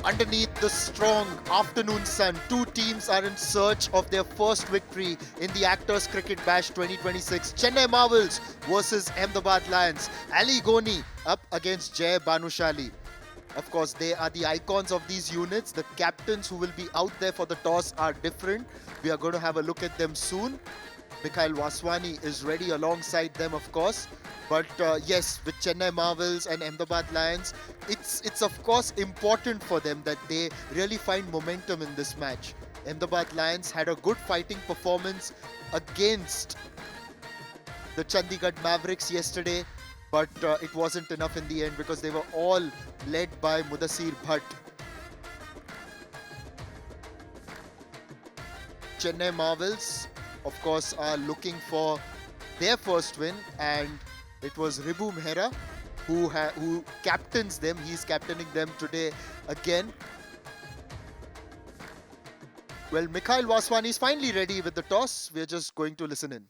Underneath the strong afternoon sun, two teams are in search of their first victory in the Actors Cricket Bash 2026. Chennai Marvels versus Ahmedabad Lions. Ali Goni up against Jay Banushali. Of course, they are the icons of these units. The captains who will be out there for the toss are different. We are going to have a look at them soon. Mikhail Vaswani is ready alongside them, of course. But yes, with Chennai Marvels and Ahmedabad Lions, it's of course important for them that they really find momentum in this match. Ahmedabad Lions had a good fighting performance against the Chandigarh Mavericks yesterday, but it wasn't enough in the end because they were all led by Mudassir Bhatt. Chennai Marvels, of course, are looking for their first win, and it was Ribbhu Mehra who captains them. He's captaining them today again. Well, Mikhail Vaswani is finally ready with the toss. We're just going to listen in.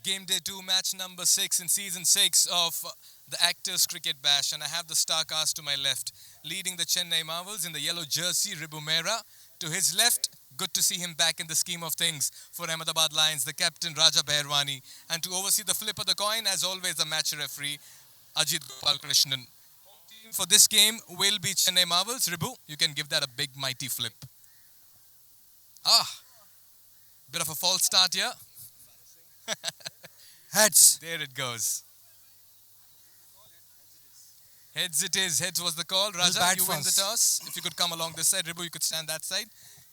Game day 2, match number 6 in season 6 of the Actors Cricket Bash, and I have the star cast to my left, leading the Chennai Marvels in the yellow jersey, Ribbhu Mehra. To his left, good to see him back in the scheme of things for Ahmedabad Lions, the captain Raja Behrwani, and to oversee the flip of the coin, as always, the match referee Ajit Gopalkrishnan. For this game will be Chennai Marvels. Ribbhu, you can give that a big mighty flip. Bit of a false start here. Heads. There it goes. Heads it is. Heads was the call. Raja, you win the toss. If you could come along this side. Ribbhu, you could stand that side.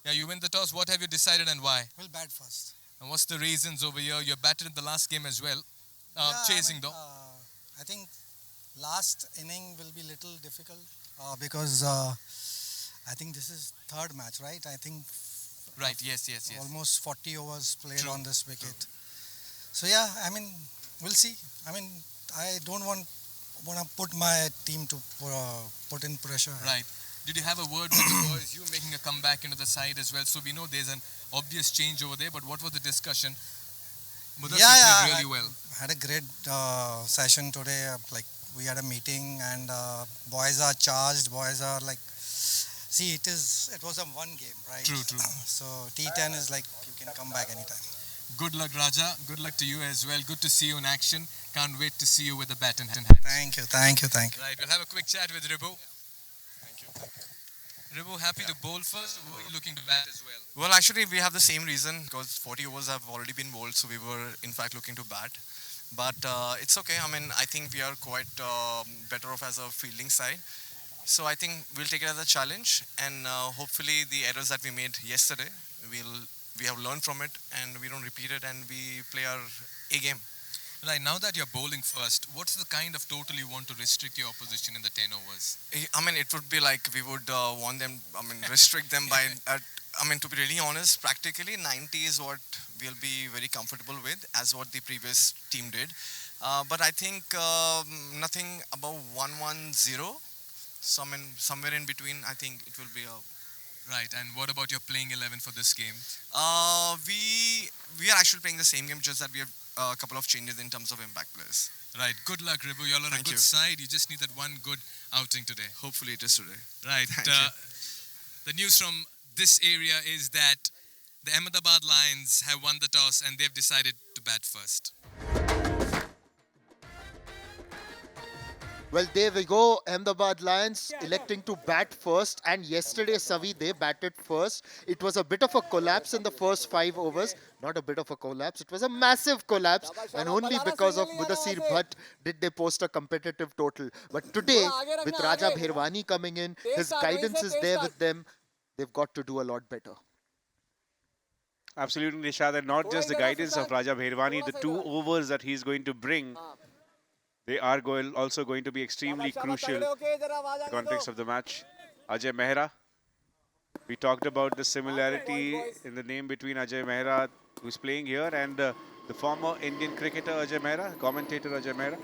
Yeah, you win the toss. What have you decided and why? We'll bat first. And what's the reasons over here? You're batted in the last game as well. Chasing though. I think last inning will be little difficult because I think this is third match, right? I think right, yes. almost 40 overs played True. on this wicket. So yeah, I mean, we'll see. I mean, I don't want to put my team to put in pressure. Right. Did you have a word with the boys? You making a comeback into the side as well. So we know there's an obvious change over there, but what was the discussion? Mudassir played really well. Had a great session today. Like we had a meeting and boys are charged. Boys are like, see, it was a one game, right? True. So T10 is like you can come back anytime. Good luck, Raja. Good luck to you as well. Good to see you in action. Can't wait to see you with the bat in hand. Thank you. Right, we'll have a quick chat with Ribbhu. Thank you. Ribbhu, happy to bowl first, or were you looking to bat as well? Well, actually, we have the same reason because 40 overs have already been bowled, so we were in fact looking to bat. But it's okay. I mean, I think we are quite better off as a fielding side. So I think we'll take it as a challenge, and hopefully the errors that we made yesterday, we have learned from it, and we don't repeat it, and we play our A game. Right, now that you're bowling first, what's the kind of total you want to restrict your opposition in the 10 overs? I mean, it would be like we would want them, restrict them by, to be really honest, practically 90 is what we'll be very comfortable with, as what the previous team did. But I think nothing above 110. So, somewhere in between, I think it will be a... Right, and what about your playing 11 for this game? We are actually playing the same game, just that we have a couple of changes in terms of impact players. Right, good luck, Ribbhu. You're on a good side. You just need that one good outing today. Hopefully it is today. Right. The news from this area is that the Ahmedabad Lions have won the toss and they've decided to bat first. Well, there we go. Ahmedabad Lions electing to bat first. And yesterday, Savi, they batted first. It was a bit of a collapse in the first 5 overs. Not a bit of a collapse. It was a massive collapse. And only because of Mudassir Bhatt did they post a competitive total. But today, with Raja Behrwani coming in, his guidance is there with them. They've got to do a lot better. Absolutely, Nishad. And not just the guidance of Raja Behrwani, the 2 overs that he's going to bring, they are also going to be extremely crucial in the context of the match. Ajay Mehra. We talked about the similarity in the name between Ajay Mehra, who's playing here, and the former Indian cricketer Ajay Mehra, commentator Ajay Mehra.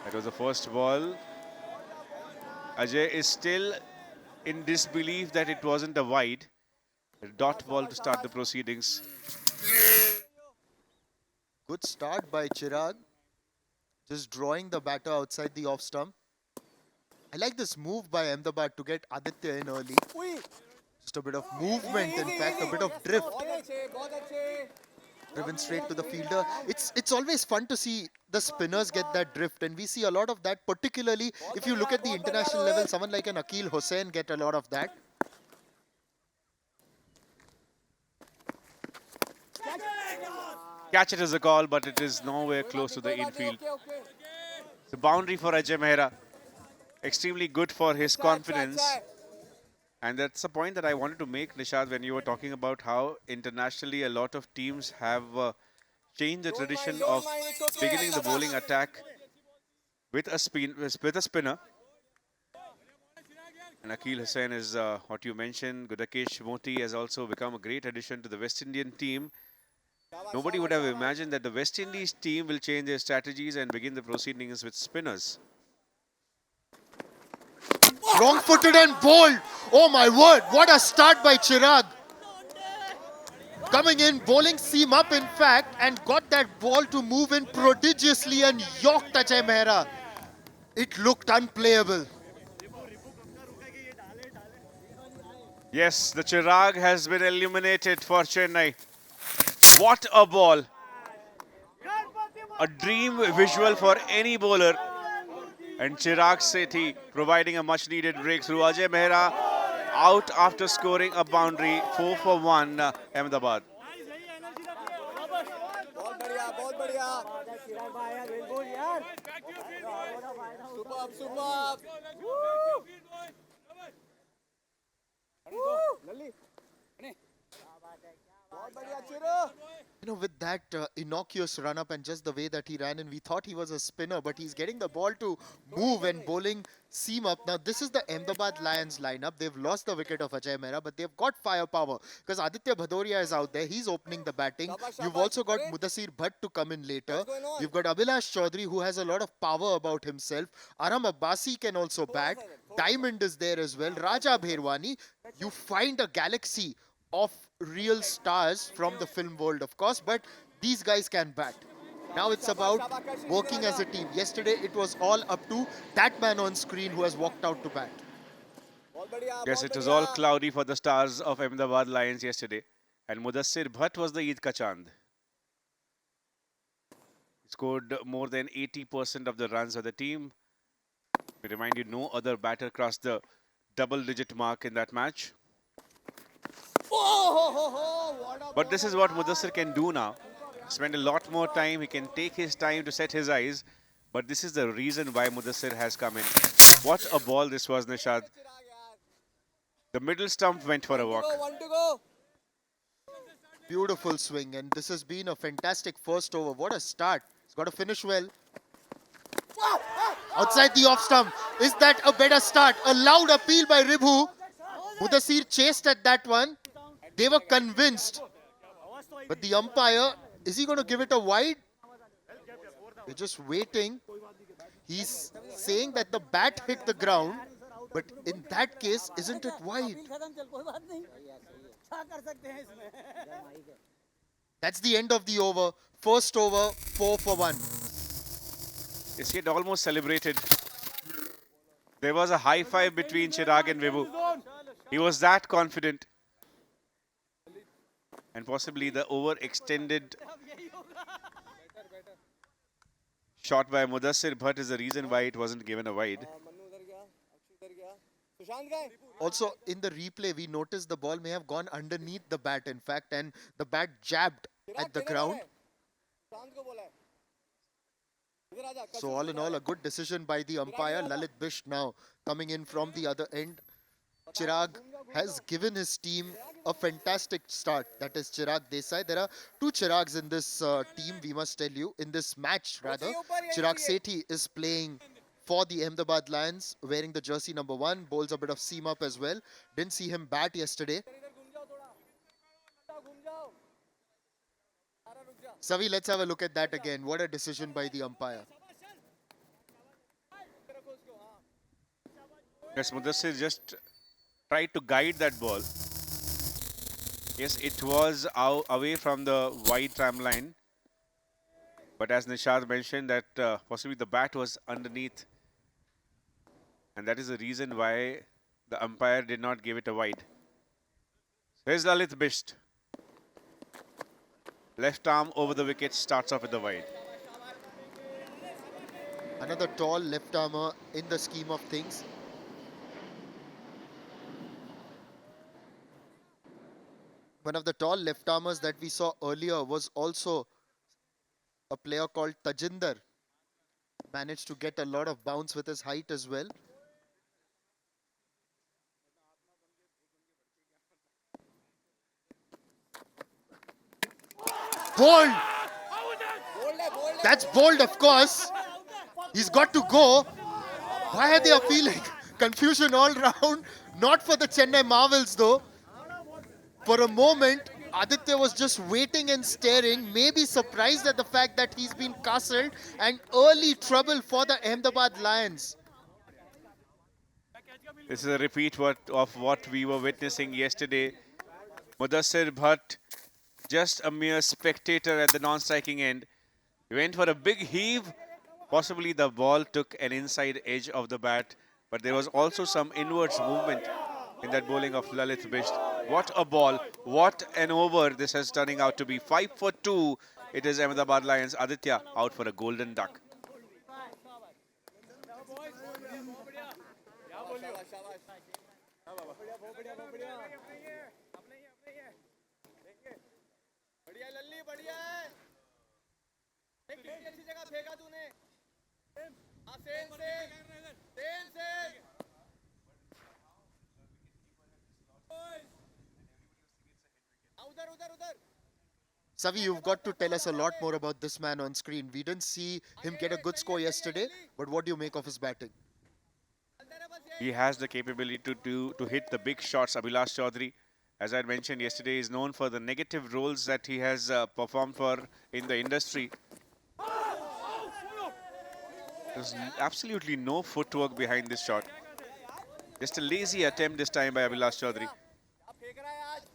That was the first ball. Ajay is still in disbelief that it wasn't a wide. A dot ball to start the proceedings. Good start by Chirag. Just drawing the batter outside the off stump. I like this move by Ahmedabad to get Aditya in early. Just a bit of movement, in fact, a bit of drift. Driven straight to the fielder. It's always fun to see the spinners get that drift, and we see a lot of that, particularly if you look at the international level. Someone like an Akil Hussain get a lot of that. Catch it is a call, but it is nowhere close to the infield. The boundary for Ajay Mehra. Extremely good for his confidence. And that's the point that I wanted to make, Nishad, when you were talking about how internationally a lot of teams have changed the tradition of beginning the bowling attack with a spinner. And Akil Hussain is what you mentioned. Gudakesh Moti has also become a great addition to the West Indian team. Nobody would have imagined that the West Indies team will change their strategies and begin the proceedings with spinners. Wrong-footed and bowled. Oh my word, what a start by Chirag. Coming in, bowling seam up in fact, and got that ball to move in prodigiously and yorked Ajay Mehra. It looked unplayable. Yes, the Chirag has been eliminated for Chennai. What a ball. A dream visual for any bowler. And Chirag Sethi providing a much needed breakthrough. Ajay Mehra out after scoring a boundary. 4 for 1, Ahmedabad. You know, with that innocuous run-up and just the way that he ran in, we thought he was a spinner, but he's getting the ball to move and bowling seam up. Now, this is the Ahmedabad Lions lineup. They've lost the wicket of Ajay Mehra, but they've got firepower because Aditya Bhadoria is out there. He's opening the batting. You've also got Mudassir Bhatt to come in later. You've got Abhilash Chaudhary, who has a lot of power about himself. Aram Abbasi can also bat. Diamond is there as well. Raja Bherwani. You find a galaxy of real stars from the film world, of course, but these guys can bat. Now it's about working as a team. Yesterday it was all up to that man on screen who has walked out to bat. Yes, it was all cloudy for the stars of Ahmedabad Lions yesterday. And Mudassir Bhatt was the Eid Ka Chand. He scored more than 80% of the runs of the team. We remind you, no other batter crossed the double-digit mark in that match. But this is what Mudassir can do now. Spend a lot more time. He can take his time to set his eyes. But this is the reason why Mudassir has come in. What a ball this was, Nishad. The middle stump went for a walk. Beautiful swing, and this has been a fantastic first over. What a start. He's got to finish well. Outside the off stump. Is that a better start? A loud appeal by Ribbhu. Mudassir chased at that one. They were convinced. But the umpire, is he going to give it a wide? They're just waiting. He's saying that the bat hit the ground. But in that case, isn't it wide? That's the end of the over. First over, 4 for 1. Yes, he had almost celebrated. There was a high five between Chirag and Ribbhu. He was that confident. And possibly the overextended shot by Mudassir Bhatt is the reason why it wasn't given a wide. Also, in the replay, we noticed the ball may have gone underneath the bat, in fact, and the bat jabbed at the ground. So all in all, a good decision by the umpire. Lalit Bisht now coming in from the other end. Chirag has given his team a fantastic start. That is Chirag Desai. There are two Chirags in this team, we must tell you. In this match, rather. Chirag Sethi is playing for the Ahmedabad Lions, wearing the jersey number 1. Bowls a bit of seam up as well. Didn't see him bat yesterday. Savi, let's have a look at that again. What a decision by the umpire. Yes, Mudassir just tried to guide that ball. Yes, it was away from the wide tram line. But as Nishad mentioned that possibly the bat was underneath, and that is the reason why the umpire did not give it a wide. Here's Lalit Bisht. Left arm over the wicket, starts off with the wide. Another tall left armer in the scheme of things. One of the tall left armers that we saw earlier was also a player called Tajinder. Managed to get a lot of bounce with his height as well. Bold! That's bold, of course. He's got to go. Why are they appealing? Confusion all round. Not for the Chennai Marvels though. For a moment, Aditya was just waiting and staring, maybe surprised at the fact that he's been castled, and early trouble for the Ahmedabad Lions. This is a repeat of what we were witnessing yesterday. Mudassir Bhatt, just a mere spectator at the non-striking end. He went for a big heave. Possibly the ball took an inside edge of the bat, but there was also some inwards movement in that bowling of Lalit Bisht. What a ball, what an over this is turning out to be. 5 for 2, it is Ahmedabad Lions. Aditya out for a golden duck. Savi, you've got to tell us a lot more about this man on screen. We didn't see him get a good score yesterday, but what do you make of his batting? He has the capability to hit the big shots. Abhilash Chaudhary, as I had mentioned yesterday, is known for the negative roles that he has performed for in the industry. There's absolutely no footwork behind this shot. Just a lazy attempt this time by Abhilash Chaudhary.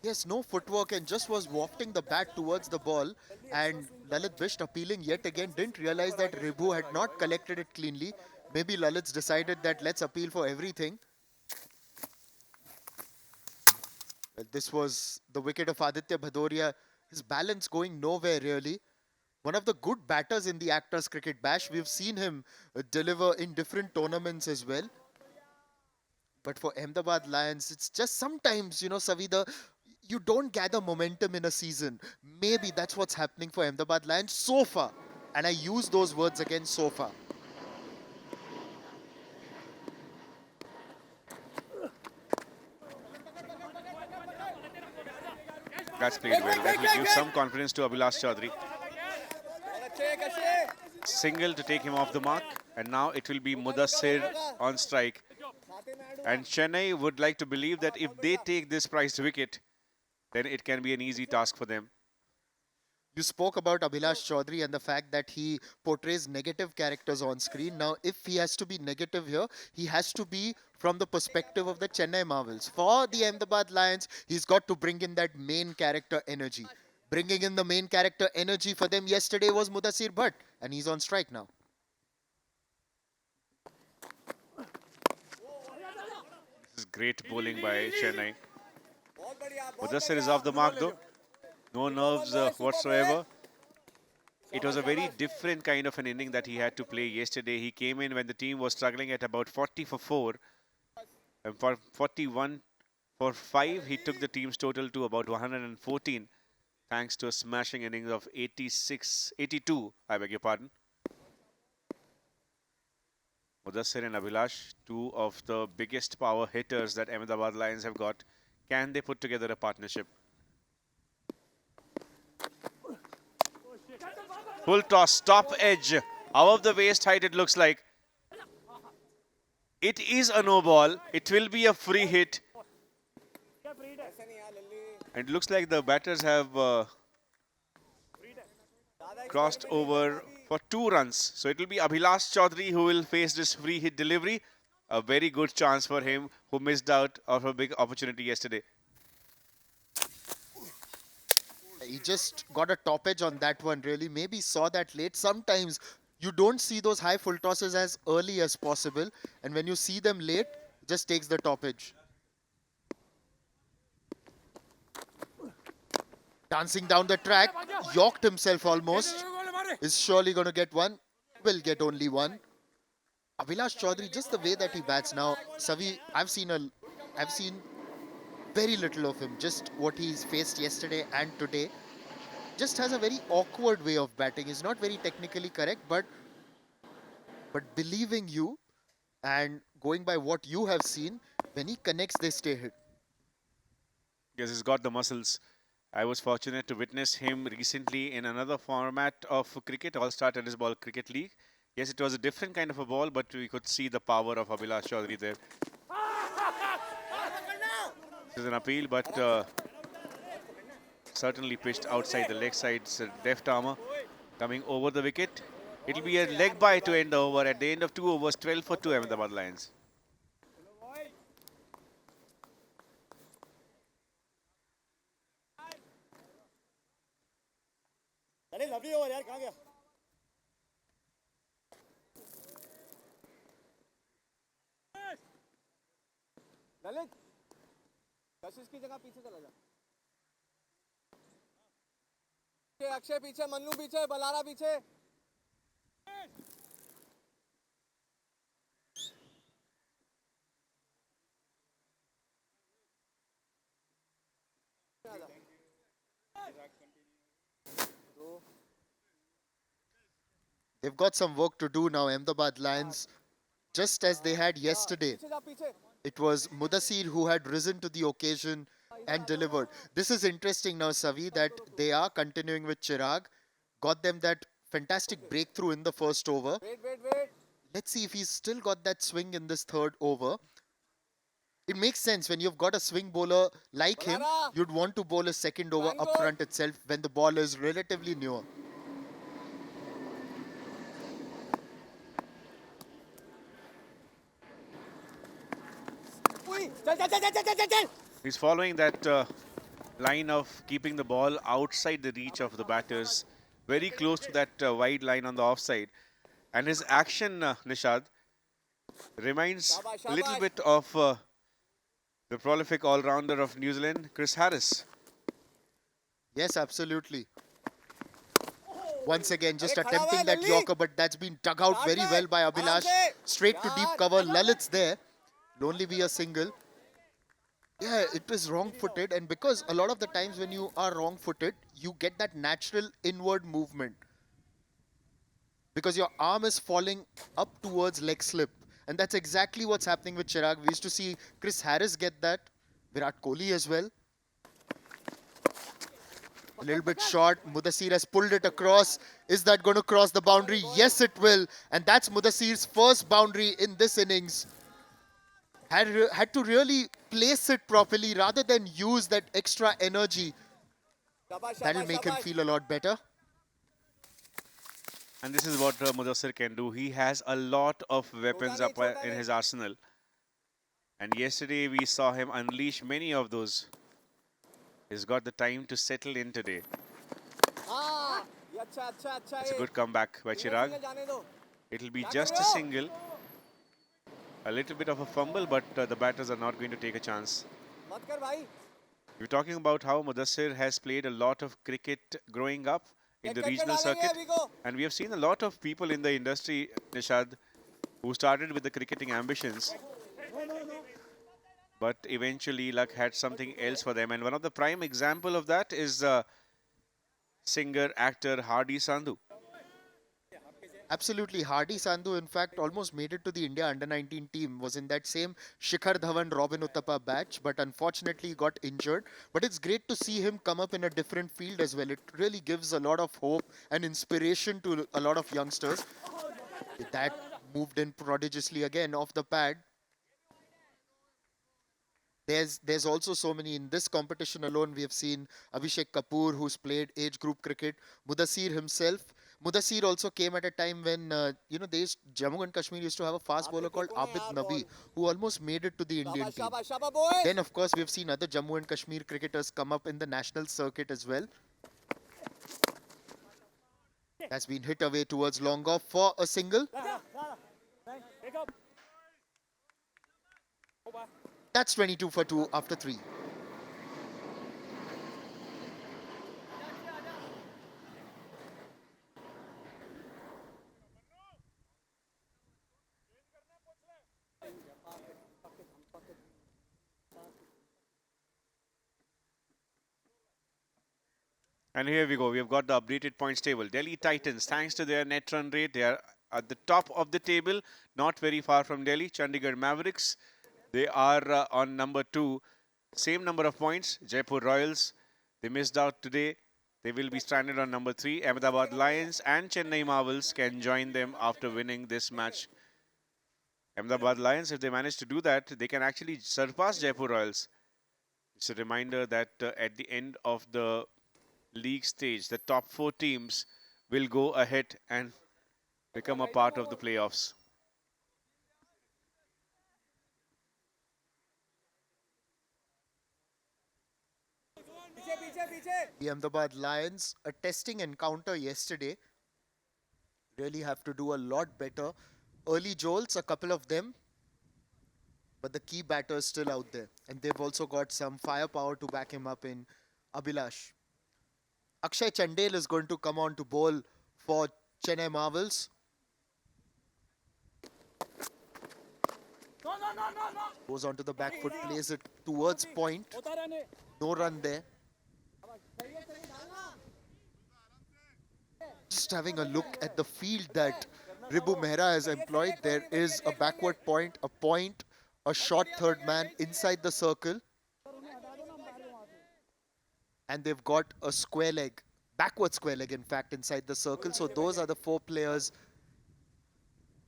Yes, no footwork and just was wafting the bat towards the ball. And Lalit Bisht appealing yet again, didn't realize that Ribbhu had not collected it cleanly. Maybe Lalit's decided that let's appeal for everything. Well, this was the wicket of Aditya Bhadoria. His balance going nowhere really. One of the good batters in the Actors Cricket Bash. We've seen him deliver in different tournaments as well. But for Ahmedabad Lions, it's just sometimes, Savi, you don't gather momentum in a season. Maybe that's what's happening for Ahmedabad Lions so far. And I use those words again, so far. That's played well. That will give some confidence to Abhilash Chaudhary. Single to take him off the mark. And now it will be Mudassir on strike. And Chennai would like to believe that if they take this prized wicket, then it can be an easy task for them. You spoke about Abhilash Chaudhary and the fact that he portrays negative characters on screen. Now, if he has to be negative here, he has to be from the perspective of the Chennai Marvels. For the Ahmedabad Lions, he's got to bring in that main character energy. Bringing in the main character energy for them yesterday was Mudassir Bhatt, and he's on strike now. This is great bowling by Chennai. Mudassir is off the mark though. No nerves whatsoever. It was a very different kind of an inning that he had to play yesterday. He came in when the team was struggling at about 40 for 4. And for 41 for 5, he took the team's total to about 114. Thanks to a smashing innings of 82, I beg your pardon. Mudassir and Abhilash, two of the biggest power hitters that Ahmedabad Lions have got. Can they put together a partnership? Full toss, top edge, above the waist height it looks like. It is a no ball. It will be a free hit. And it looks like the batters have crossed over for 2 runs. So it will be Abhilash Chaudhary who will face this free hit delivery. A very good chance for him who missed out of a big opportunity yesterday. he just got a top edge on that one, really. Maybe saw that late. Sometimes you don't see those high full tosses as early as possible. And when you see them late, just takes the top edge. Dancing down the track, yorked himself almost. Is surely going to get one. Will get only one. Abhilash Chaudhary, just the way that he bats now. Savi, I've seen very little of him. Just what he's faced yesterday and today. Just has a very awkward way of batting. He's not very technically correct, but believing you and going by what you have seen, when he connects, they stay hit. Yes, he's got the muscles. I was fortunate to witness him recently in another format of cricket, All-Star Tennis Ball Cricket League. Yes, it was a different kind of a ball, but we could see the power of Abhilash Chaudhary there. This is an appeal, but certainly pitched outside the leg side, left armour coming over the wicket. It'll be a leg bye to end the over. At the end of 2 overs, 12 for 2 Ahmedabad Lions. कशिश की जगह पीछे चला जा अक्षय पीछे मन्नू पीछे बलारा पीछे They've got some work to do now, Ahmedabad Lions, just as they had yesterday. It was Mudassir who had risen to the occasion and delivered. This is interesting now, Savi, that they are continuing with Chirag. Got them that fantastic breakthrough in the first over. Let's see if he's still got that swing in this third over. It makes sense when you've got a swing bowler like him, you'd want to bowl a second over up front itself when the ball is relatively newer. He's following that line of keeping the ball outside the reach of the batters, very close to that wide line on the offside. And his action, Nishad, reminds a little bit of the prolific all-rounder of New Zealand, Chris Harris. Yes, absolutely. Once again, just attempting that Yorker, but that's been dug out very well by Abhilash. Straight to deep cover. Lalit's there. It'll only be a single. Yeah, it is wrong-footed, and because a lot of the times when you are wrong-footed, you get that natural inward movement. Because your arm is falling up towards leg slip. And that's exactly what's happening with Chirag. We used to see Chris Harris get that. Virat Kohli as well. A little bit short. Mudassir has pulled it across. Is that going to cross the boundary? Yes, it will. And that's Mudassir's first boundary in this innings. Had to really place it properly rather than use that extra energy. That'll make him feel a lot better. And this is what Mudassir can do. He has a lot of weapons up in his arsenal. And yesterday we saw him unleash many of those. He's got the time to settle in today. It's a good comeback by Chirag. It'll be just a single. A little bit of a fumble, but the batters are not going to take a chance. We're talking about how Mudassir has played a lot of cricket growing up in the regional circuit. And we have seen a lot of people in the industry, Nishad, who started with the cricketing ambitions. But eventually luck had something else for them. And one of the prime example of that is singer, actor Hardy Sandhu. Absolutely. Hardy Sandhu, in fact, almost made it to the India under-19 team. Was in that same Shikhar Dhawan, Robin Uthappa batch, but unfortunately got injured. But it's great to see him come up in a different field as well. It really gives a lot of hope and inspiration to a lot of youngsters. That moved in prodigiously again off the pad. There's also so many in this competition alone. We have seen Abhishek Kapoor, who's played age group cricket. Mudassir himself. Mudassir also came at a time when, Jammu and Kashmir used to have a fast bowler called Abid Nabi, who almost made it to the Indian team. Then, of course, we've seen other Jammu and Kashmir cricketers come up in the national circuit as well. Has been hit away towards long off for a single. That's 22 for 2 after 3. And here we go. We've got the updated points table. Delhi Titans, thanks to their net run rate, they are at the top of the table, not very far from Delhi. Chandigarh Mavericks, they are on number 2. Same number of points. Jaipur Royals, they missed out today. They will be stranded on number 3. Ahmedabad Lions and Chennai Marvels can join them after winning this match. Ahmedabad Lions, if they manage to do that, they can actually surpass Jaipur Royals. It's a reminder that at the end of the league stage, the top 4 teams will go ahead and become a part of the playoffs. The Ahmedabad Lions, a testing encounter yesterday, really have to do a lot better. Early jolts, a couple of them, but the key batter is still out there. And they've also got some firepower to back him up in Abhilash. Akshay Chandel is going to come on to bowl for Chennai Marvels. Goes onto the back foot, plays it towards point. No run there. Just having a look at the field that Ribbhu Mehra has employed, there is a backward point, a short third man inside the circle. And they've got a square leg, backward square leg in fact, inside the circle. So those are the 4 players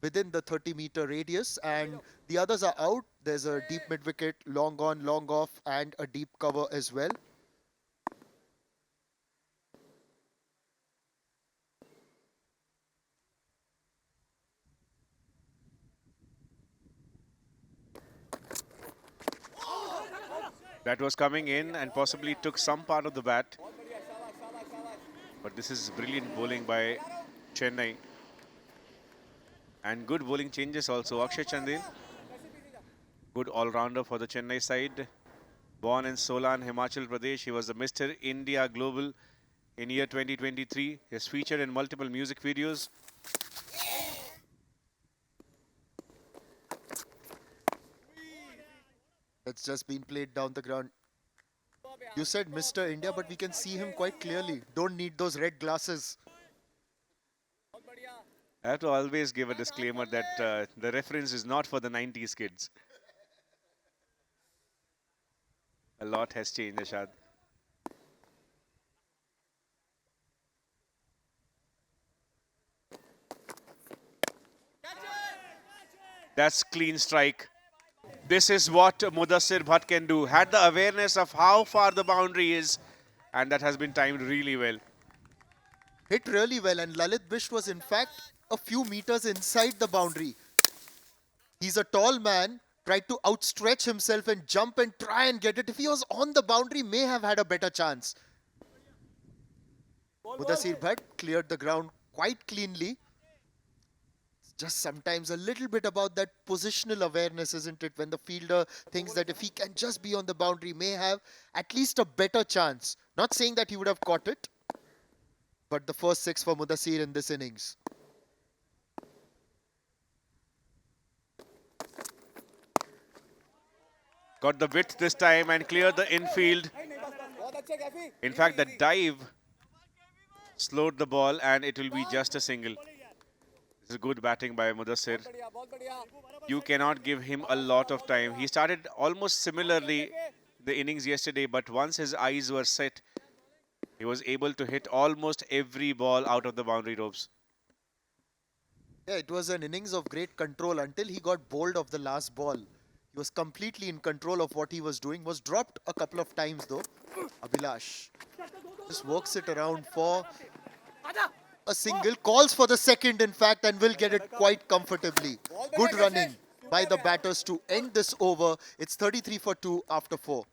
within the 30-meter radius, and the others are out. There's a deep mid-wicket, long on, long off, and a deep cover as well. That was coming in and possibly took some part of the bat. But this is brilliant bowling by Chennai. And good bowling changes also. Akshay Chandel, good all-rounder for the Chennai side. Born in Solan, Himachal Pradesh, he was the Mr. India Global in year 2023. He has featured in multiple music videos. That's just been played down the ground. You said Mr. India, but we can see him quite clearly. Don't need those red glasses. I have to always give a disclaimer that the reference is not for the 90s kids. A lot has changed, Ashad. That's clean strike. This is what Mudassir Bhatt can do. Had the awareness of how far the boundary is, and that has been timed really well. Hit really well, and Lalit Bisht was in fact a few meters inside the boundary. He's a tall man, tried to outstretch himself and jump and try and get it. If he was on the boundary, may have had a better chance. Mudassir Bhatt cleared the ground quite cleanly. Just sometimes a little bit about that positional awareness, isn't it? When the fielder thinks that if he can just be on the boundary, may have at least a better chance. Not saying that he would have caught it, but the first 6 for Mudassir in this innings. Got the width this time and cleared the infield. In fact, the dive slowed the ball and it will be just a single. This is good batting by Mudassir. You cannot give him a lot of time. He started almost similarly the innings yesterday, but once his eyes were set, he was able to hit almost every ball out of the boundary ropes. Yeah, it was an innings of great control until he got bowled of the last ball. He was completely in control of what he was doing. Was dropped a couple of times though. Abhilash just works it around for a single. Calls for the second in fact, and will get it quite comfortably. Good running by the batters to end this over. It's 33 for 2 after 4.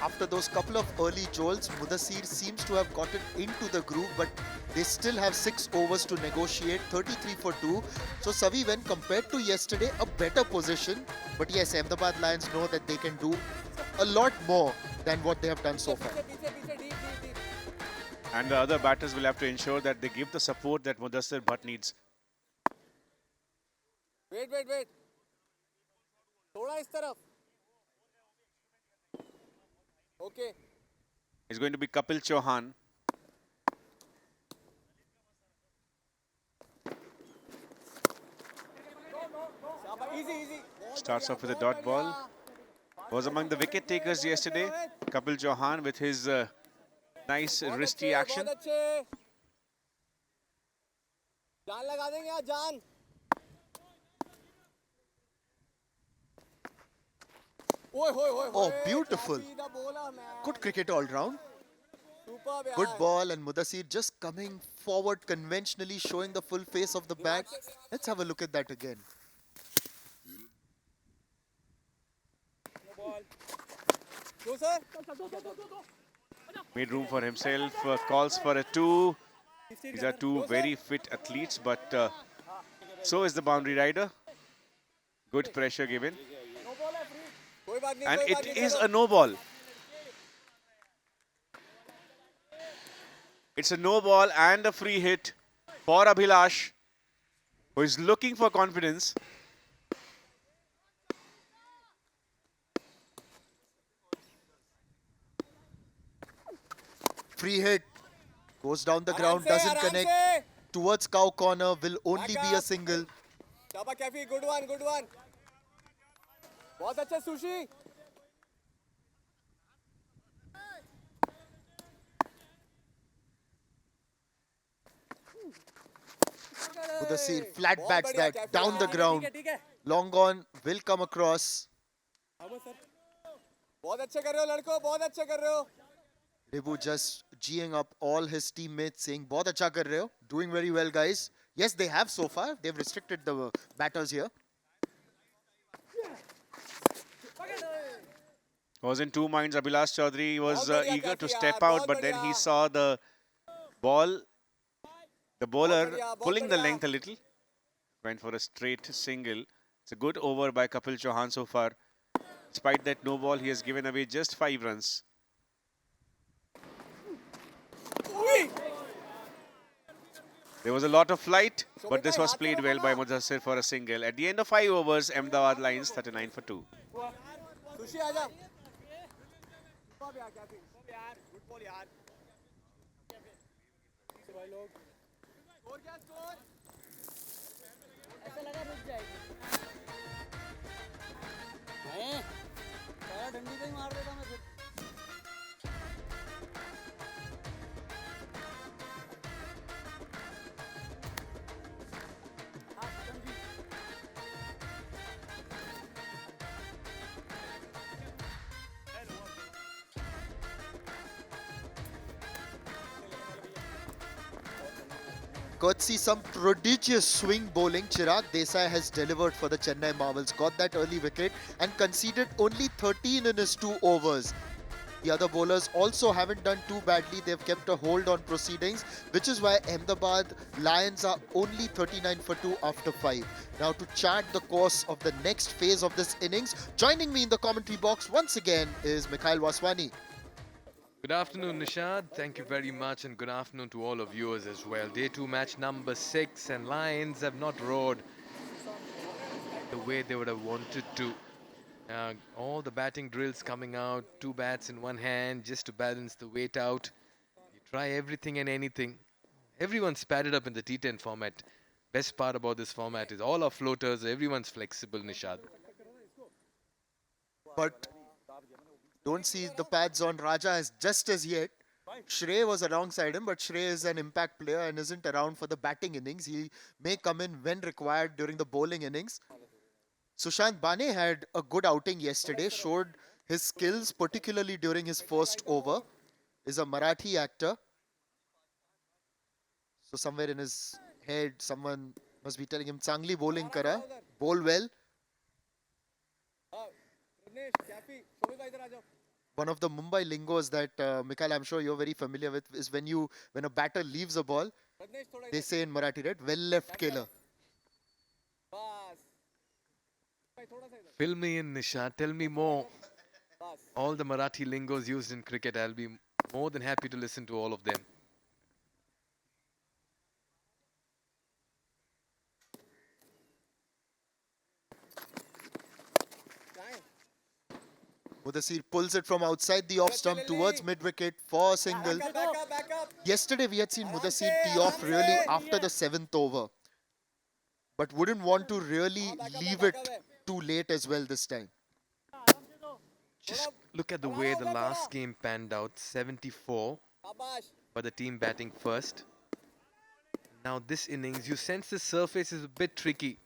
After those couple of early jolts, Mudassir seems to have gotten into the groove, but they still have 6 overs to negotiate, 33 for 2. So Savi, when compared to yesterday, a better position. But yes, Ahmedabad Lions know that they can do a lot more than what they have done so far. And the other batters will have to ensure that they give the support that Mudassir Bhatt needs. Wait थोड़ा इस तरफ okay It's going to be Kapil Chauhan. Easy Starts off with a dot ball. Was among the wicket takers yesterday. Kapil Chauhan with his nice wristy action. बहुत अच्छे जान लगा देंगे यार जान Oh, beautiful. Good cricket all round. Good ball, and Mudassir just coming forward conventionally, showing the full face of the bat. Let's have a look at that again. Made room for himself, calls for a 2. These are two very fit athletes, but so is the boundary rider. Good pressure given. And it is a no ball. It's a no ball and a free hit for Abhilash, who is looking for confidence. Free hit. Goes down the ground, doesn't connect. Towards cow corner, will only be a single. शाबाश Kaifi good one बहुत अच्छे sushi Mudassir flat bats that down the ground. Long on, will come across. बहुत अच्छे कर रहे हो लड़कों बहुत अच्छे कर रहे हो Ribbhu just geeing up all his teammates, saying, "Bahut acha kar rahe ho." Doing very well, guys. Yes, they have so far. They've restricted the batters here. Was in two minds. Abhilash Chaudhary was eager to step out, but then he saw the ball, the bowler pulling the length a little. Went for a straight single. It's a good over by Kapil Chauhan so far. Despite that no ball, he has given away just 5 runs. There was a lot of flight, but this was played well by Mudassir for a single. At the end of 5 overs, Ahmedabad Lions 39 for 2. Sushi आजा ऐसा लगा रुक जाएगी नहीं सारा डंडी पे ही मार देता मैं फिर Courtesy some prodigious swing bowling, Chirag Desai has delivered for the Chennai Marvels. Got that early wicket and conceded only 13 in his 2 overs. The other bowlers also haven't done too badly. They've kept a hold on proceedings, which is why Ahmedabad Lions are only 39 for 2 after 5. Now to chart the course of the next phase of this innings, joining me in the commentary box once again is Mikhail Vaswani. Good afternoon, Nishad. Thank you very much, and good afternoon to all of viewers as well. Day 2 match number 6, and Lions have not roared the way they would have wanted to. All the batting drills coming out, 2 bats in one hand just to balance the weight out. You try everything and anything. Everyone's padded up in the T10 format. Best part about this format is all our floaters, everyone's flexible, Nishad. But don't see the pads on Raja as just as yet. Shrey was alongside him, but Shrey is an impact player and isn't around for the batting innings. He may come in when required during the bowling innings. Sushant Bane had a good outing yesterday, showed his skills, particularly during his first over. Is a Marathi actor. So somewhere in his head, someone must be telling him, "Changli bowling kara, bowl well." Rajneesh Kaifi शोभी भाई इधर आ जाओ One of the Mumbai lingos that Mikhail, I'm sure you're very familiar with, is when a batter leaves a ball, Rajneesh थोड़ा they इधर say in Marathi, right? Well left, Kela. बस भाई थोड़ा सा इधर Fill me in, Nisha. Tell me more. बस All the Marathi lingos used in cricket, I'll be more than happy to listen to all of them. जाएं Mudassir pulls it from outside the off stump towards mid-wicket for a single. Backup Yesterday we had seen Mudassir tee off really after the 7th over, but wouldn't want to really leave it too late as well this time. Just look at the way the last game panned out. 74 शाबाश by the team batting first. Now this innings, you sense the surface is a bit tricky.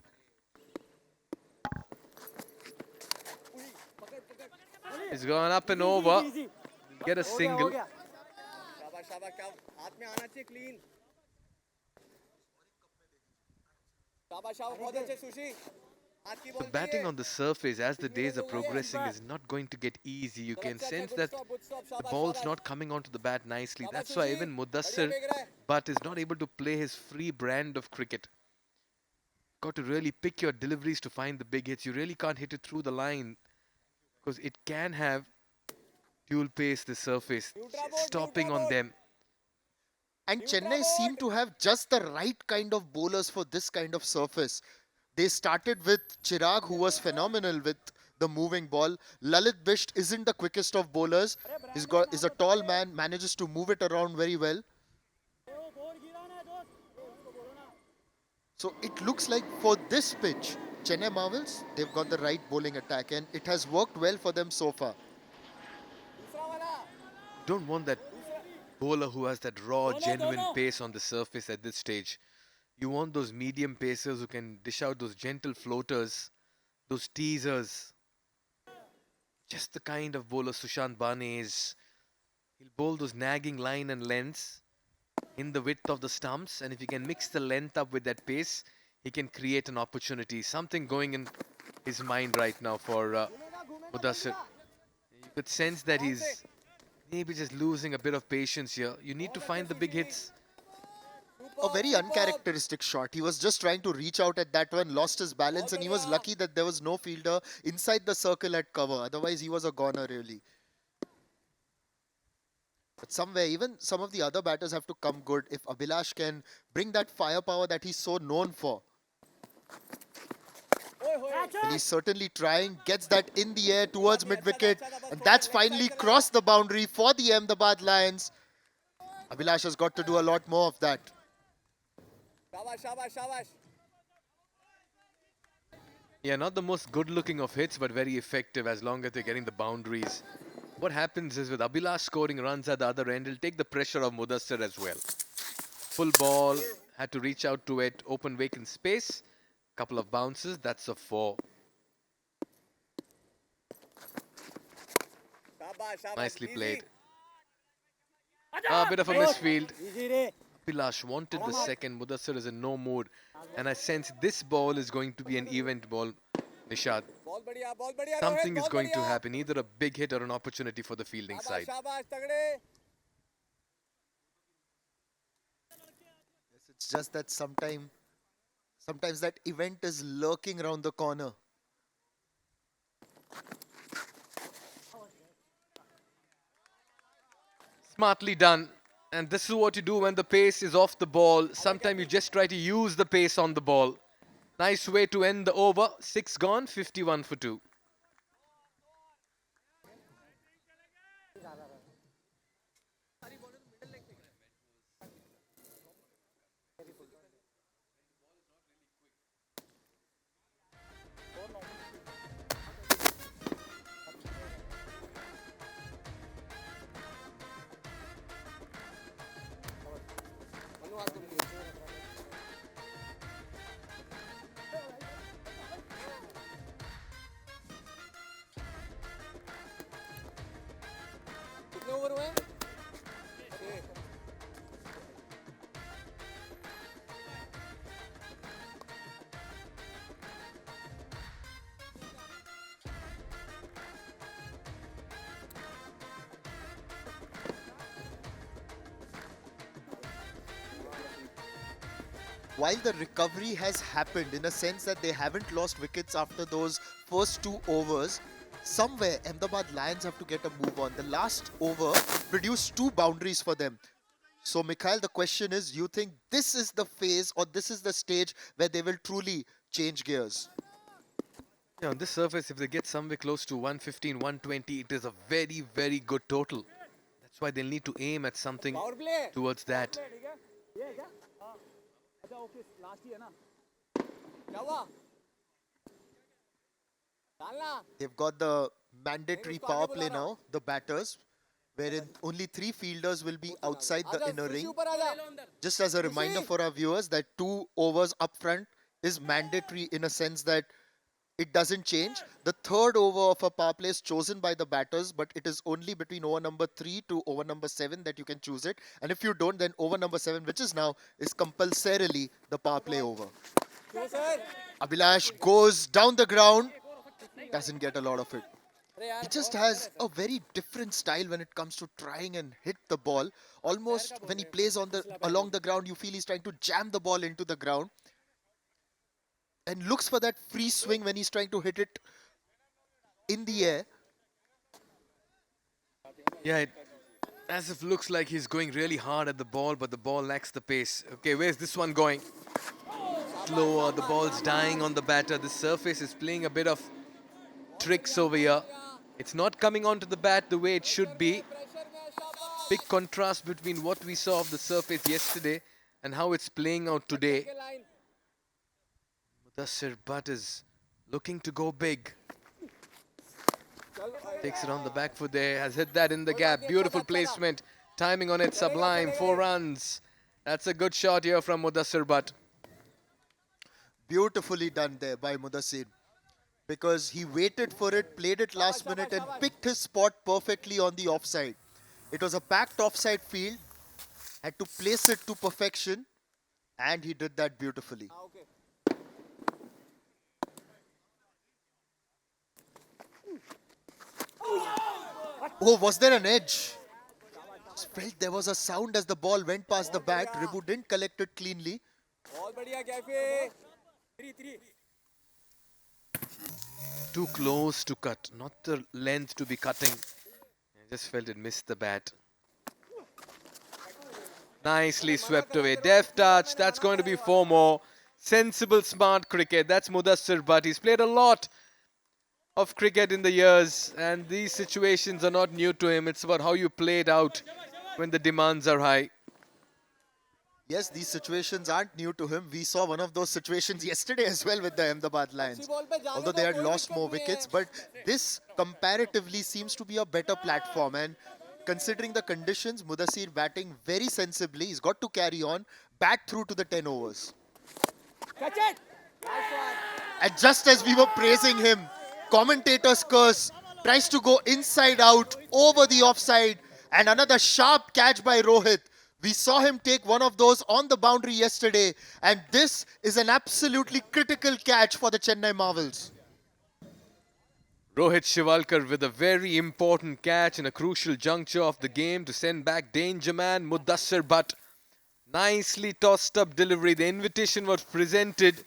It's gone up and over. Get a single. शाबाश शाबाश क्या हाथ में आना चाहिए clean शाबाश शाबाश बहुत अच्छे सुशी हाथ की So ball batting on the surface as the days are progressing is not going to get easy. You can sense that the ball's not coming onto the bat nicely. That's why even Mudassir but is not able to play his free brand of cricket. Got to really pick your deliveries to find the big hits. You really can't hit it through the line because it can have dual pace the surface, stopping on them. And Chennai seem to have just the right kind of bowlers for this kind of surface. They started with Chirag, who was phenomenal with the moving ball. Lalit Bisht isn't the quickest of bowlers. Is a tall man, manages to move it around very well. So it looks like for this pitch, Chennai Marvels, they've got the right bowling attack, and it has worked well for them so far. दूसरा वाला Don't want that bowler who has that raw, genuine pace on the surface at this stage. You want those medium pacers who can dish out those gentle floaters, those teasers. Just the kind of bowler Sushant Bane is. He'll bowl those nagging line and lengths in the width of the stumps, and if he can mix the length up with that pace, he can create an opportunity. Something going in his mind right now for Mudassir. You could sense that he's maybe just losing a bit of patience here. You need to find the big hits. A very uncharacteristic shot. He was just trying to reach out at that one, lost his balance, and he was lucky that there was no fielder inside the circle at cover. Otherwise, he was a goner, really. But somewhere, even some of the other batters have to come good if Abhilash can bring that firepower that he's so known for. And he's certainly trying, gets that in the air towards mid-wicket, and that's finally crossed the boundary for the Ahmedabad Lions. Abhilash has got to do a lot more of that. शाबाश शाबाश शाबाश Yeah, not the most good looking of hits, but very effective as long as they're getting the boundaries. What happens is with Abhilash scoring runs at the other end, he'll take the pressure of Mudassir as well. Full ball, had to reach out to it, open vacant space, couple of bounces, that's a 4. शाबाश शाबाश Nicely easy. played. A bit of a misfield. Abhilash wanted the second, Mudassir is in no mood. And I sense this ball is going to be an event ball, Nishad. बहुत बढ़िया Something Rohit, is बहुत going to बढ़िया। happen, either a big hit or an opportunity for the fielding शाबाश side. शाबाश तगड़े Yes, it's just that sometimes that event is lurking around the corner. Smartly done. And this is what you do when the pace is off the ball. Sometimes you just try to use the pace on the ball. Nice way to end the over. 6 gone, 51 for 2. Manu हाथ तुम लिए कितने over हुए छह। while the recovery has happened in a sense that they haven't lost wickets after those first 2 overs, somewhere Ahmedabad Lions have to get a move on. The last over produced 2 boundaries for them. So, Mikhail, the question is, you think this is the phase or this is the stage where they will truly change gears? Yeah, on this surface, if they get somewhere close to 115, 120, it is a very, very good total. That's why they'll need to aim at something power play towards that. ठीक है ये है क्या हाँ अच्छा okay last ही है ना क्या हुआ डालना They've got the mandatory power play now, the batters, wherein only 3 fielders will be outside the आजा inner खुशी ring. ऊपर आजा Just as a reminder for our viewers that 2 overs up front is mandatory in a sense that it doesn't change. The third over of a power play is chosen by the batters, but it is only between over number 3 to over number 7 that you can choose it. And if you don't, then over number 7, which is now, is compulsorily the power play over. क्यों sir Abhilash goes down the ground, doesn't get a lot of it. अरे यार He just has a very different style when it comes to trying and hit the ball. Almost when he plays on the along the ground, you feel he's trying to jam the ball into the ground. And looks for that free swing when he's trying to hit it in the air. Yeah, it as if looks like he's going really hard at the ball, but the ball lacks the pace. Okay, where's this one going? Slower, the ball's dying on the batter. The surface is playing a bit of tricks over here. It's not coming onto the bat the way it should be. Big contrast between what we saw of the surface yesterday and how it's playing out today. Line Mudassir Butt is looking to go big. Takes it on the back foot there, has hit that in the gap. Beautiful placement, timing on it sublime. 4 runs. That's a good shot here from Mudassir Butt. Beautifully done there by Mudassir. Because he waited for it, played it last minute and picked his spot perfectly on the offside. It was a packed offside field. Had to place it to perfection. And he did that beautifully. हाँ okay Oh, was there an edge? Just felt there was a sound as the ball went past the bat. Ribbhu didn't collect it cleanly. बहुत बढ़िया cafe three three Too close to cut, not the length to be cutting. I just felt it missed the bat. Nicely swept away. Deft touch, that's going to be 4 more. Sensible, smart cricket. That's Mudassir Butt. He's played a lot of cricket in the years, and these situations are not new to him. It's about how you play it out when the demands are high. Yes, these situations aren't new to him. We saw one of those situations yesterday as well with the Ahmedabad Lions. Although they had lost more wickets, but this comparatively seems to be a better platform. And considering the conditions, Mudassir batting very sensibly. He's got to carry on, bat through to the 10 overs. catch it nice one And just as we were praising him, commentator's curse tries to go inside out over the offside, and another sharp catch by Rohit. We saw him take one of those on the boundary yesterday, and this is an absolutely critical catch for the Chennai Marvels. Rohit Shivalkar with a very important catch in a crucial juncture of the game to send back danger man Mudassir Butt. Nicely tossed up delivery. The invitation was presented.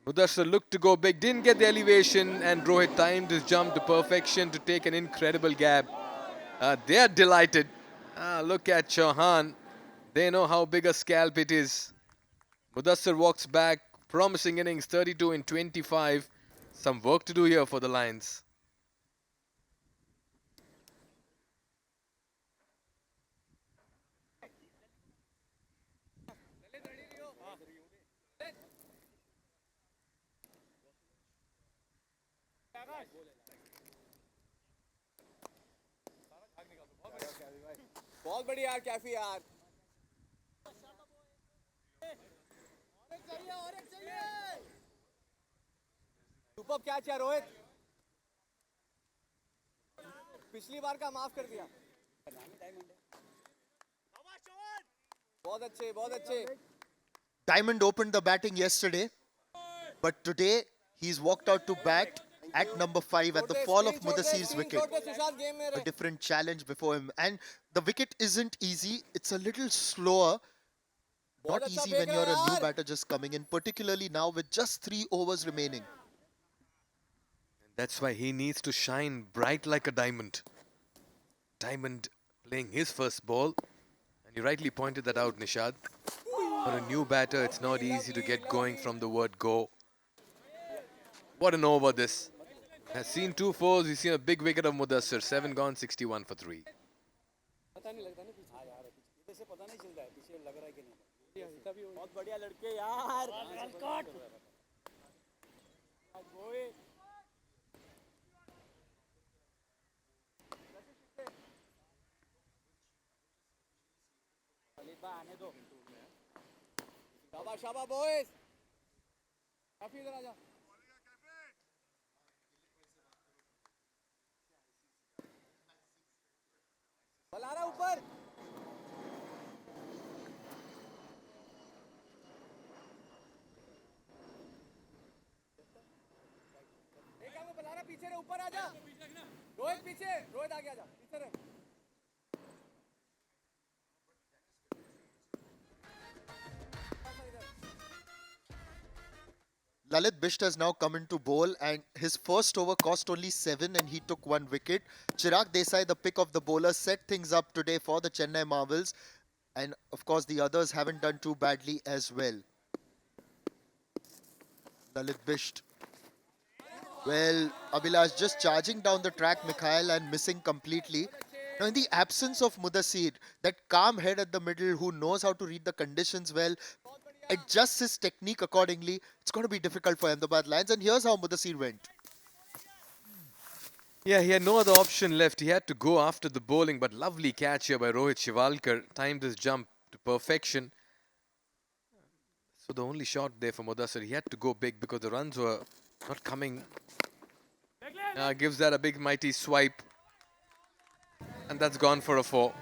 Mudassir looked to go big, didn't get the elevation, and Rohit timed his jump to perfection to take an incredible gab. They are delighted. Look at Chauhan. They know how big a scalp it is. Mudassir walks back, promising innings 32 in 25. Some work to do here for the Lions. बहुत बढ़िया यार कैफी यार super catch यार रोहित पिछली बार का माफ कर दिया बहुत अच्छे बहुत अच्छे Diamond opened the batting yesterday, but today he's walked out to bat at number 5 at the fall of Mudassir's wicket. A different challenge before him, and the wicket isn't easy. It's a little slower. Not बहुत अच्छा easy फेंक when रहा you're है a new यार batter just coming in, particularly now with just 3 overs remaining. That's why he needs to shine bright like a diamond. Diamond playing his first ball. And you rightly pointed that out, Nishad. For a new batter, it's not easy to get going from the word go. What an over this. Has seen 2 fours, he's seen a big wicket of Mudassir. 7 gone, 61 for 3. पता नहीं लगता ना पीछे हाँ यार पीछे से पता नहीं चलता है पीछे लग रहा है कि नहीं बहुत बढ़िया लड़के यार आने दो शाबाश शाबाश बॉयज काफी इधर आ जा बल आ रहा ऊपर एक आगे बल आ रहा पीछे रे ऊपर आ जा रोहित पीछे रोहित आगे आ जा पीछे रे Lalit Bisht has now come into bowl and his first over cost only 7 and he took 1 wicket. Chirag Desai, the pick of the bowler, set things up today for the Chennai Marvels. And of course the others haven't done too badly as well. Lalit Bisht. Well, Abhilash just charging down the track, Mikhail, and missing completely. Now, in the absence of Mudassir, that calm head at the middle who knows how to read the conditions well, adjusts his technique accordingly, it's going to be difficult for Ahmedabad Lions. And here's how Mudassir went. Yeah, he had no other option left. He had to go after the bowling, but lovely catch here by Rohit Shivalkar. Timed his jump to perfection. So the only shot there for Mudassir, he had to go big because the runs were not coming. Gives that a big mighty swipe. And that's gone for a 4.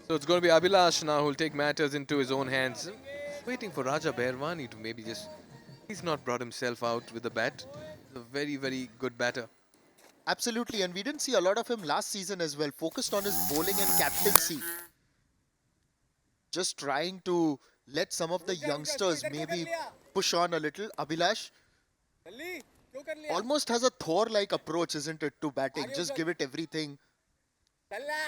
So it's going to be Abhilash now who'll take matters into his own hands. Just waiting for Raja Behrwani to maybe just... He's not brought himself out with the bat. He's a very, very good batter. Absolutely, and we didn't see a lot of him last season as well. Focused on his bowling and captaincy. Just trying to let some of the youngsters maybe push on a little. Abhilash जल्दी क्यों कर लिया almost has a Thor-like approach, isn't it, to batting. Just give it everything चलना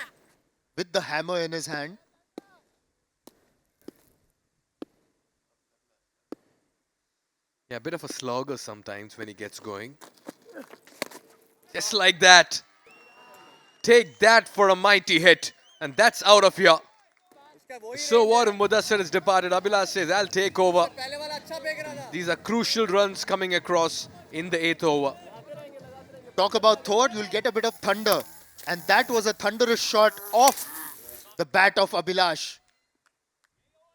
with the hammer in his hand. Yeah, a bit of a slogger sometimes when he gets going. Just like that. Take that for a mighty hit. And that's out of here. इसका वही So what? Mudassir has departed. Abhilash says, I'll take over. पहले वाला अच्छा फेंक रहा था These are crucial runs coming across in the 8th over. Talk about Thor, you'll get a bit of thunder. And that was a thunderous shot off the bat of Abhilash.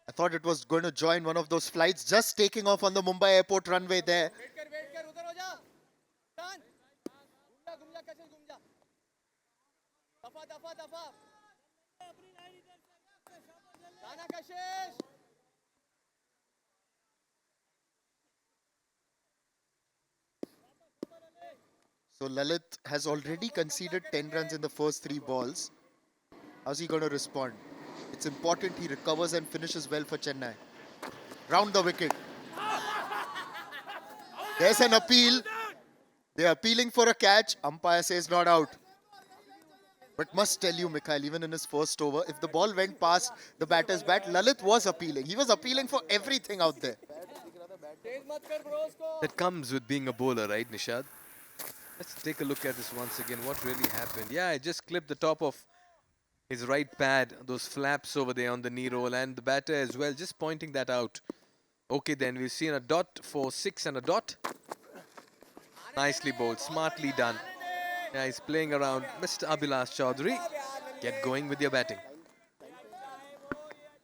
I thought it was going to join one of those flights just taking off on the Mumbai airport runway there. Wait कर उधर हो जा turn घूम जा कशिश घूम जा दफा दफा दफा गाना कशिश So Lalit has already conceded 10 runs in the first 3 balls. How's he going to respond? It's important he recovers and finishes well for Chennai. Round the wicket. There's an appeal. They're appealing for a catch. Umpire says not out. But must tell you, Mikhail, even in his first over, if the ball went past the batter's bat, Lalit was appealing. He was appealing for everything out there. तेज मत कर bro उसको That comes with being a bowler, right, Nishad? Let's take a look at this once again. What really happened? Yeah, I just clipped the top of his right pad. Those flaps over there on the knee roll. And the batter as well, just pointing that out. Okay, then we've seen a dot for 6 and a dot. Nicely bowled. Smartly done. Yeah, he's playing around. Mr. Abhilash Chaudhary, get going with your batting.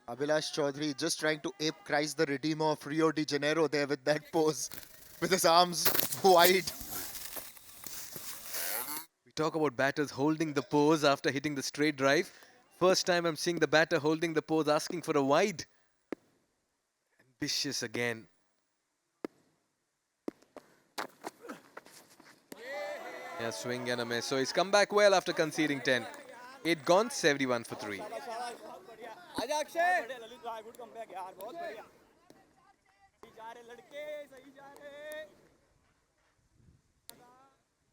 Abhilash Chaudhary just trying to ape Christ the Redeemer of Rio de Janeiro there with that pose. With his arms wide. We talk about batters holding the pose after hitting the straight drive. First time I'm seeing the batter holding the pose, asking for a wide. Ambitious again. Yeah, swing and a miss. So he's come back well after conceding 10. 8 gone, 71 for 3. आजा अक्षय बढ़िया ललित भाई good comeback यार बहुत बढ़िया सही जा रहे लड़के सही जा रहे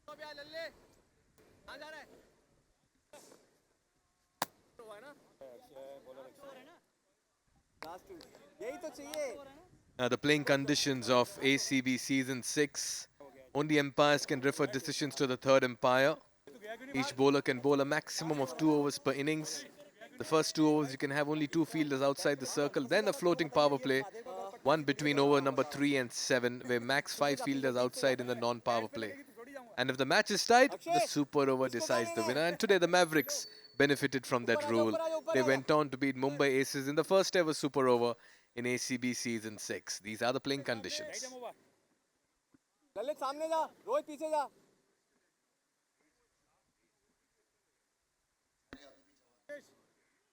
तो भी लल्ले कहां जा रहा है तो है ना अक्षय बॉलर अक्षय है ना लास्ट यही तो चाहिए The playing conditions of ACB Season 6. Only umpires can refer decisions to the third umpire. Each bowler can bowl a maximum of 2 overs per innings. The first 2 overs you can have only 2 fielders outside the circle. Then a floating power play, one between over number 3 and 7, where max 5 fielders outside in the non-power play. And if the match is tied, the super over decides the winner. And today the Mavericks benefited from that rule. They went on to beat Mumbai Aces in the first ever super over in ACB Season 6. These are the playing conditions. Lalit सामने जा रोहित पीछे जा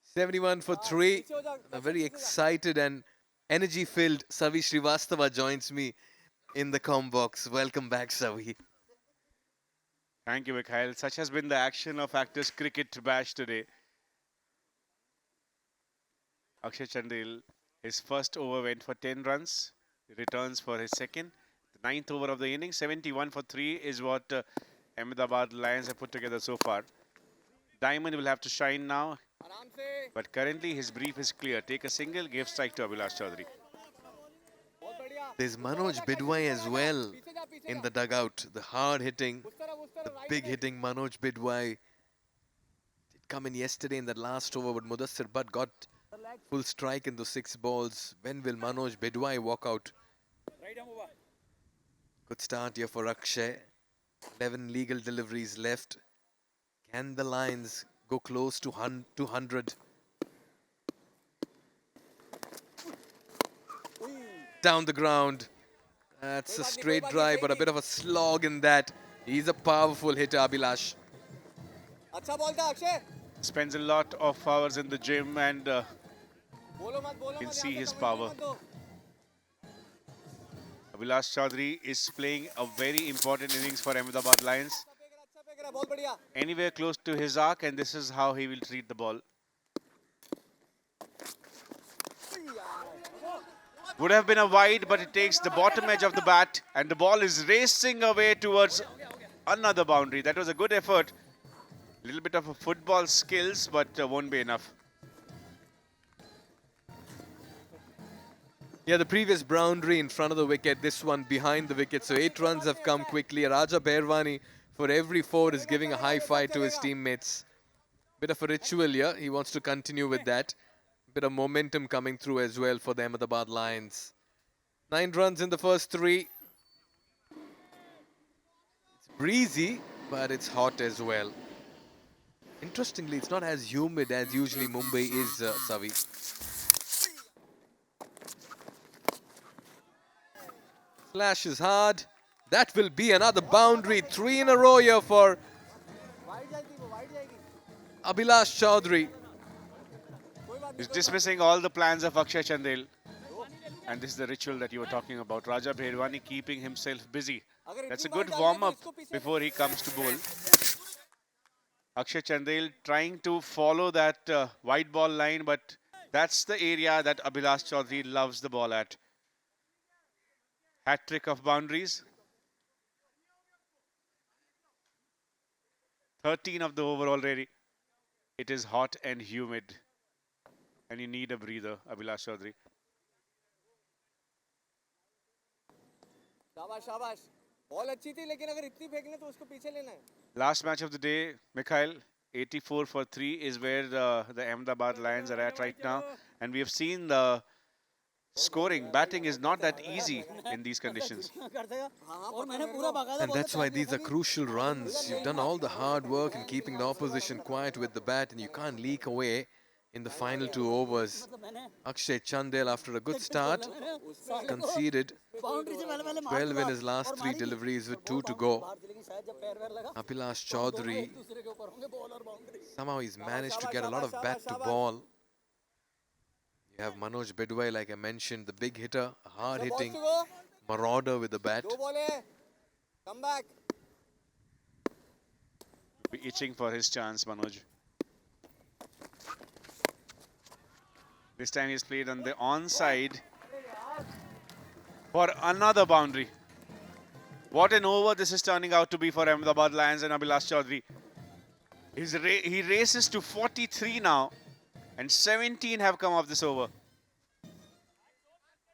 71 for 3. A very excited and energy-filled Savi Srivastava joins me in the comm box. Welcome back, Savi. Thank you, Mikhail. Such has been the action of Actors Cricket Bash today. Akshay Chandel, his first over went for 10 runs. He returns for his second. The 9th over of the inning, 71 for 3 is what Ahmedabad Lions have put together so far. Diamond will have to shine now. But currently his brief is clear. Take a single, give strike to Abhilash Chaudhary. There's Manoj Bidwai as well in the dugout. The hard-hitting, the big-hitting Manoj Bidwai. Did come in yesterday in that last over, but Mudassir Butt got full strike in those 6 balls. When will Manoj Bidwai walk out? Good start here for Akshay. 11 legal deliveries left. Can the Lions go close to 200? Down the ground. That's a straight drive, but a bit of a slog in that. He's a powerful hitter, Abhilash. अच्छा बोल था Akshay Spends a lot of hours in the gym and you can see his power. Abhilash Chaudhary is playing a very important innings for Ahmedabad Lions. बहुत बढ़िया Anywhere close to his arc, and this is how he will treat the ball. Would have been a wide, but it takes the bottom edge of the bat, and the ball is racing away towards another boundary. That was a good effort. A little bit of a football skills, but won't be enough. Yeah, the previous boundary in front of the wicket, this one behind the wicket. So 8 runs have come quickly. Raja Behrwani, for every 4, is giving a high five to his teammates. Bit of a ritual here. He wants to continue with that. Bit of momentum coming through as well for the Ahmedabad Lions. 9 runs in the first 3. It's breezy, but it's hot as well. Interestingly, it's not as humid as usually Mumbai is, Savi. Slash is hard. That will be another boundary. 3 in a row here for Abhilash Chaudhary. He's dismissing all the plans of Akshay Chandel. And this is the ritual that you were talking about. Raja Behrwani keeping himself busy. That's a good warm-up before he comes to bowl. Akshay Chandel trying to follow that white ball line, but that's the area that Abhilash Chaudhary loves the ball at. Hat-trick of boundaries. 13 of the over already. It is hot and humid. And you need a breather, Abhilash Chaudhary. शाबाश शाबाश ball अच्छी थी लेकिन अगर इतनी फेंकने तो उसको पीछे लेना है Last match of the day, Mikhail, 84 for 3 is where the Ahmedabad Lions are at right now. And we have seen the scoring. Batting is not that easy in these conditions. And that's why these are crucial runs. You've done all the hard work in keeping the opposition quiet with the bat, and you can't leak away in the final 2 overs. Akshay Chandel, after a good start, conceded 12 in his last 3 deliveries with 2 to go. Abhilash Chaudhary, somehow he's managed to get a lot of bat to ball. You have Manoj Bidwai, like I mentioned, the big hitter, a hard-hitting marauder with the bat. Come back. Be itching for his chance, Manoj. This time he's played on the onside for another boundary. What an over this is turning out to be for Ahmedabad Lions and Abhilash Chaudhary. He races to 43 now, and 17 have come off this over.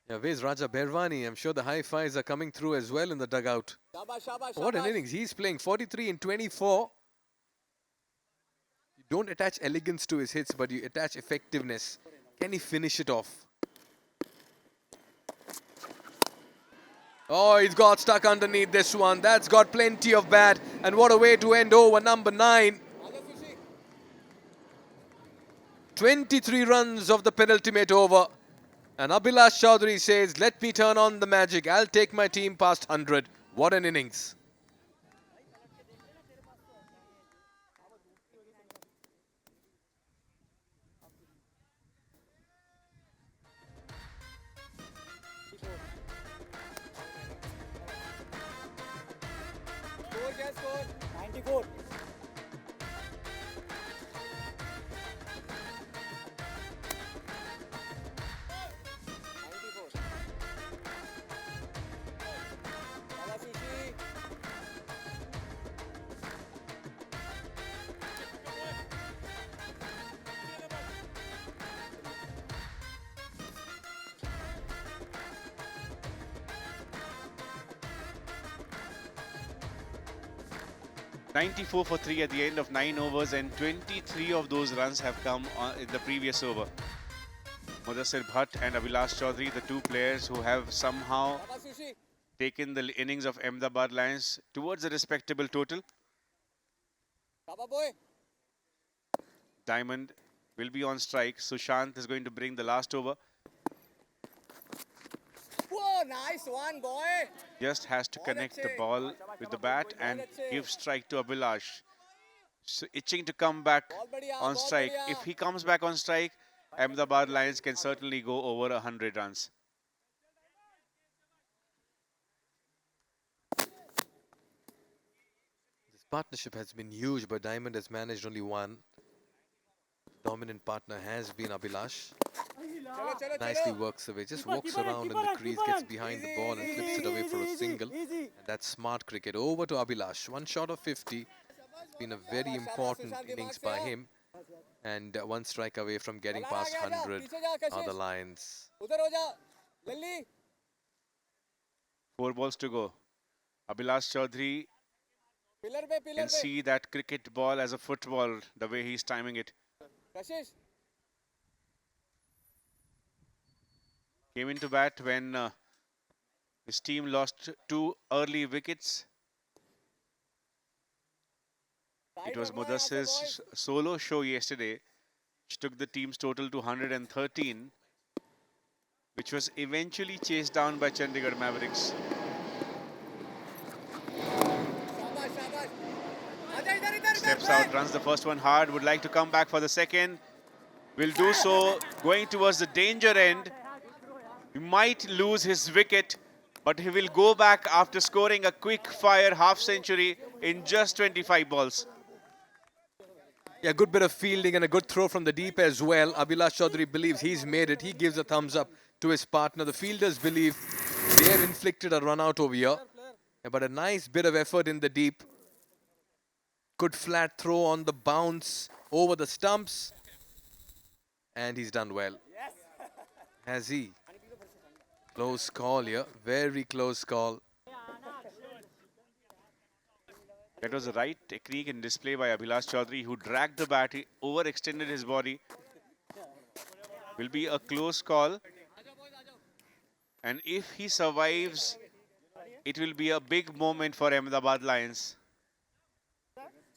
Yeah, where's Raja Bhairwani? I'm sure the high fives are coming through as well in the dugout. शाबाश शाबाश What an शाबाश innings. He's playing 43 in 24. You don't attach elegance to his hits, but you attach effectiveness. Can he finish it off? Oh, he's got stuck underneath this one. That's got plenty of bat. And what a way to end over number 9. आजा sushi 23 runs of the penultimate over. And Abhilash Chaudhary says, let me turn on the magic. I'll take my team past 100. What an innings. Score क्या score 94 94 आजा sushi 94 for 3 at the end of 9 overs, and 23 of those runs have come in the previous over. Mudassir Bhatt and Abhilash Chaudhary, the two players who have somehow आजा sushi taken the innings of Ahmedabad Lions towards a respectable total. शाबाश boy Diamond will be on strike. Sushant is going to bring the last over. वो nice one boy Just has to connect the ball with the bat and give strike to Abhilash. So itching to come back on strike. If he comes back on strike, Ahmedabad Lions can certainly go over 100 runs. This partnership has been huge, but Diamond has managed only one. Dominant partner has been Abhilash. चलो चलो Nicely works away, just walks around in the crease, gets behind the ball and flips it away for a single. And that's smart cricket. Over to Abhilash. One shot of 50. It's been a very important innings by him. And one strike away from getting past 100 are the Lions. उधर हो जा लल्ली 4 balls to go. Abhilash Chaudhary pillar पे can see that cricket ball as a football, the way he's timing it. Kashish Came into bat when his team lost 2 early wickets. It was Mudassir's solo show yesterday, which took the team's total to 113, which was eventually chased down by Chandigarh Mavericks. शाबाश शाबाश आजा इधर इधर Steps out, runs the first one hard, would like to come back for the second. Will do so, going towards the danger end. He might lose his wicket, but he will go back after scoring a quick fire half century in just 25 balls. Yeah, good bit of fielding and a good throw from the deep as well. Abhilash Chaudhary believes he's made it. He gives a thumbs up to his partner. The fielders believe they have inflicted a run out over here. Yeah, but a nice bit of effort in the deep. Good flat throw on the bounce over the stumps. And he's done well. Has he? Close call here. Very close call. That was the right technique and display by Abhilash Chaudhary, who dragged the bat, he overextended his body. Will be a close call. And if he survives, it will be a big moment for Ahmedabad Lions.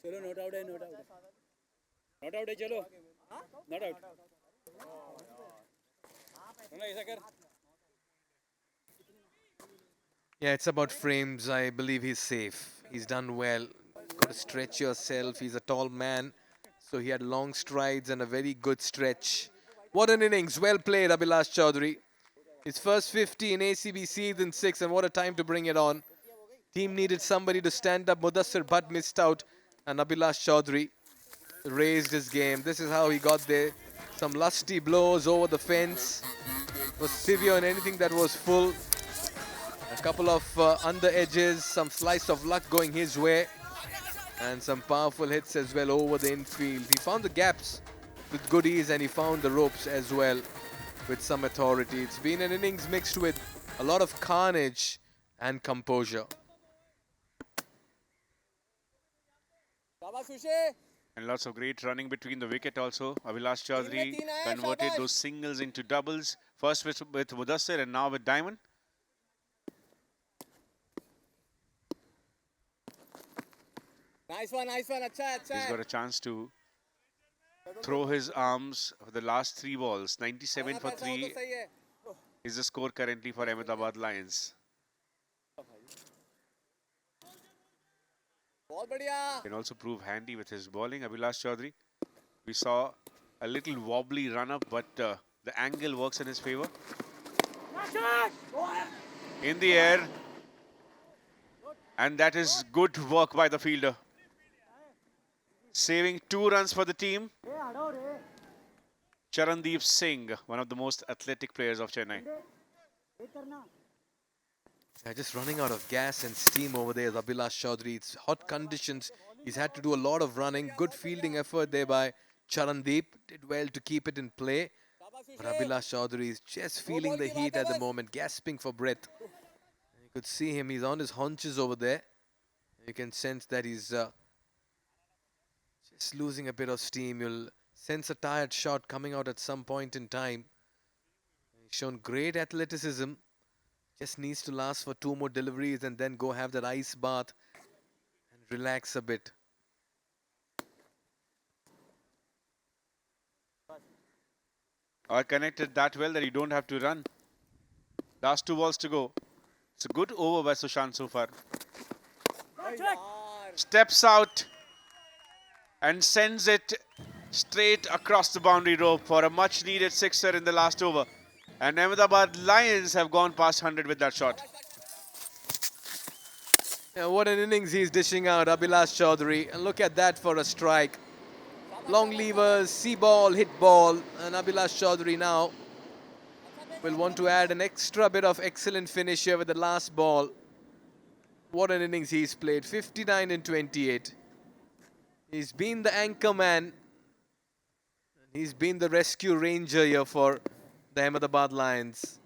चलो not out है not out not out है चलो not out ऐसा कर Yeah, it's about frames. I believe he's safe. He's done well. Got to stretch yourself. He's a tall man. So he had long strides and a very good stretch. What an innings. Well played, Abhilash Chaudhary. His first 50 in ACB season 6, and what a time to bring it on. Team needed somebody to stand up. Mudassir Bhatt missed out, and Abhilash Chaudhary raised his game. This is how he got there. Some lusty blows over the fence. Was severe on anything that was full. A couple of under edges, some slice of luck going his way. And some powerful hits as well over the infield. He found the gaps with good ease and he found the ropes as well with some authority. It's been an innings mixed with a lot of carnage and composure. And lots of great running between the wicket also. Abhilash Chaudhary converted those singles into doubles. First with Mudassir and now with Diamond. Nice one, nice one. अच्छा है, अच्छा He's है. got a chance to throw his arms for the last 3 balls. 97 for 3 सही है. is the score currently for Ahmedabad Lions. बहुत बढ़िया. Can also prove handy with his bowling. Abhilash Chaudhary. We saw a little wobbly run up, but the angle works in his favor. In the air. And that is good work by the fielder. Saving 2 runs for the team. Charandeep Singh, one of the most athletic players of Chennai. Yeah, just running out of gas and steam over there, Abhilash Chaudhary. It's hot conditions. He's had to do a lot of running. Good fielding effort there by Charandeep. Did well to keep it in play. But Abhilash Chaudhary is just feeling the heat at the moment, gasping for breath. You could see him. He's on his haunches over there. You can sense that he's just losing a bit of steam. You'll sense a tired shot coming out at some point in time. He's shown great athleticism. Just needs to last for 2 more deliveries and then go have that ice bath and relax a bit. Are connected that well that you don't have to run. Last 2 balls to go. It's a good over by Sushant so far. Steps out and sends it straight across the boundary rope for a much needed sixer in the last over. And Ahmedabad Lions have gone past 100 with that shot. Yeah, what an innings he's dishing out, Abhilash Chaudhary. And look at that for a strike. Long levers, see ball, hit ball. And Abhilash Chaudhary now will want to add an extra bit of excellent finish here with the last ball. What an innings he's played, 59 and 28. He's been the anchor man. He's been the rescue ranger here for the Ahmedabad Lions.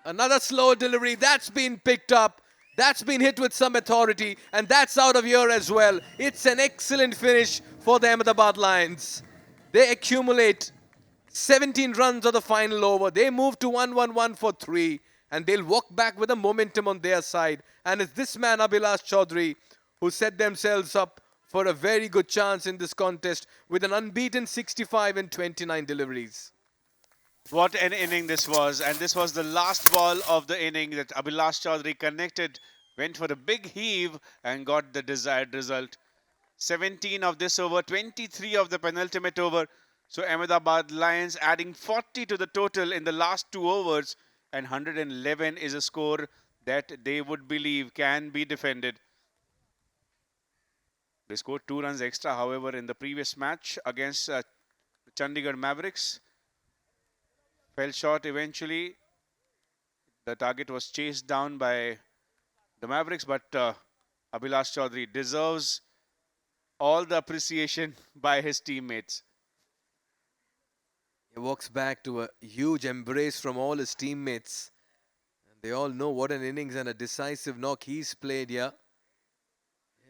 Another slow delivery, that's been picked up. That's been hit with some authority, and that's out of here as well. It's an excellent finish for the Ahmedabad Lions. They accumulate 17 runs of the final over. They move to 1-1-1 for 3, and they'll walk back with a momentum on their side. And it's this man, Abhilash Chaudhary, who set themselves up for a very good chance in this contest with an unbeaten 65 and 29 deliveries. What an inning this was, and this was the last ball of the inning that Abhilash Chaudhary connected, went for a big heave and got the desired result. 17 of this over, 23 of the penultimate over. So Ahmedabad Lions adding 40 to the total in the last 2 overs, and 111 is a score that they would believe can be defended. They scored 2 runs extra, however, in the previous match against the Chandigarh Mavericks. Fell short eventually. The target was chased down by the Mavericks, but Abhilash Chaudhary deserves all the appreciation by his teammates. He walks back to a huge embrace from all his teammates. And they all know what an innings and a decisive knock he's played here.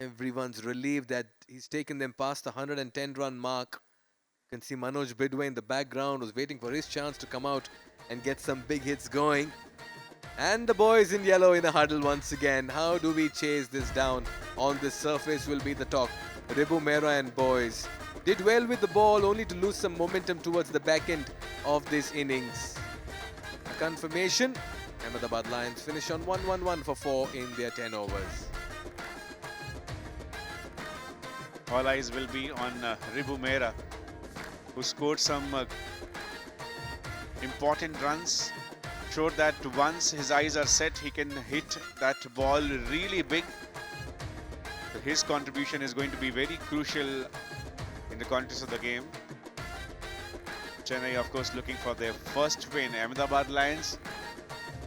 Everyone's relieved that he's taken them past the 110-run mark. You can see Manoj Bidway in the background was waiting for his chance to come out and get some big hits going. And the boys in yellow in a huddle once again. How do we chase this down on this surface will be the talk. Ribbhu Mehra and boys did well with the ball, only to lose some momentum towards the back end of this innings. A confirmation, Ahmedabad Lions finish on 1-1-1 for 4 in their 10 overs. All eyes will be on Ribbhu Mehra, who scored some important runs. Showed that once his eyes are set, he can hit that ball really big. His contribution is going to be very crucial in the context of the game. Chennai, of course, looking for their first win. Ahmedabad Lions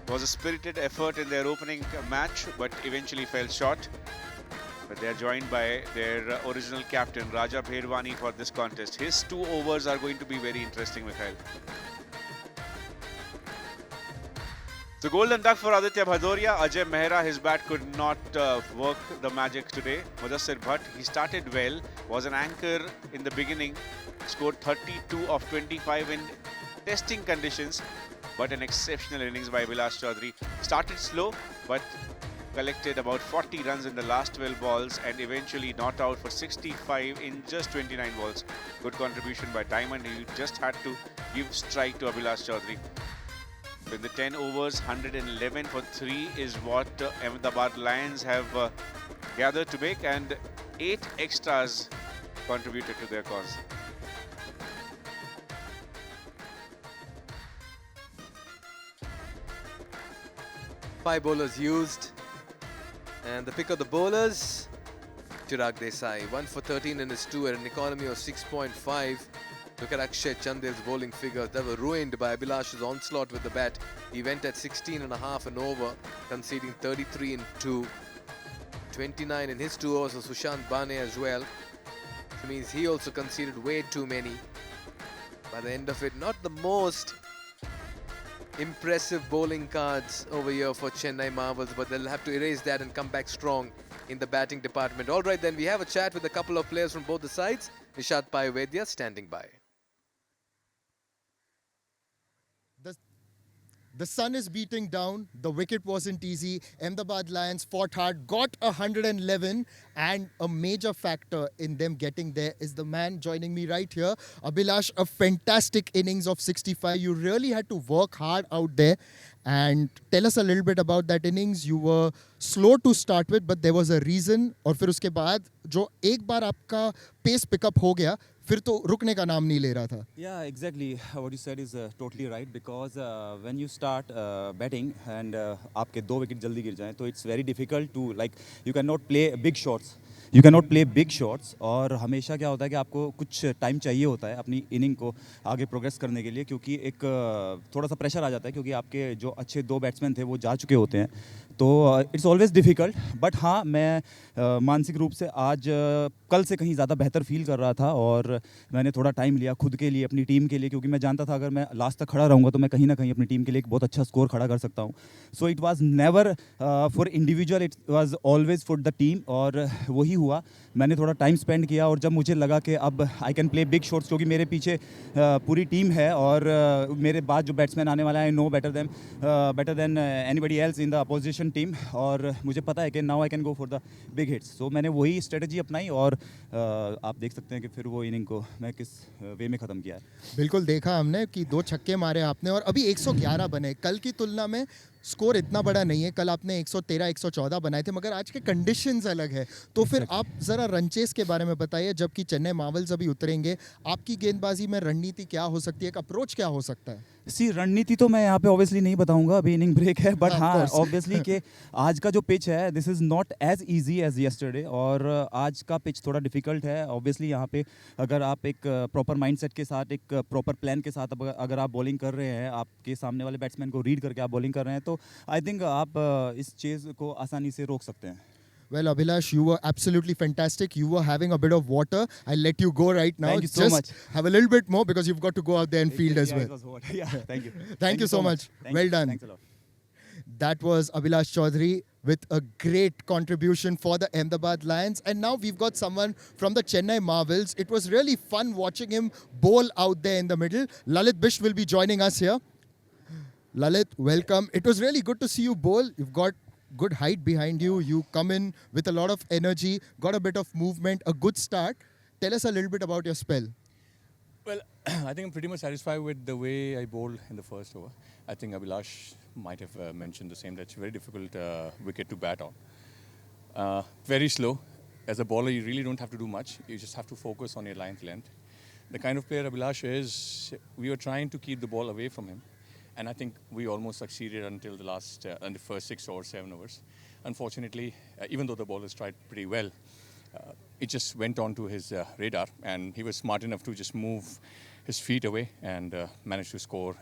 was a spirited effort in their opening match, but eventually fell short. But they are joined by their original captain, Raja Bherwani, for this contest. His 2 overs are going to be very interesting, Mikhail. The golden duck for Aditya Bhadoria. Ajay Mehra, his bat could not work the magic today. Mudassir Bhatt, he started well, was an anchor in the beginning, scored 32 of 25 in testing conditions, but an exceptional innings by Abhilash Chaudhary. Started slow, but collected about 40 runs in the last 12 balls and eventually not out for 65 in just 29 balls. Good contribution by Diamond. He just had to give strike to Abhilash Chaudhary. In the 10 overs, 111 for 3 is what Ahmedabad Lions have gathered to make, and 8 extras contributed to their cause. Five bowlers used. And the pick of the bowlers, Chirag Desai, 1 for 13 in his 2 at an economy of 6.5. Look at Akshay Chandel's bowling figures. They were ruined by Abhilash's onslaught with the bat. He went at 16.5 and over, conceding 33 in 2. 29 in his 2 overs for Sushant Bane as well. Which means he also conceded way too many. By the end of it, not the most impressive bowling cards over here for Chennai Marvels, but they'll have to erase that and come back strong in the batting department. All right, then we have a chat with a couple of players from both the sides. Nishad Paivedya standing by. The sun is beating down. The wicket wasn't easy. Ahmedabad Lions fought hard, got 111, and a major factor in them getting there is the man joining me right here. Abhilash, a fantastic innings of 65. You really had to work hard out there. And tell us a little bit about that innings. You were slow to start with, but there was a reason. और फिर उसके बाद जो एक बार आपका pace pickup हो गया, फिर तो रुकने का नाम नहीं ले रहा था. Yeah, exactly. What you said is totally right, because when you start batting and आपके 2 विकेट जल्दी गिर जाएं, तो it's very difficult to, like, you cannot play big shots. You cannot play big shots. और हमेशा क्या होता है कि आपको कुछ टाइम चाहिए होता है अपनी इनिंग को आगे प्रोग्रेस करने के लिए, क्योंकि एक थोड़ा सा प्रेशर आ जाता है, क्योंकि आपके जो अच्छे 2 बैट्समैन थे वो जा चुके होते हैं. तो इट्स ऑलवेज डिफ़िकल्ट. बट हाँ, मैं मानसिक रूप से आज कल से कहीं ज़्यादा बेहतर फील कर रहा था, और मैंने थोड़ा टाइम लिया खुद के लिए, अपनी टीम के लिए, क्योंकि मैं जानता था अगर मैं लास्ट तक खड़ा रहूँगा तो मैं कहीं ना कहीं अपनी टीम के लिए एक बहुत अच्छा स्कोर खड़ा कर सकता हूँ. So it was never for individual, it was always for the team, और वही हुआ. मैंने थोड़ा टाइम स्पेंड किया, और जब मुझे लगा कि अब I can play big shots, क्योंकि मेरे पीछे पूरी टीम है, और मेरे बाद जो बैट्समैन आने वाला है, I know better than anybody else in the opposition team, और मुझे पता है कि now I can go for the big hits. So मैंने वही स्ट्रेटजी अपनाई, और आप देख सकते हैं कि फिर वो इनिंग को मैं किस वे में ख़त्म किया है. बिल्कुल देखा हमने कि 2 छक्के मारे आपने, और अभी 111 बने. कल की तुलना में स्कोर इतना बड़ा नहीं है. कल आपने 113 114 बनाए थे, मगर आज के कंडीशंस अलग है. तो फिर आप ज़रा रनचेस के बारे में बताइए. जबकि चेन्नई मार्वल्स अभी उतरेंगे, आपकी गेंदबाजी में रणनीति क्या हो सकती है, एक अप्रोच क्या हो सकता है? रणनीति तो मैं यहाँ पे ऑब्वियसली नहीं बताऊंगा, अभी इनिंग ब्रेक है. बट हाँ, ऑब्वियसली कि आज का जो पिच है, this is not as easy as yesterday, और आज का पिच थोड़ा डिफिकल्ट है. ऑब्वियसली यहाँ पे अगर आप एक प्रॉपर माइंडसेट के साथ, एक प्रॉपर प्लान के साथ अगर आप बॉलिंग कर रहे हैं, आपके सामने वाले बैट्समैन को रीड करके आप बॉलिंग कर रहे हैं, तो आई थिंक आप इस चीज़ को आसानी से रोक सकते हैं. Well, Abhilash, you were absolutely fantastic. You were having a bit of water. I'll let you go right now. Thank you so much. Have a little bit more, because you've got to go out there and field as well. It was hot. Yeah, thank you. Thank you so much. Well done. Thanks a lot. That was Abhilash Chaudhary with a great contribution for the Ahmedabad Lions. And now we've got someone from the Chennai Marvels. It was really fun watching him bowl out there in the middle. Lalit Bisht will be joining us here. Lalit, welcome. It was really good to see you bowl. You've got good height behind you. You come in with a lot of energy, got a bit of movement, a good start. Tell us a little bit about your spell. Well, I think I'm pretty much satisfied with the way I bowled in the first over. I think Abhilash might have mentioned the same, that it's a very difficult wicket to bat on. Very slow. As a bowler, you really don't have to do much. You just have to focus on your line length. The kind of player Abhilash is, we were trying to keep the ball away from him. And I think we almost succeeded until the first 6 or 7 overs. Unfortunately, even though the bowlers tried pretty well, it just went onto his radar, and he was smart enough to just move his feet away and managed to score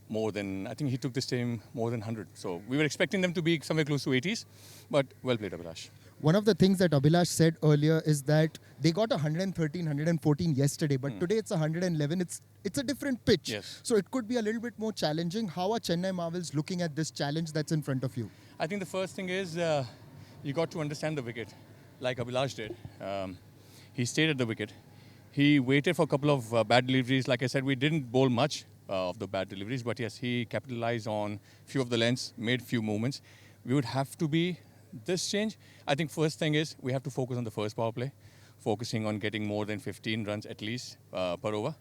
more than, I think he took this team more than 100. So we were expecting them to be somewhere close to 80s, but well played, Abhilash. One of the things that Abhilash said earlier is that they got 113, 114 yesterday, but today it's 111. It's a different pitch. Yes. So it could be a little bit more challenging. How are Chennai Marvels looking at this challenge that's in front of you? I think the first thing is you got to understand the wicket, like Abhilash did. He stayed at the wicket. He waited for a couple of bad deliveries. Like I said, we didn't bowl much of the bad deliveries, but yes, he capitalized on few of the lengths, made few movements. We would have to be this change. I think first thing is we have to focus on the first power play, focusing on getting more than 15 runs at least per over.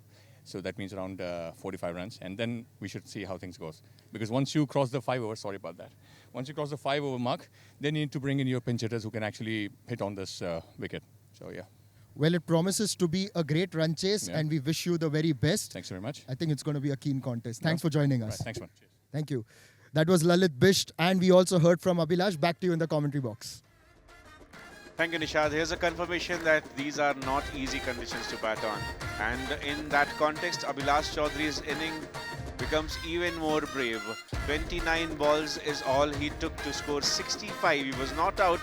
So that means around 45 runs, and then we should see how things goes. Because once you cross the 5 over, sorry about that. Once you cross the 5 over mark, then you need to bring in your pinch hitters who can actually hit on this wicket. So yeah. Well, it promises to be a great run chase, and we wish you the very best. Thanks very much. I think it's going to be a keen contest. Thanks for joining us. Right, thanks, man. Cheers. Thank you. That was Lalit Bisht, and we also heard from Abhilash. Back to you in the commentary box. Thank you, Nishad. Here's a confirmation that these are not easy conditions to bat on. And in that context, Abhilash Chaudhary's inning becomes even more brave. 29 balls is all he took to score 65. He was not out.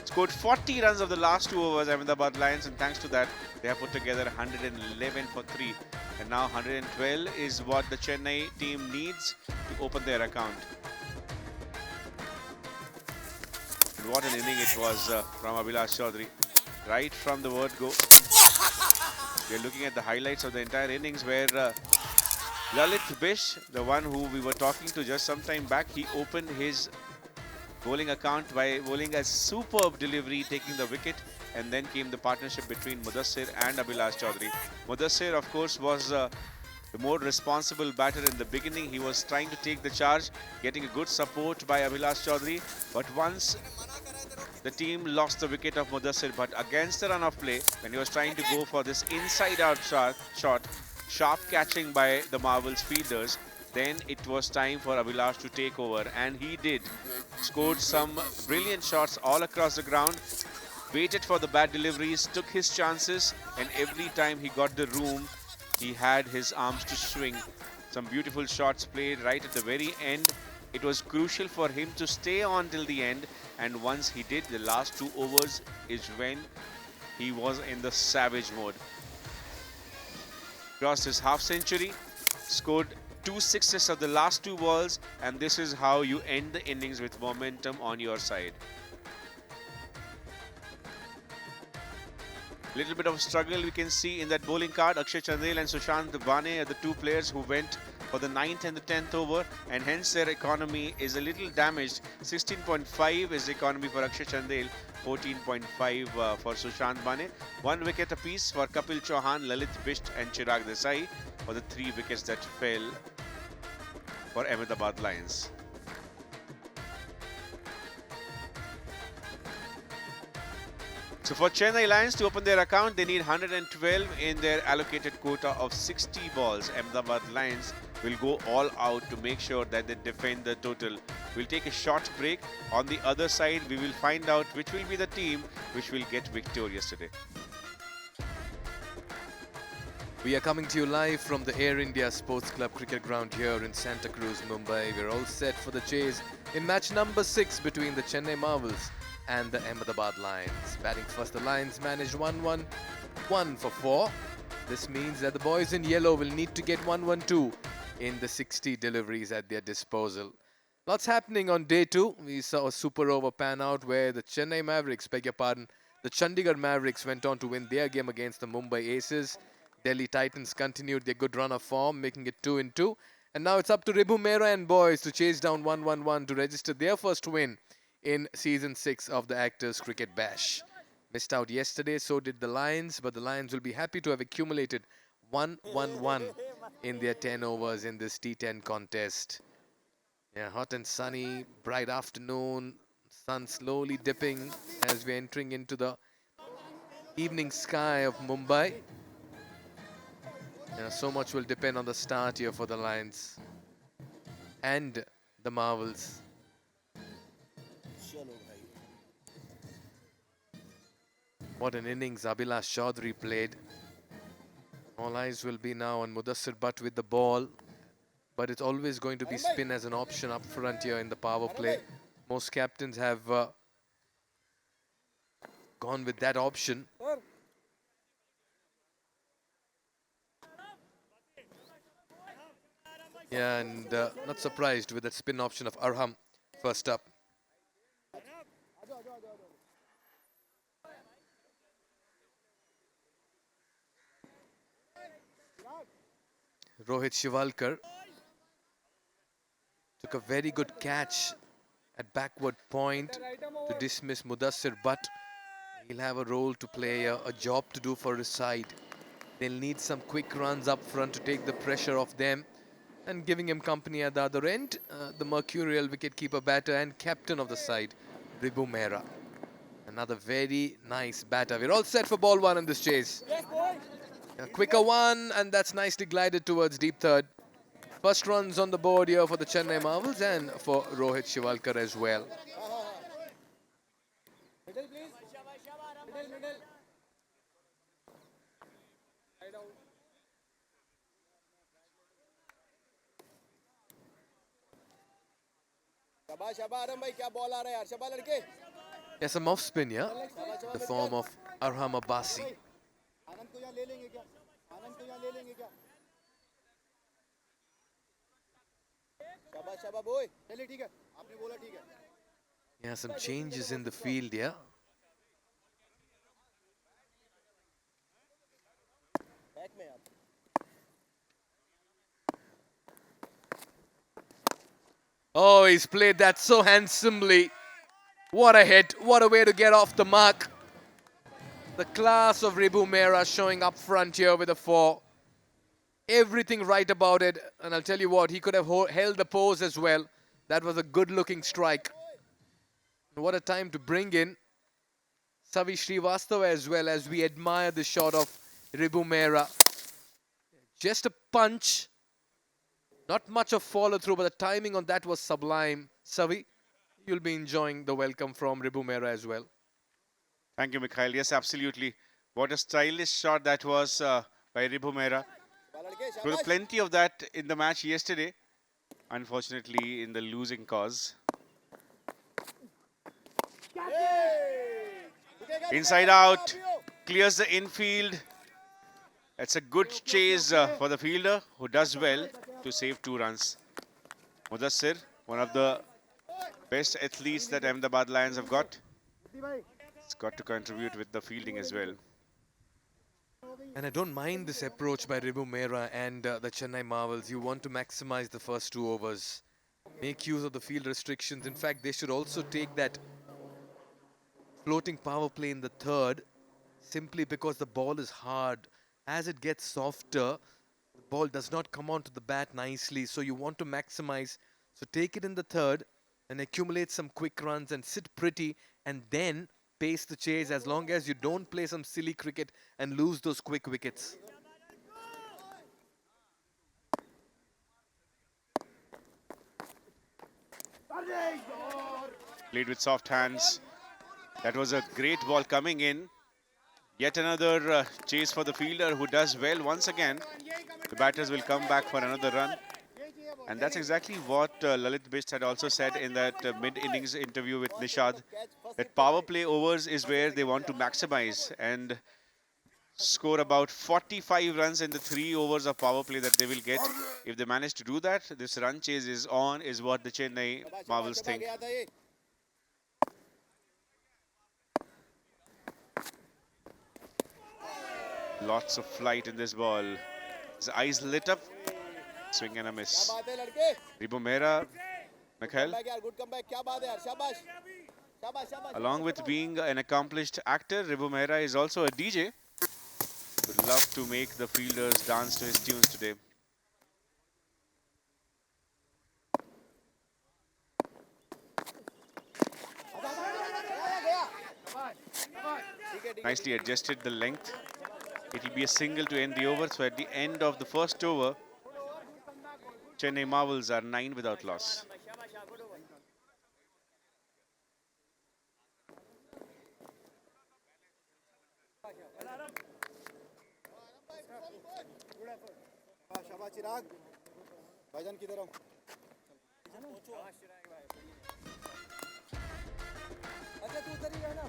Scored 40 runs of the last 2 overs, Ahmedabad Lions, and thanks to that, they have put together 111 for 3. And now 112 is what the Chennai team needs to open their account. And what an inning it was from Abhilash Chaudhary. Right from the word go. We are looking at the highlights of the entire innings where Lalit Bisht, the one who we were talking to just some time back, he opened his bowling account by bowling a superb delivery, taking the wicket, and then came the partnership between Mudassir and Abhilash Chaudhary. Mudassir, of course, was the more responsible batter in the beginning. He was trying to take the charge, getting a good support by Abhilash Chaudhary, but once the team lost the wicket of Mudassir, but against the run of play, when he was trying to go for this inside-out shot, sharp catching by the Marvels fielders, then it was time for Abhilash to take over, and he did. Scored some brilliant shots all across the ground, waited for the bad deliveries, took his chances, and every time he got the room, he had his arms to swing. Some beautiful shots played right at the very end. It was crucial for him to stay on till the end, and once he did, the last 2 overs is when he was in the savage mode. Crossed his half century, scored 2 sixes of the last 2 balls, and this is how you end the innings with momentum on your side. Little bit of struggle we can see in that bowling card. Akshay Chandel and Sushant Bane are the 2 players who went for the 9th and the 10th over, and hence their economy is a little damaged. 16.5 is the economy for Akshay Chandel, 14.5 for Sushant Bane. 1 wicket apiece for Kapil Chauhan, Lalit Bisht and Chirag Desai for the 3 wickets that fell for Ahmedabad Lions. So for Chennai Lions to open their account, they need 112 in their allocated quota of 60 balls. Ahmedabad Lions will go all out to make sure that they defend the total. We'll take a short break. On the other side, we will find out which will be the team which will get victorious today. We are coming to you live from the Air India Sports Club cricket ground here in Santa Cruz, Mumbai. We're all set for the chase in match number 6 between the Chennai Marvels and the Ahmedabad Lions. Batting first, the Lions managed 1-1, 1 for 4. This means that the boys in yellow will need to get 1-1-2 in the 60 deliveries at their disposal. Lots happening on day 2. We saw a super over pan out where the Chennai Mavericks, beg your pardon, the Chandigarh Mavericks went on to win their game against the Mumbai Aces. Delhi Titans continued their good run of form, making it 2-2. And now it's up to Ribbhu Mehra and boys to chase down 1-1-1 to register their first win in Season 6 of the Actors Cricket Bash. Missed out yesterday, so did the Lions, but the Lions will be happy to have accumulated 1-1-1 in their 10 overs in this T10 contest. Yeah, hot and sunny, bright afternoon, sun slowly dipping as we're entering into the evening sky of Mumbai. Yeah, so much will depend on the start here for the Lions and the Marvels. What an innings Abhilash Chaudhary played. All eyes will be now on Mudassir Butt with the ball. But it's always going to be spin as an option up front here in the power play. Most captains have gone with that option. Yeah, and not surprised with that spin option of Arham first up. Rohit Shivalkar took a very good catch at backward point to dismiss Mudassir Butt. He'll have a role to play, a job to do for his side. They'll need some quick runs up front to take the pressure off them. And giving him company at the other end, the mercurial wicketkeeper batter and captain of the side, Ribbhu Mehra. Another very nice batter. We're all set for ball one in this chase. A quicker one, and that's nicely glided towards deep third. First runs on the board here for the Chennai Marvels and for Rohit Shivalkar as well. Middle, please. Middle. शाबाश आरम भाई क्या ball आ रहा है यार शाबाश लड़के Yes, a off spin, yeah? The form of Arham Abbasi. आनंद को यहाँ ले लेंगे क्या आनंद को यहाँ ले लेंगे क्या शाबाश बोय चलिए ठीक है आपने बोला ठीक है Yeah, some changes in the field, yeah? Back में आप Oh, he's played that so handsomely. What a hit. What a way to get off the mark. The class of Ribbhu Mehra showing up front here with a 4. Everything right about it. And I'll tell you what, he could have held the pose as well. That was a good-looking strike. What a time to bring in Savi Srivastava as well, as we admire the shot of Ribbhu Mehra. Just a punch. Not much of follow-through, but the timing on that was sublime. Savi, you'll be enjoying the welcome from Ribbhu Mehra as well. Thank you, Mikhail. Yes, absolutely. What a stylish shot that was by Ribbhu Mehra. There were plenty of that in the match yesterday. Unfortunately, in the losing cause. Inside out, clears the infield. It's a good chase for the fielder, who does well to save 2 runs. Mudassir, one of the best athletes that Ahmedabad Lions have got. It's got to contribute with the fielding as well. And I don't mind this approach by Ribbhu Mehra and the Chennai Marvels. You want to maximize the first 2 overs. Make use of the field restrictions. In fact, they should also take that floating power play in the third, simply because the ball is hard. As it gets softer, the ball does not come onto the bat nicely. So you want to maximize. So take it in the third and accumulate some quick runs and sit pretty and then pace the chase, as long as you don't play some silly cricket and lose those quick wickets. Played with soft hands. That was a great ball coming in. Yet another chase for the fielder, who does well once again. The batters will come back for another run. And that's exactly what Lalit Bisht had also said in that mid-innings interview with Nishad. That power play overs is where they want to maximize and score about 45 runs in the 3 overs of power play that they will get. If they manage to do that, this run chase is on, is what the Chennai Marvels think. Lots of flight in this ball. His eyes lit up. Swing and a miss. Ribbhu Mehra, Mikhail, along with being an accomplished actor, Ribbhu Mehra is also a DJ. Would love to make the fielders dance to his tunes today. Nicely adjusted the length. It will be a single to end the over. So at the end of the first over, Chennai Marvels are 9 without loss. शाबाश चिराग भाईजान किधर हो अच्छा तू उधर ही रहना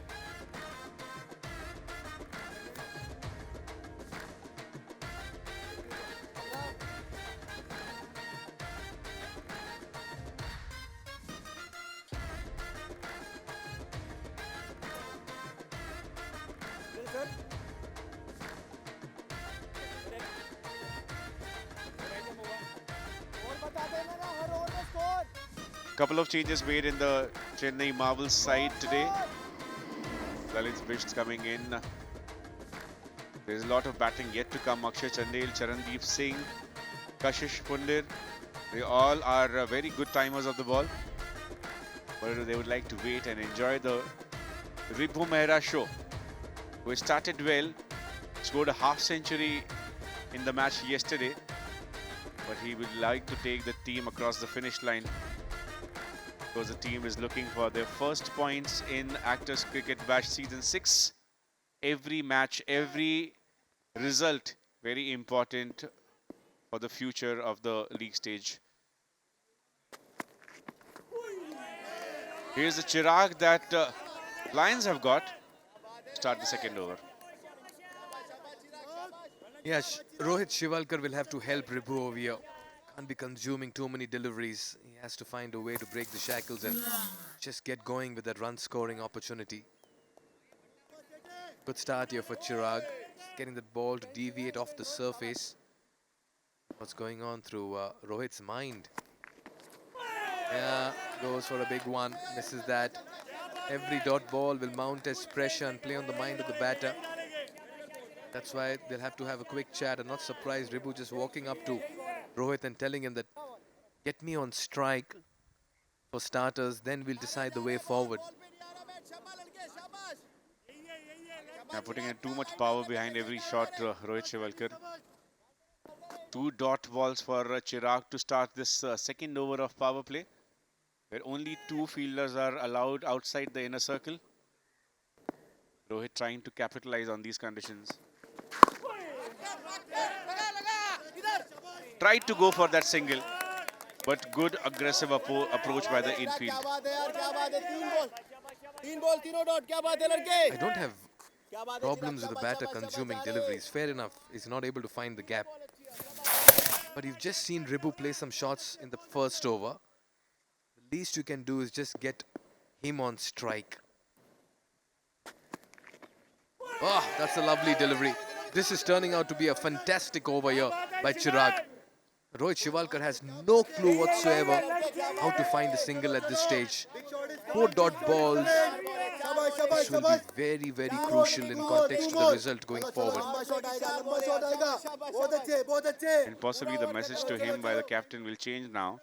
Couple of changes made in the Chennai Marvels side today. Lalit's Bisht coming in. There's a lot of batting yet to come. Akshay Chandel, Charandeep Singh, Kashish Pundir. They all are very good timers of the ball. But they would like to wait and enjoy the Ribbhu Mehra show, who started well, scored a half century in the match yesterday. But he would like to take the team across the finish line, because the team is looking for their first points in Actors Cricket Bash Season 6. Every match, every result, very important for the future of the league stage. Here's the Chirag that Lions have got. Start the second over. Yes, Rohit Shivalkar will have to help Ribbhu over here. Can't be consuming too many deliveries. He has to find a way to break the shackles and just get going with that run scoring opportunity. Good start here for Chirag. Getting that ball to deviate off the surface. What's going on through Rohit's mind? Yeah, goes for a big one. Misses that. Every dot ball will mount as pressure and play on the mind of the batter. That's why they'll have to have a quick chat. I'm not surprised Ribbhu just walking up to Rohit and telling him that, get me on strike for starters, then we'll decide the way forward. Putting in too much power behind every shot, Rohit Shivalkar. 2 dot balls for Chirag to start this second over of power play, where only 2 fielders are allowed outside the inner circle. Rohit trying to capitalize on these conditions. Tried to go for that single, but good aggressive approach by the infield. I don't have problems with the batter consuming deliveries. Fair enough, he's not able to find the gap. But you've just seen Ribbhu play some shots in the first over. The least you can do is just get him on strike. Oh, that's a lovely delivery. This is turning out to be a fantastic over here by Chirag. Rohit Shivalkar has no clue whatsoever how to find a single at this stage. 4 dot balls. This will be very, very crucial in context to the result going forward. And possibly the message to him by the captain will change now.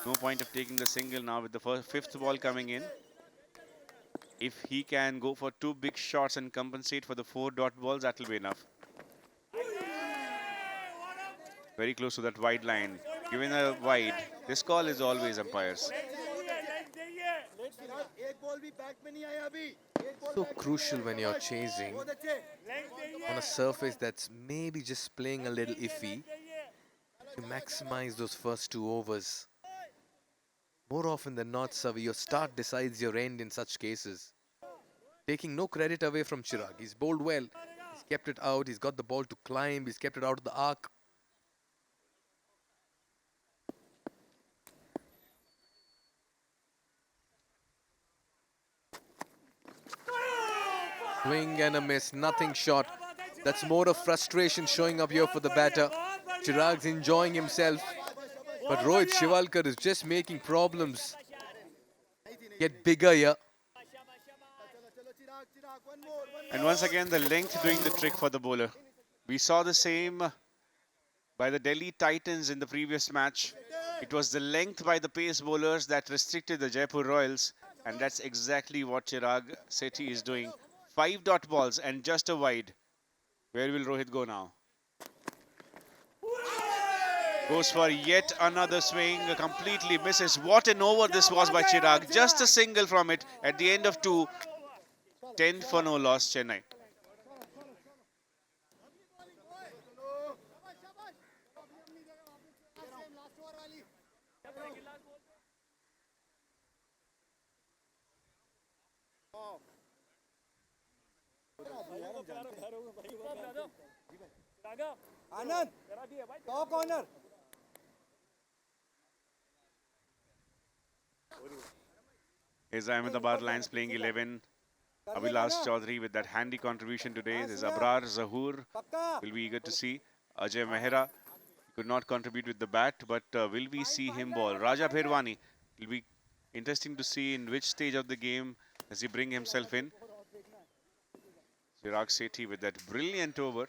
No point of taking the single now with the fifth ball coming in. If he can go for 2 big shots and compensate for the 4 dot balls, that will be enough. Very close to that wide line. Given a wide, this call is always umpires. So crucial when you're chasing on a surface that's maybe just playing a little iffy to maximize those first 2 overs. More often than not, Savi, your start decides your end in such cases. Taking no credit away from Chirag. He's bowled well. He's kept it out. He's got the ball to climb. He's kept it out of the arc. Swing and a miss, nothing short. That's more of frustration showing up here for the batter. Chirag's enjoying himself, but Rohit Shivalkar is just making problems get bigger here. And once again, the length doing the trick for the bowler. We saw the same by the Delhi Titans in the previous match. It was the length by the pace bowlers that restricted the Jaipur Royals, and that's exactly what Chirag Sethi is doing. 5 dot balls and just a wide. Where will Rohit go now? Goes for yet another swing, completely misses. What an over this was by Chirag. Just a single from it at the end of 2. 10 for no loss, Chennai. Anand top corner Is Ahmedabad Lions playing 11. Abhilash Chaudhary with that handy contribution today. There's Abrar Zahoor. Will be eager to see. Ajay Mehra could not contribute with the bat, but will we see him ball? Raja Bhairwani will be interesting to see in which stage of the game does he bring himself in. Chirag Sethi with that brilliant over.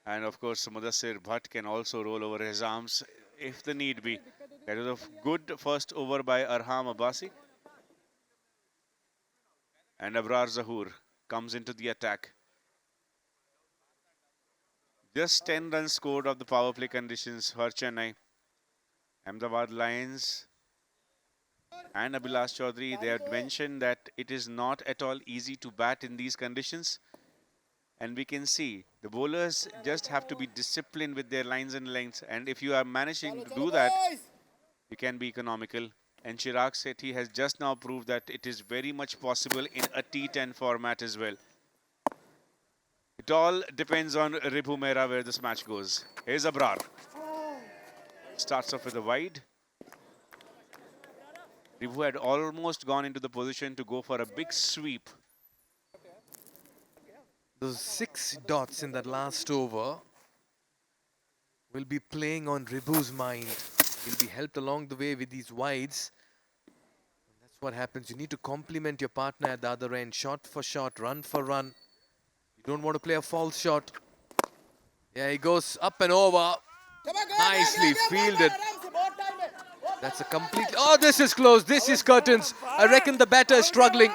And of course, Mudassir Bhatt can also roll over his arms if the need be. That was a good first over by Arham Abbasi. And Abrar Zahoor comes into the attack. Just 10 runs scored of the power play conditions for Chennai. Ahmedabad Lions and Abhilash Chaudhary, they had mentioned that it is not at all easy to bat in these conditions. And we can see the bowlers just have to be disciplined with their lines and lengths. And if you are managing to do that, you can be economical. And Chirag Sethi has just now proved that it is very much possible in a T10 format as well. It all depends on Ribbhu Mehra where this match goes. Here's Abrar. Starts off with a wide. Ribbhu had almost gone into the position to go for a big sweep. Those 6 dots in that last over will be playing on Ribbhu's mind. He'll be helped along the way with these wides. And that's what happens. You need to complement your partner at the other end. Shot for shot, run for run. You don't want to play a false shot. Yeah, he goes up and over. Nicely fielded. That's a complete... Oh, this is close. This is curtains. I reckon the batter is struggling.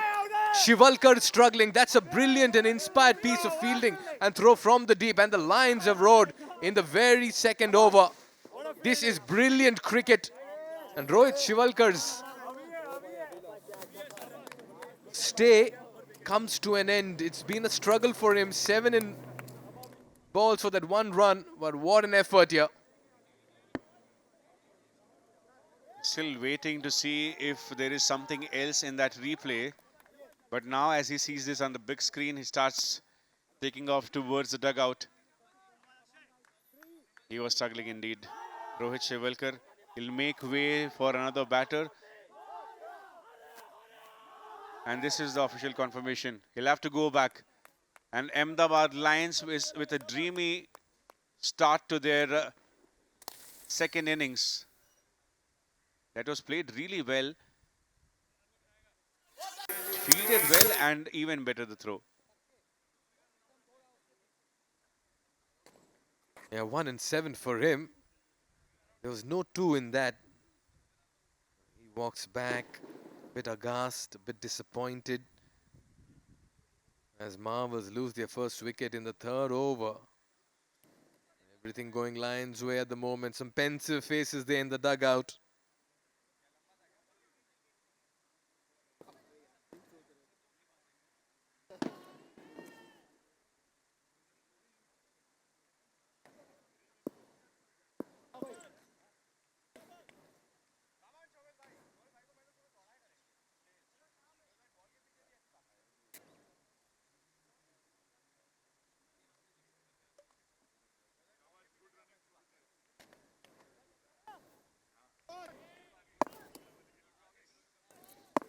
Shivalkar is struggling. That's a brilliant and inspired piece of fielding and throw from the deep. And the Lions have roared in the very second over. This is brilliant cricket. And Rohit Shivalkar's stay comes to an end. It's been a struggle for him. 7 in balls for that 1 run. But what an effort here. Still waiting to see if there is something else in that replay. But now as he sees this on the big screen, he starts taking off towards the dugout. He was struggling indeed. Rohit Shivalkar will make way for another batter. And this is the official confirmation. He'll have to go back. And Ahmedabad Lions with a dreamy start to their second innings. That was played really well. Fielded well and even better the throw. Yeah, 1 and 7 for him. There was no 2 in that. He walks back, a bit aghast, a bit disappointed. As Marvels lose their first wicket in the 3rd over. Everything going Lions' way at the moment. Some pensive faces there in the dugout.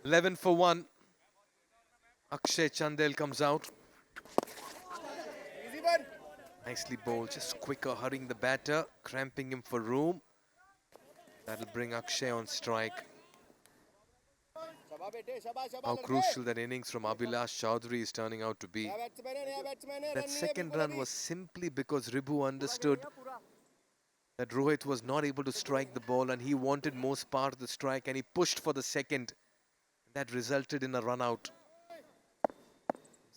Eleven for 1. Akshay Chandel comes out. Nicely bowled, just quicker, hurrying the batter, cramping him for room. That'll bring Akshay on strike. How crucial that innings from Abhilash Chaudhary is turning out to be. That second run was simply because Ribbhu understood that Rohit was not able to strike the ball and he wanted most part of the strike and he pushed for the second. That resulted in a run out.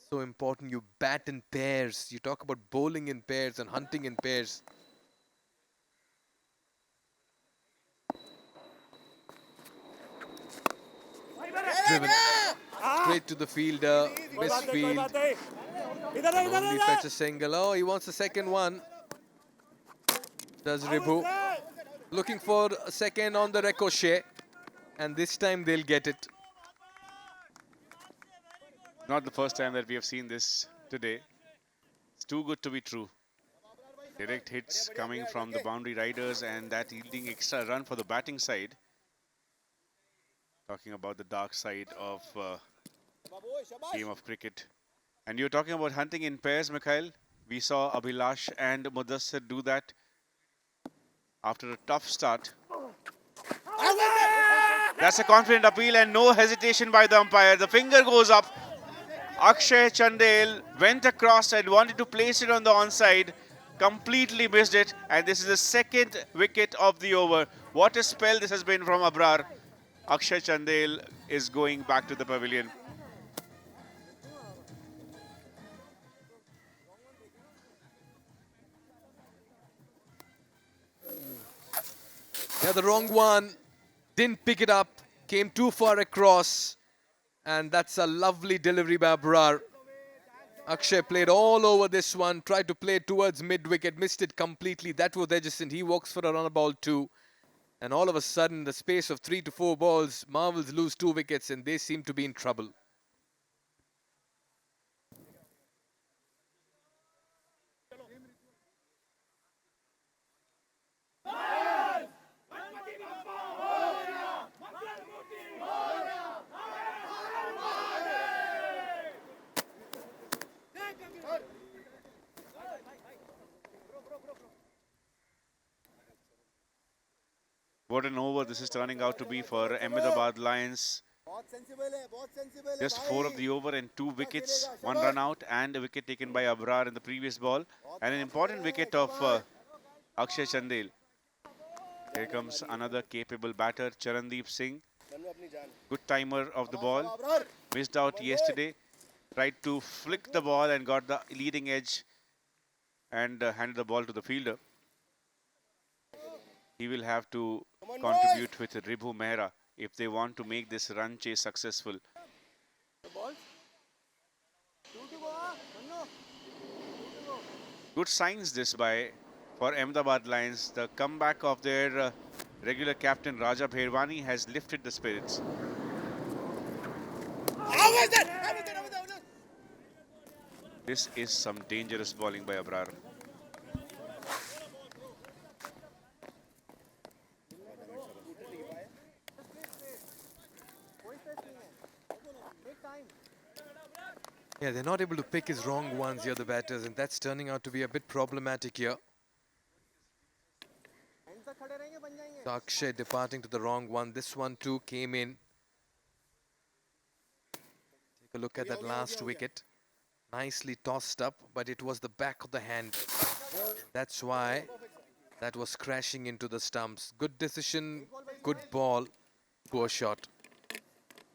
So important, you bat in pairs. You talk about bowling in pairs and hunting in pairs. Driven straight to the fielder, misfield. And only fetch a single. Oh, he wants the second one. Does Ribbhu. Looking for a second on the ricochet. And this time they'll get it. Not the first time that we have seen this today. It's too good to be true. Direct hits coming from the boundary riders and that yielding extra run for the batting side. Talking about the dark side of game of cricket. And you're talking about hunting in pairs, Mikhail. We saw Abhilash and Mudassir do that after a tough start. That's a confident appeal and no hesitation by the umpire. The finger goes up. Akshay Chandel went across and wanted to place it on the onside. Completely missed it. And this is the second wicket of the over. What a spell this has been from Abrar. Akshay Chandel is going back to the pavilion. Yeah, the wrong one. Didn't pick it up. Came too far across. And that's a lovely delivery by Abrar. Akshay played all over this one. Tried to play towards mid-wicket. Missed it completely. That was Edgerton. He walks for a run ball too. And all of a sudden, the space of 3 to 4 balls, Marvels lose 2 wickets and they seem to be in trouble. What an over this is turning out to be for Ahmedabad Lions. Just 4 of the over and 2 wickets, 1 run out and a wicket taken by Abrar in the previous ball. And an important wicket of Akshay Chandel. Here comes another capable batter, Charandeep Singh. Good timer of the ball. Missed out yesterday. Tried to flick the ball and got the leading edge and handed the ball to the fielder. He will have to contribute with Ribbhu Mehra if they want to make this run chase successful. Good signs this for Ahmedabad Lions. The comeback of their regular captain Raja Bherwani has lifted the spirits. This is some dangerous bowling by Abrar. Yeah, they're not able to pick his wrong ones here, the batters, and that's turning out to be a bit problematic here. So Akshay departing to the wrong one. This one too came in. Take a look at that last wicket. Nicely tossed up, but it was the back of the hand. That's why that was crashing into the stumps. Good decision, good ball, poor shot.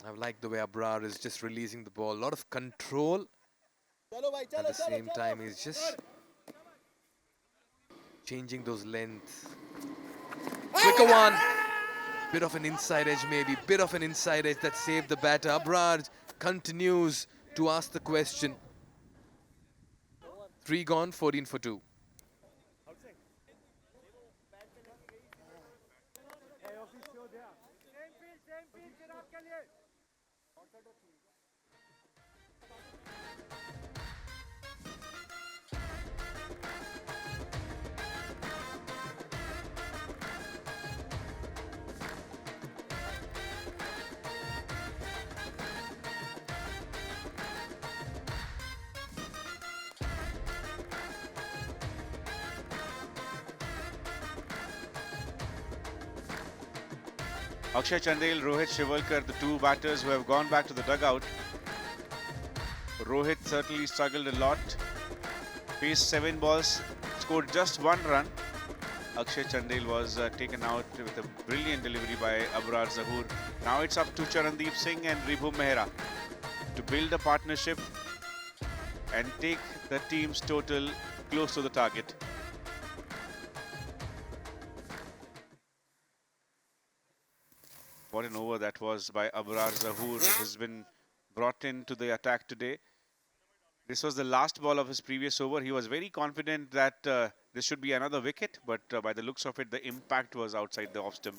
I like the way Abrar is just releasing the ball. A lot of control. At the same time, he's just changing those lengths. Quicker one. Bit of an inside edge maybe. Bit of an inside edge that saved the batter. Abrar continues to ask the question. 3 gone, 14 for 2. Akshay Chandel, Rohit Shivalkar, the 2 batters who have gone back to the dugout. Rohit certainly struggled a lot. Faced 7 balls, scored just 1 run. Akshay Chandel was taken out with a brilliant delivery by Abrar Zahoor. Now it's up to Charandeep Singh and Ribbhu Mehra to build a partnership and take the team's total close to the target. What an over that was by Abrar Zahoor, who has been brought into the attack today. This was the last ball of his previous over. He was very confident that this should be another wicket, but by the looks of it, the impact was outside the off stump.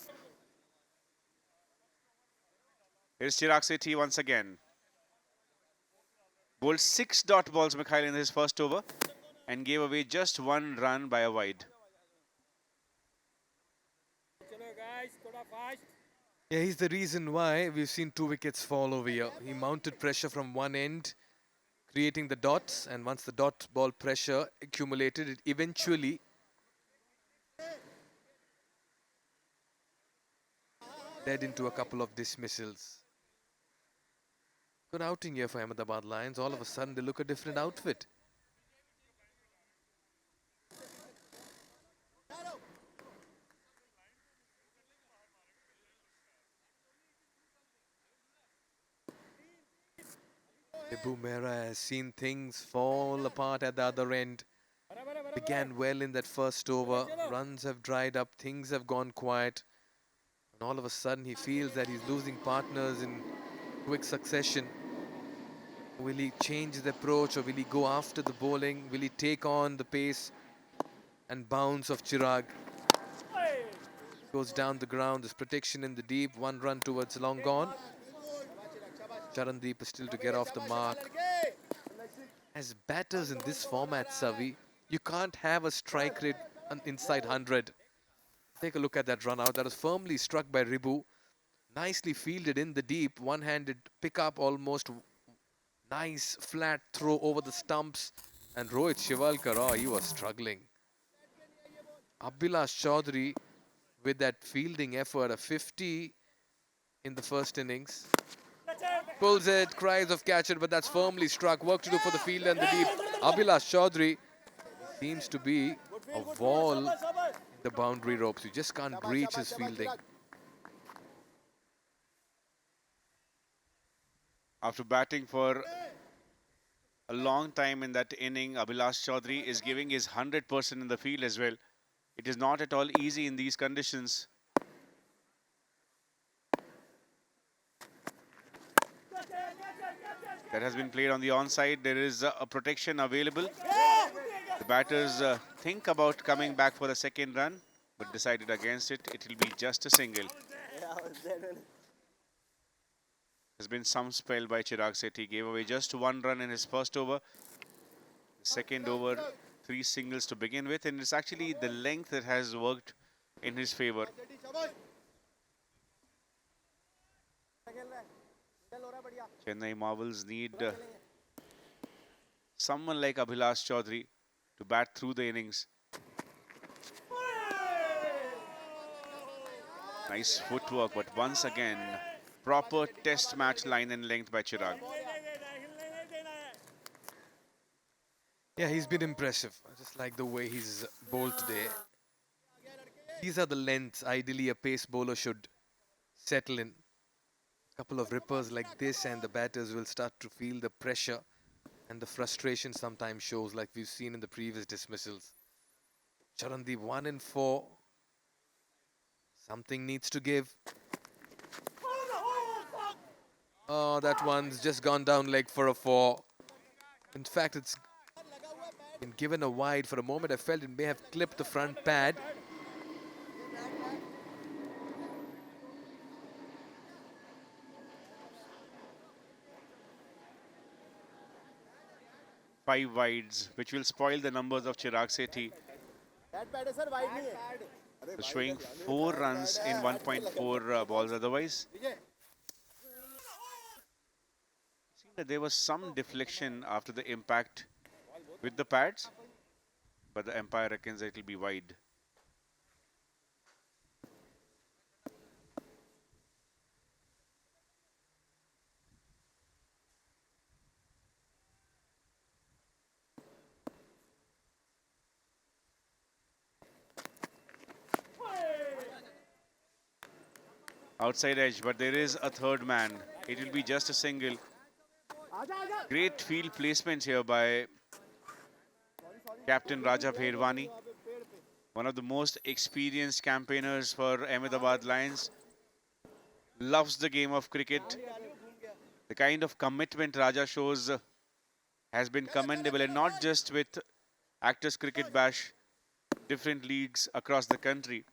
Here's Chirag Sethi once again. Bowled 6 dot balls, Mikhail, in his first over. and gave away just 1 run by a wide. Yeah, he's the reason why we've seen 2 wickets fall over here. He mounted pressure from one end, creating the dots, and once the dot ball pressure accumulated, it eventually led into a couple of dismissals. Good outing here for Ahmedabad Lions. All of a sudden, they look a different outfit. Ribbhu Mehra has seen things fall apart at the other end. Began well in that first over. Runs have dried up. Things have gone quiet. And all of a sudden, he feels that he's losing partners in quick succession. Will he change the approach, or will he go after the bowling? Will he take on the pace and bounce of Chirag? Goes down the ground. There's protection in the deep. 1 run towards long gone. Charandeep is still to get off the mark. As batters in this format, Savi, you can't have a strike rate inside 100. Take a look at that run out. That was firmly struck by Ribbhu. Nicely fielded in the deep. One-handed pick up, almost nice flat throw over the stumps. And Rohit Shivalkar, oh, he was struggling. Abhilash Chaudhary with that fielding effort, a 50 in the first innings. Pulls it, cries of catch it, but that's firmly struck. Work to do for the field and the deep. Abhilash Chaudhary seems to be a wall in the boundary ropes. You just can't breach his fielding. After batting for a long time in that inning, Abhilash Chaudhary is giving his 100% in the field as well. It is not at all easy in these conditions. That has been played on the onside. There is a protection available. The batters think about coming back for the second run, but decided against it. It will be just a single. There's been some spell by Chirag Sethi. Gave away just 1 run in his first over. The second over, 3 singles to begin with, and it's actually the length that has worked in his favor. Chennai Marvels need someone like Abhilash Chaudhary to bat through the innings. Nice footwork, but once again, proper test match line and length by Chirag. Yeah, he's been impressive. I just like the way he's bowled today. These are the lengths ideally a pace bowler should settle in. Couple of rippers like this and the batters will start to feel the pressure, and the frustration sometimes shows, like we've seen in the previous dismissals. Charandeep 1 in 4. Something needs to give. Oh, that one's just gone down leg for a 4. In fact, it's been given a wide. For a moment I felt it may have clipped the front pad. Five wides, which will spoil the numbers of Chirag Sethi. So showing 4 runs in 1.4 balls otherwise. Seemed that there was some deflection after the impact with the pads, but the umpire reckons it will be wide. Outside edge, but there is a third man. It will be just a single. Great field placement here by Captain Raja Bherwani, one of the most experienced campaigners for Ahmedabad Lions. Loves the game of cricket. The kind of commitment Raja shows has been commendable, and not just with Actors Cricket Bash, different leagues across the country.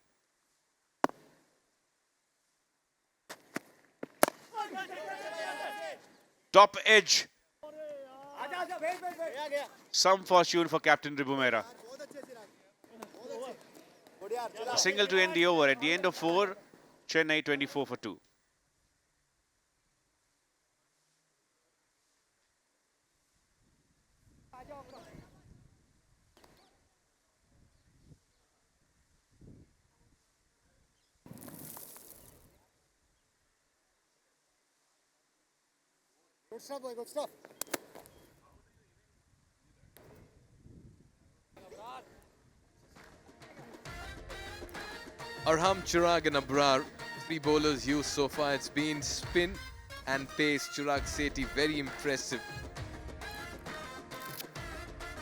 Top edge. Some fortune for captain Ribbhu Mehra. A single to end the over. At the end of 4, Chennai 24 for 2. Good stuff, boy. Good stuff. Arham, Chirag and Abrar, 3 bowlers used so far. It's been spin and pace. Chirag Sethi, very impressive.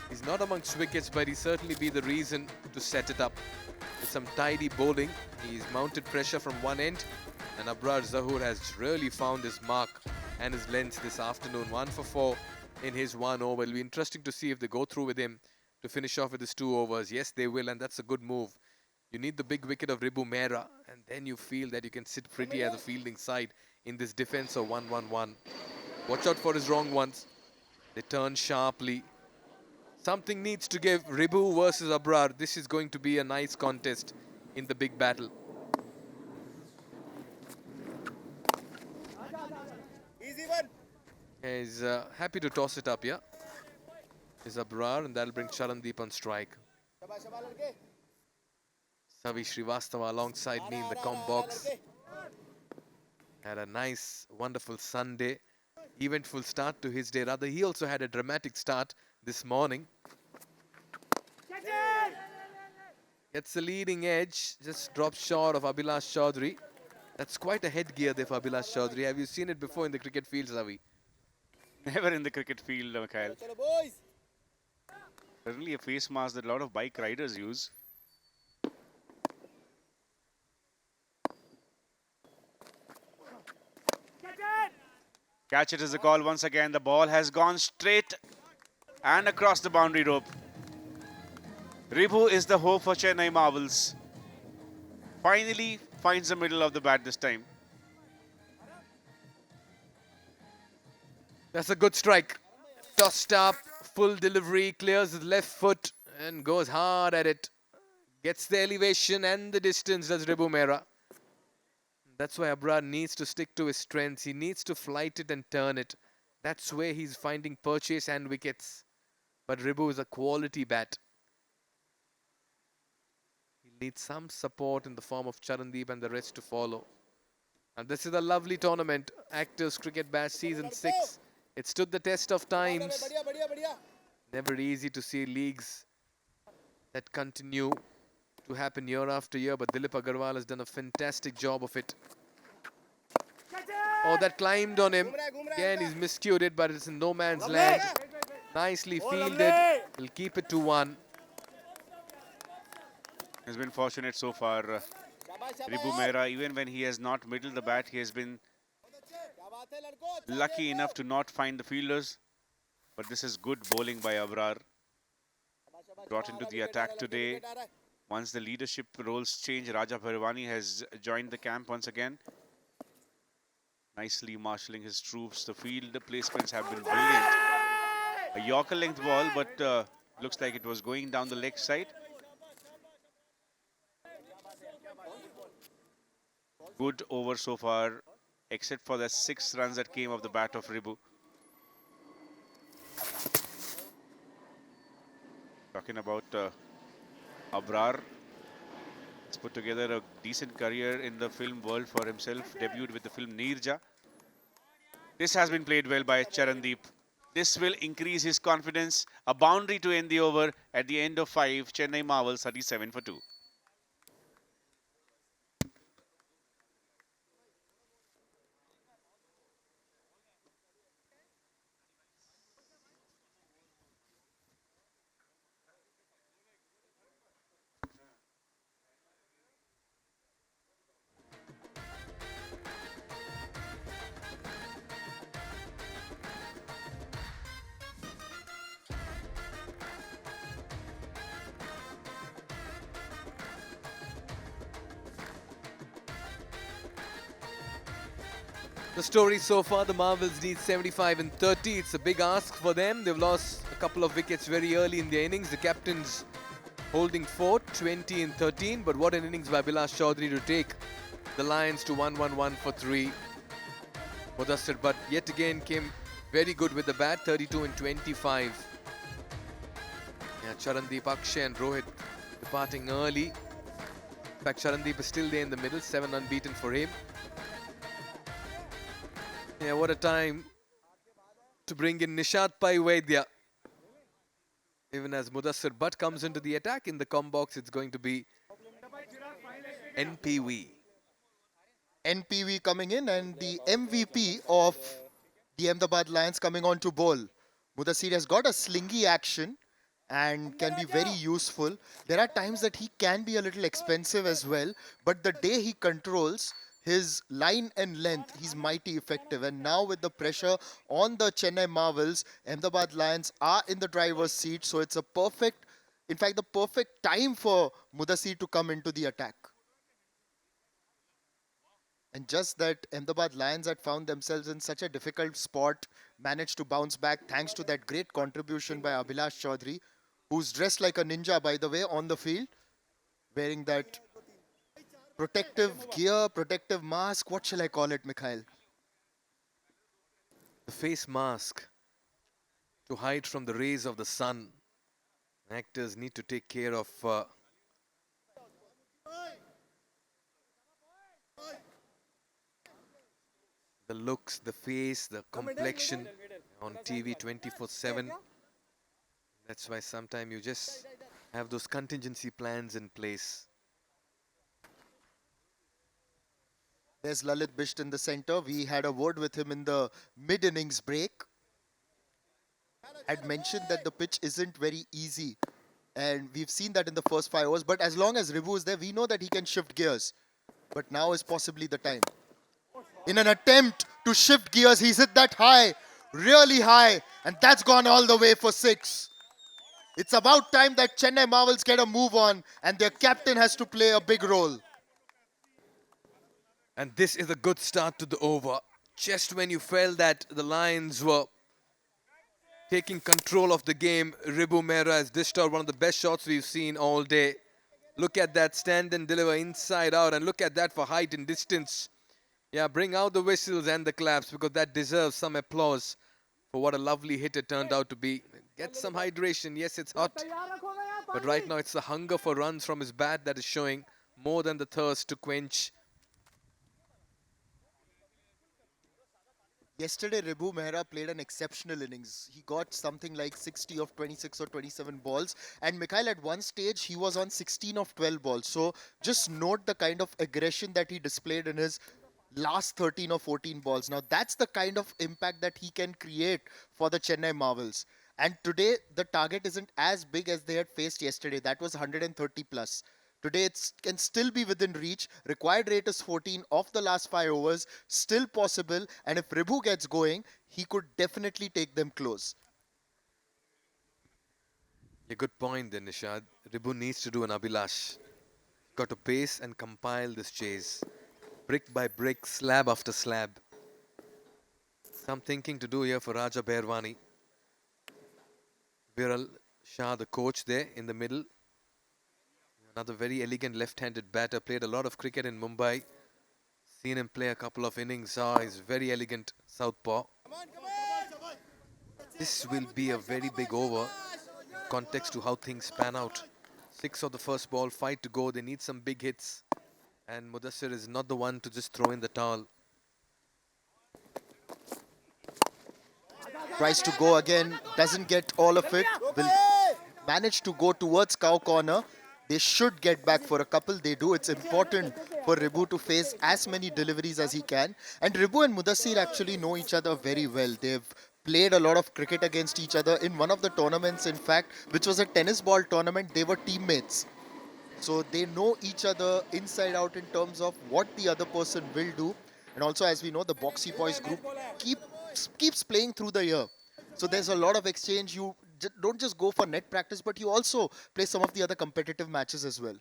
He's not amongst wickets, but he certainly be the reason to set it up. With some tidy bowling, he's mounted pressure from one end, and Abrar Zahoor has really found his mark and his length this afternoon. 1 for 4 in his 1 over. It'll be interesting to see if they go through with him to finish off with his 2 overs. Yes, they will, and that's a good move. You need the big wicket of Ribbhu Mehra, and then you feel that you can sit pretty as a fielding side in this defense of 1-1-1. Watch out for his wrong ones. They turn sharply. Something needs to give. Ribbhu versus Abrar. This is going to be a nice contest in the big battle. Easy one. He's happy to toss it up, yeah. Is Abrar, and that'll bring Charandeep on strike. Savi Srivastava alongside me in the comp box. Had a nice, wonderful Sunday. Eventful start to his day. Rather, he also had a dramatic start this morning. Gets the leading edge. Just drops short of Abhilash Chaudhary. That's quite a headgear there for Abhilash Chaudhary. Have you seen it before in the cricket field, Savi? Never in the cricket field, Mikhail. Chalo, boys. Certainly a face mask that a lot of bike riders use. Catch it is the call once again. The ball has gone straight and across the boundary rope. Ribbhu is the hope for Chennai Marvels. Finally finds the middle of the bat this time. That's a good strike. Tossed up, full delivery, clears his left foot and goes hard at it. Gets the elevation and the distance, does Ribbhu Mehra. That's why Abrar needs to stick to his strengths. He needs to flight it and turn it. That's where he's finding purchase and wickets. But Ribbhu is a quality bat. He needs some support in the form of Charandeep and the rest to follow. And this is a lovely tournament. Actors Cricket Bash Season 6. It stood the test of times. Never easy to see leagues that continue to happen year after year, but Dilip Agarwal has done a fantastic job of it. Oh, that climbed on him. Again, he's miscued it, but it's in no man's land. Nicely fielded. He'll keep it to 1. He's been fortunate so far. Ribbhu Mehra, even when he has not middled the bat, he has been lucky enough to not find the fielders. But this is good bowling by Abrar. Brought into the attack today. Once the leadership roles change, Raja Bhairvani has joined the camp once again. Nicely marshalling his troops. The field placements have been brilliant. A Yorker length ball, but looks like it was going down the leg side. Good over so far, except for the 6 runs that came off the bat of Ribbhu. Talking about Abrar, he's put together a decent career in the film world for himself. Debuted with the film Neerja. This has been played well by Charandeep. This will increase his confidence. A boundary to end the over at the end of 5. Chennai Marvels 37 for 2. The story so far, the Marvels need 75 and 30. It's a big ask for them. They've lost a couple of wickets very early in their innings. The captains holding fort, 20 and 13. But what an innings by Abhilash Chaudhary to take the Lions to 1-1-1 for 3. Mudassir Butt yet again came very good with the bat, 32 and 25. Yeah, Charandeep, Akshay and Rohit departing early. In fact, Charandeep is still there in the middle, 7 unbeaten for him. Yeah, what a time to bring in Nishad Pai Vaidya. Even as Mudassir Butt comes into the attack, in the com box it's going to be NPV. NPV coming in and the MVP of the Ahmedabad Lions coming on to bowl. Mudassir has got a slingy action and can be very useful. There are times that he can be a little expensive as well, but the day he controls his line and length, he's mighty effective. And now with the pressure on the Chennai Marvels, Ahmedabad Lions are in the driver's seat, so it's a perfect, in fact, the perfect time for Mudassir to come into the attack. And just that Ahmedabad Lions had found themselves in such a difficult spot, managed to bounce back thanks to that great contribution by Abhilash Chaudhary, who's dressed like a ninja, by the way, on the field, wearing that protective gear, protective mask. What shall I call it, Mikhail? The face mask to hide from the rays of the sun. Actors need to take care of the looks, the face, the complexion on TV 24/7. That's why sometimes you just have those contingency plans in place. There's Lalit Bisht in the center. We had a word with him in the mid-innings break. Had mentioned that the pitch isn't very easy. And we've seen that in the first 5 overs. But as long as Ribbhu is there, we know that he can shift gears. But now is possibly the time. In an attempt to shift gears, he's hit that high, really high, and that's gone all the way for 6. It's about time that Chennai Marvels get a move on, and their captain has to play a big role. And this is a good start to the over. Just when you felt that the Lions were taking control of the game, Ribbhu Mehra has dished out one of the best shots we've seen all day. Look at that stand and deliver inside out, and look at that for height and distance. Yeah, bring out the whistles and the claps because that deserves some applause for what a lovely hit it turned out to be. Get some hydration. Yes, it's hot. But right now it's the hunger for runs from his bat that is showing more than the thirst to quench. Yesterday, Ribbhu Mehra played an exceptional innings. He got something like 60 of 26 or 27 balls. And Mikhail, at one stage, he was on 16 of 12 balls. So just note the kind of aggression that he displayed in his last 13 or 14 balls. Now, that's the kind of impact that he can create for the Chennai Marvels. And today, the target isn't as big as they had faced yesterday. That was 130 plus. Today, it can still be within reach. Required rate is 14 of the last 5 overs. Still possible. And if Ribbhu gets going, he could definitely take them close. A good point there, Nishad. Ribbhu needs to do an Abhilash. Got to pace and compile this chase. Brick by brick, slab after slab. Some thinking to do here for Raja Bhairwani. Viral Shah, the coach there in the middle. Another very elegant left-handed batter. Played a lot of cricket in Mumbai. Seen him play a couple of innings. He's very elegant southpaw. This will be a very big over. Context to how things pan out. 6 of the first ball, 5 to go. They need some big hits. And Mudassir is not the one to just throw in the towel. Tries to go again, doesn't get all of it. Will manage to go towards cow corner. They should get back for a couple. They do. It's important for Ribbhu to face as many deliveries as he can. And Ribbhu and Mudassir actually know each other very well. They've played a lot of cricket against each other. In one of the tournaments, in fact, which was a tennis ball tournament, they were teammates. So they know each other inside out in terms of what the other person will do. And also, as we know, the Boxy Boys group keeps playing through the year. So there's a lot of exchange. You don't just go for net practice, but you also play some of the other competitive matches as well.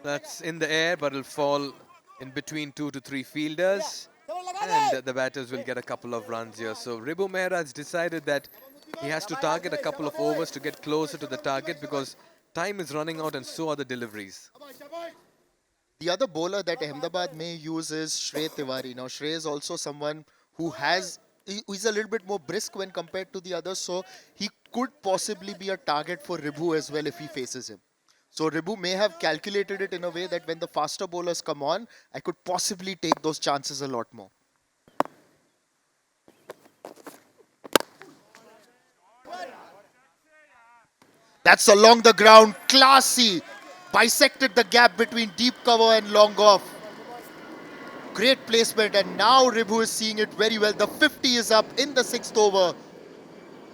That's in the air, but it'll fall in between 2 to 3 fielders. And the batters will get a couple of runs here. So Ribbhu Mehra has decided that he has to target a couple of overs to get closer to the target because time is running out and so are the deliveries. The other bowler that Ahmedabad may use is Shrey Tiwari. Now, Shrey is also someone who he's a little bit more brisk when compared to the others, so he could possibly be a target for Ribbhu as well if he faces him. So Ribbhu may have calculated it in a way that when the faster bowlers come on, I could possibly take those chances a lot more. That's along the ground, classy. Bisected the gap between deep cover and long off. Great placement, and now Ribbhu is seeing it very well. The 50 is up in the 6th over.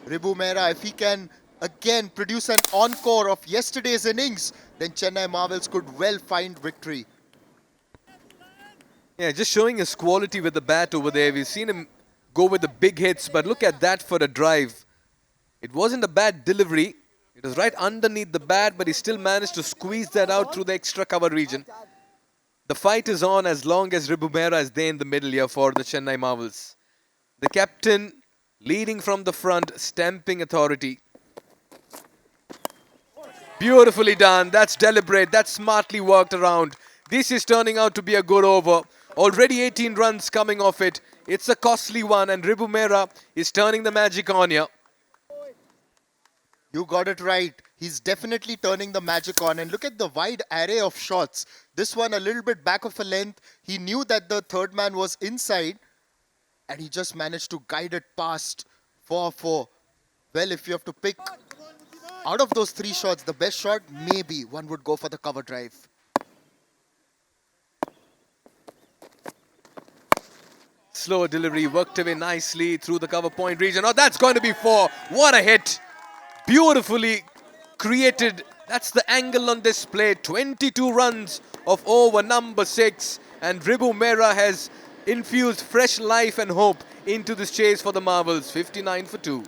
Ribbhu Mehra, if he can again produce an encore of yesterday's innings, then Chennai Marvels could well find victory. Yeah, just showing his quality with the bat over there. We've seen him go with the big hits, but look at that for a drive. It wasn't a bad delivery. It was right underneath the bat, but he still managed to squeeze that out through the extra cover region. The fight is on as long as Ribbhu Mehra is there in the middle here for the Chennai Marvels. The captain leading from the front, stamping authority. Beautifully done. That's deliberate. That's smartly worked around. This is turning out to be a good over. Already 18 runs coming off it. It's a costly one, and Ribbhu Mehra is turning the magic on here. You got it right. He's definitely turning the magic on. And look at the wide array of shots. This one a little bit back of a length. He knew that the third man was inside. And he just managed to guide it past 4-4. Well, if you have to pick out of those 3 shots, the best shot, maybe one would go for the cover drive. Slow delivery, worked away nicely through the cover point region. Oh, that's going to be 4. What a hit. Beautifully created. That's the angle on display. 22 runs of over number 6. And Ribbhu Mehra has infused fresh life and hope into this chase for the Marvels. 59 for 2.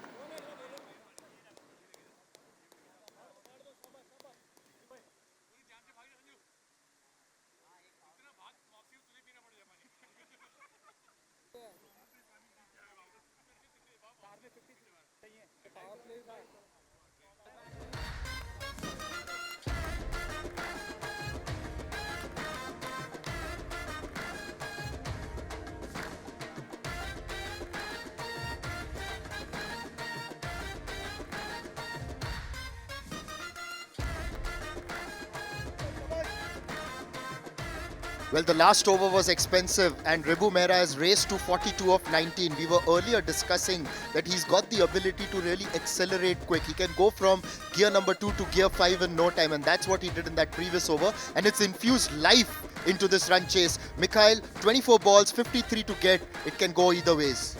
Well, the last over was expensive and Ribbhu Mehra has raced to 42 of 19. We were earlier discussing that he's got the ability to really accelerate quick. He can go from gear number 2 to gear 5 in no time, and that's what he did in that previous over. And it's infused life into this run chase. Mikhail, 24 balls, 53 to get. It can go either ways.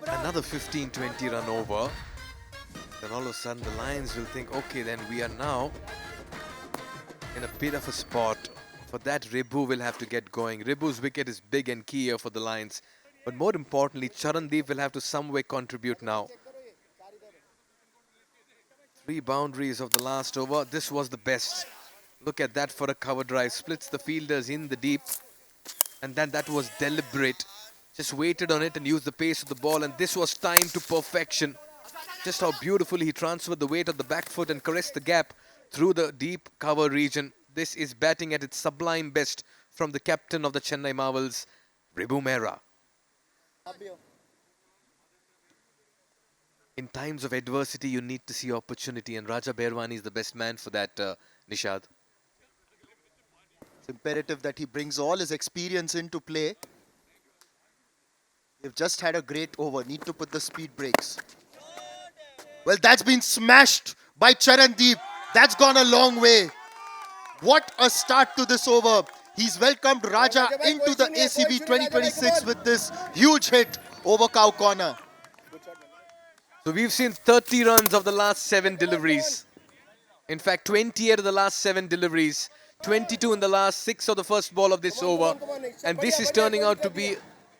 Another 15-20 run over. Then all of a sudden the Lions will think, okay, then we are now in a bit of a spot. For that, Ribbhu will have to get going. Ribbhu's wicket is big and key here for the Lions. But more importantly, Charandeep will have to some way contribute now. 3 boundaries of the last over. This was the best. Look at that for a cover drive. Splits the fielders in the deep. And then that was deliberate. Just waited on it and used the pace of the ball. And this was timed to perfection. Just how beautifully he transferred the weight of the back foot and caressed the gap through the deep cover region. This is batting at its sublime best from the captain of the Chennai Marvels, Ribbhu Mehra. In times of adversity, you need to see opportunity, and Raja Behrwani is the best man for that, Nishad. It's imperative that he brings all his experience into play. They've just had a great over. Need to put the speed brakes. Well, that's been smashed by Charandeep. That's gone a long way. What a start to this over. He's welcomed Raja into the ACB 2026 with this huge hit over cow corner. So we've seen 30 runs of the last 7 deliveries. In fact, 28 of the last 7 deliveries. 22 in the last 6 of the first ball of this over. And this is turning out to be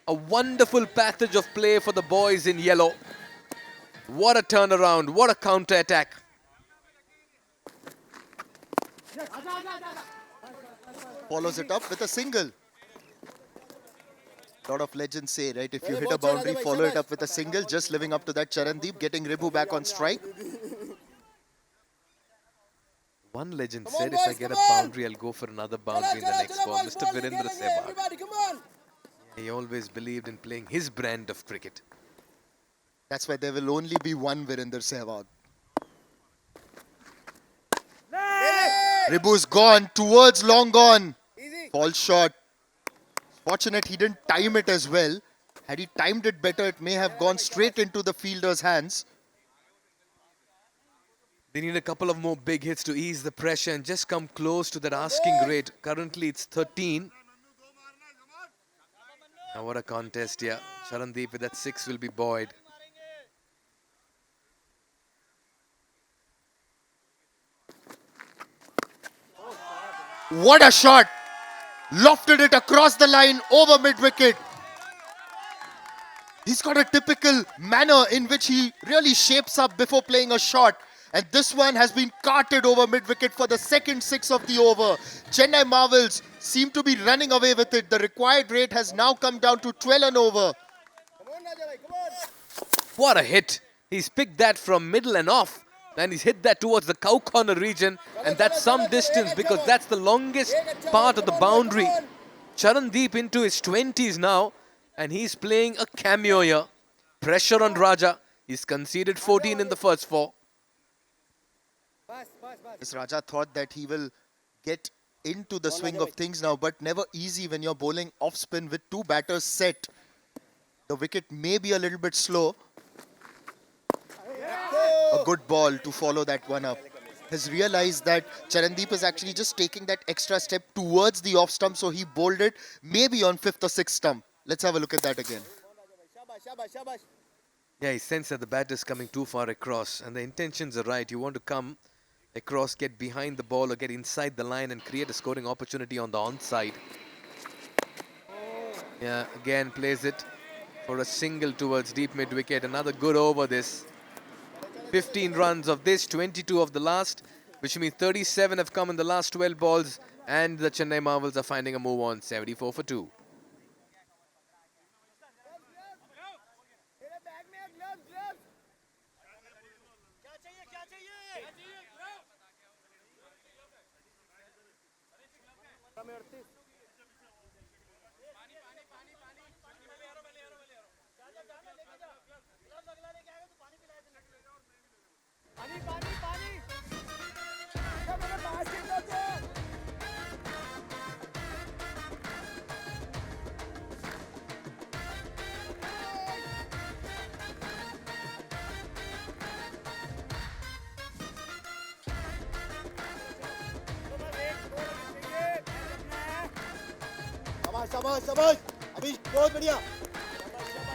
a wonderful passage of play for the boys in yellow. What a turnaround. What a counter attack. Follows it up with a single. A lot of legends say, right, if you hit a boundary, follow it up with a single. Just living up to that, Charandeep getting Ribbhu back on strike. One legend Come on, said, if I boys, get a come on. boundary, I'll go for another boundary in the next ball. Mr. Virendra Sehwag. Everybody, come on. He always believed in playing his brand of cricket. That's why there will only be one Virender Sehwag. Ribbhu's gone towards long gone. Easy. Falls short. Fortunate he didn't time it as well. Had he timed it better, it may have gone straight into the fielder's hands. They need a couple of more big hits to ease the pressure and just come close to that asking rate. Currently, it's 13. Now, what a contest here. Charandeep with that 6 will be buoyed. What a shot! Lofted it across the line over mid-wicket. He's got a typical manner in which he really shapes up before playing a shot. And this one has been carted over mid-wicket for the second 6 of the over. Chennai Marvels seem to be running away with it. The required rate has now come down to 12 and over. Come on, Raja bhai, come on. What a hit. He's picked that from middle and off. And he's hit that towards the cow corner region. And that's some distance because that's the longest part of the boundary. Charandeep into his 20s now. And he's playing a cameo here. Pressure on Raja. He's conceded 14 in the first 4. This Raja thought that he will get into the swing of things now, but never easy when you're bowling off spin with 2 batters set. The wicket may be a little bit slow. A good ball to follow that one up. Has realized that Charandeep is actually just taking that extra step towards the off stump, so he bowled it maybe on 5th or 6th stump. Let's have a look at that again. Yeah, he sensed that the bat is coming too far across. And the intentions are right. You want to come across, get behind the ball or get inside the line and create a scoring opportunity on the onside. Yeah, again plays it for a single towards deep mid-wicket. Another good over this. 15 runs of this, 22 of the last, which means 37 have come in the last 12 balls. And the Chennai Marvels are finding a move on, 74 for 2.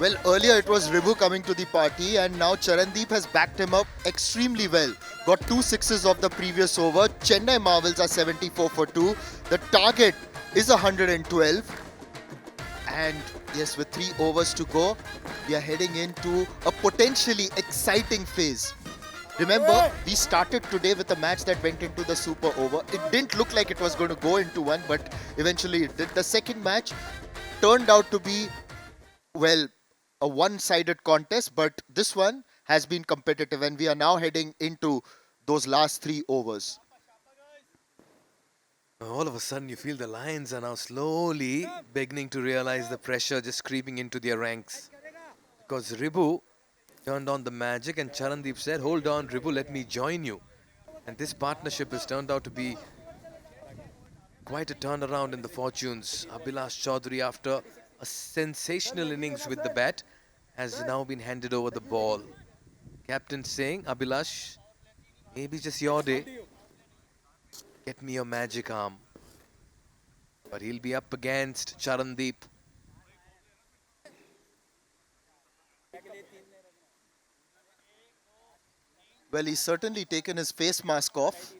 Well, earlier it was Ribbhu coming to the party, and now Charandeep has backed him up extremely well. Got 2 sixes of the previous over. Chennai Marvels are 74 for 2. The target is 112. And yes, with 3 overs to go, we are heading into a potentially exciting phase. Remember, we started today with a match that went into the super over. It didn't look like it was going to go into one, but eventually it did. The second match turned out to be, well, a one-sided contest, but this one has been competitive, and we are now heading into those last 3 overs. All of a sudden you feel the Lions are now slowly beginning to realize the pressure just creeping into their ranks. Because Ribbhu turned on the magic and Charandeep said, hold on Ribbhu, let me join you. And this partnership has turned out to be quite a turnaround in the fortunes. Abhilash Chaudhary, after a sensational innings with the bat, has now been handed over the ball. Captain saying, Abhilash, maybe just your day. Get me your magic arm. But he'll be up against Charandeep. Well, he's certainly taken his face mask off.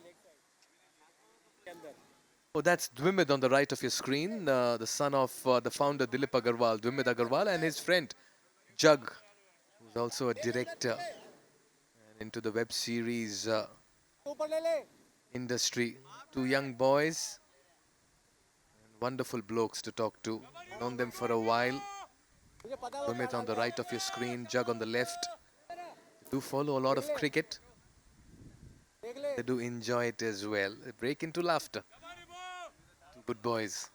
Oh, that's Dwimit on the right of your screen, the son of the founder Dilip Agarwal, Dwimit Agarwal, and his friend Jug, who's also a director and into the web series industry. 2 young boys Wonderful blokes to talk to. Known them for a while. Gomez on the right of your screen, Jug on the left. They do follow a lot of cricket. They do enjoy it as well. They break into laughter. Two good boys.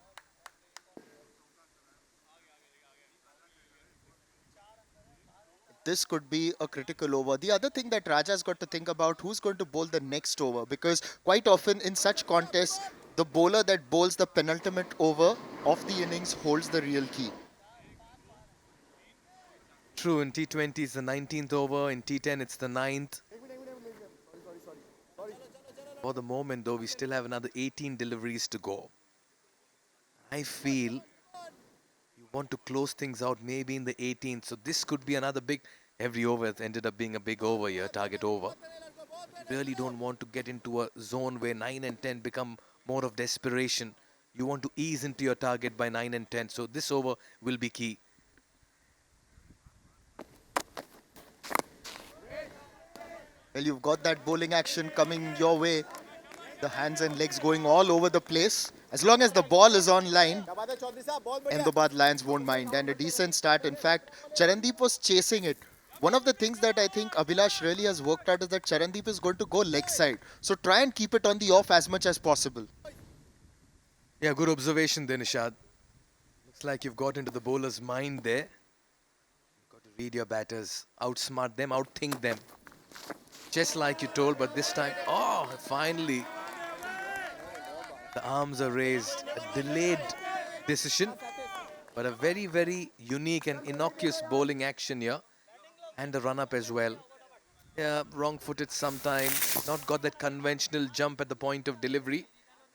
This could be a critical over. The other thing that Raja's got to think about, who's going to bowl the next over, because quite often in such contests, the bowler that bowls the penultimate over of the innings holds the real key. True, in T20 it's the 19th over, in T10 it's the 9th. For the moment though, we still have another 18 deliveries to go. I feel you want to close things out maybe in the 18th, so this could be another big, every over has ended up being a big over here, target over. You really don't want to get into a zone where 9 and 10 become more of desperation. You want to ease into your target by 9 and 10, so this over will be key. Well, you've got that bowling action coming your way. The hands and legs going all over the place. As long as the ball is on line, Ahmedabad Lions won't mind. And a decent start. In fact, Charandeep was chasing it. One of the things that I think Abhilash really has worked out is that Charandeep is going to go leg side. So try and keep it on the off as much as possible. Yeah, good observation there, Nishad. Looks like you've got into the bowler's mind there. You've got to read your batters, outsmart them, outthink them. Just like you told, but this time, oh, finally. The arms are raised, a delayed decision, but a very, very unique and innocuous bowling action here. And the run-up as well. Yeah, wrong-footed sometimes, not got that conventional jump at the point of delivery.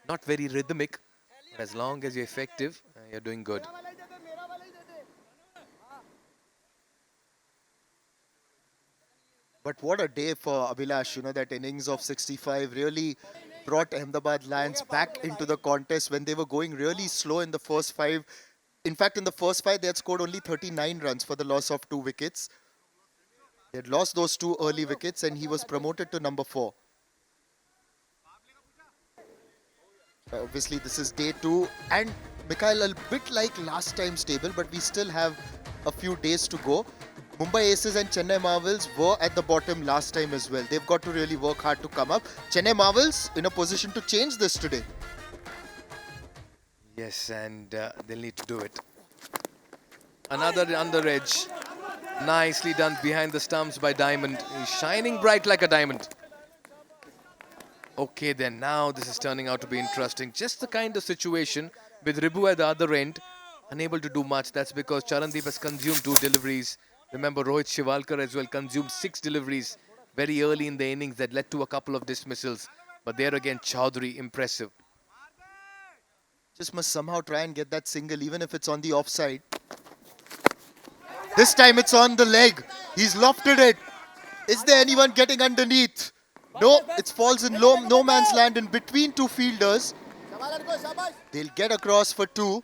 Not very rhythmic, but as long as you're effective, you're doing good. But what a day for Abhilash. You know, that innings of 65 really brought Ahmedabad Lions back into the contest when they were going really slow in the first 5. In fact, in the first 5, they had scored only 39 runs for the loss of 2 wickets. They had lost those 2 early wickets and he was promoted to number 4. Obviously, this is day 2. And Mikhail, a bit like last time's table, but we still have a few days to go. Mumbai Aces and Chennai Marvels were at the bottom last time as well. They've got to really work hard to come up. Chennai Marvels in a position to change this today. Yes, and they'll need to do it. Another under edge. Nicely done behind the stumps by Diamond. He's shining bright like a diamond. Okay then, now this is turning out to be interesting. Just the kind of situation with Ribbhu at the other end, unable to do much. That's because Charandeep has consumed 2 deliveries. Remember, Rohit Shivalkar as well consumed 6 deliveries very early in the innings that led to a couple of dismissals. But there again, Chaudhary, impressive. Just must somehow try and get that single, even if it's on the offside. This time it's on the leg. He's lofted it. Is there anyone getting underneath? No, it falls in no man's land in between 2 fielders. They'll get across for 2.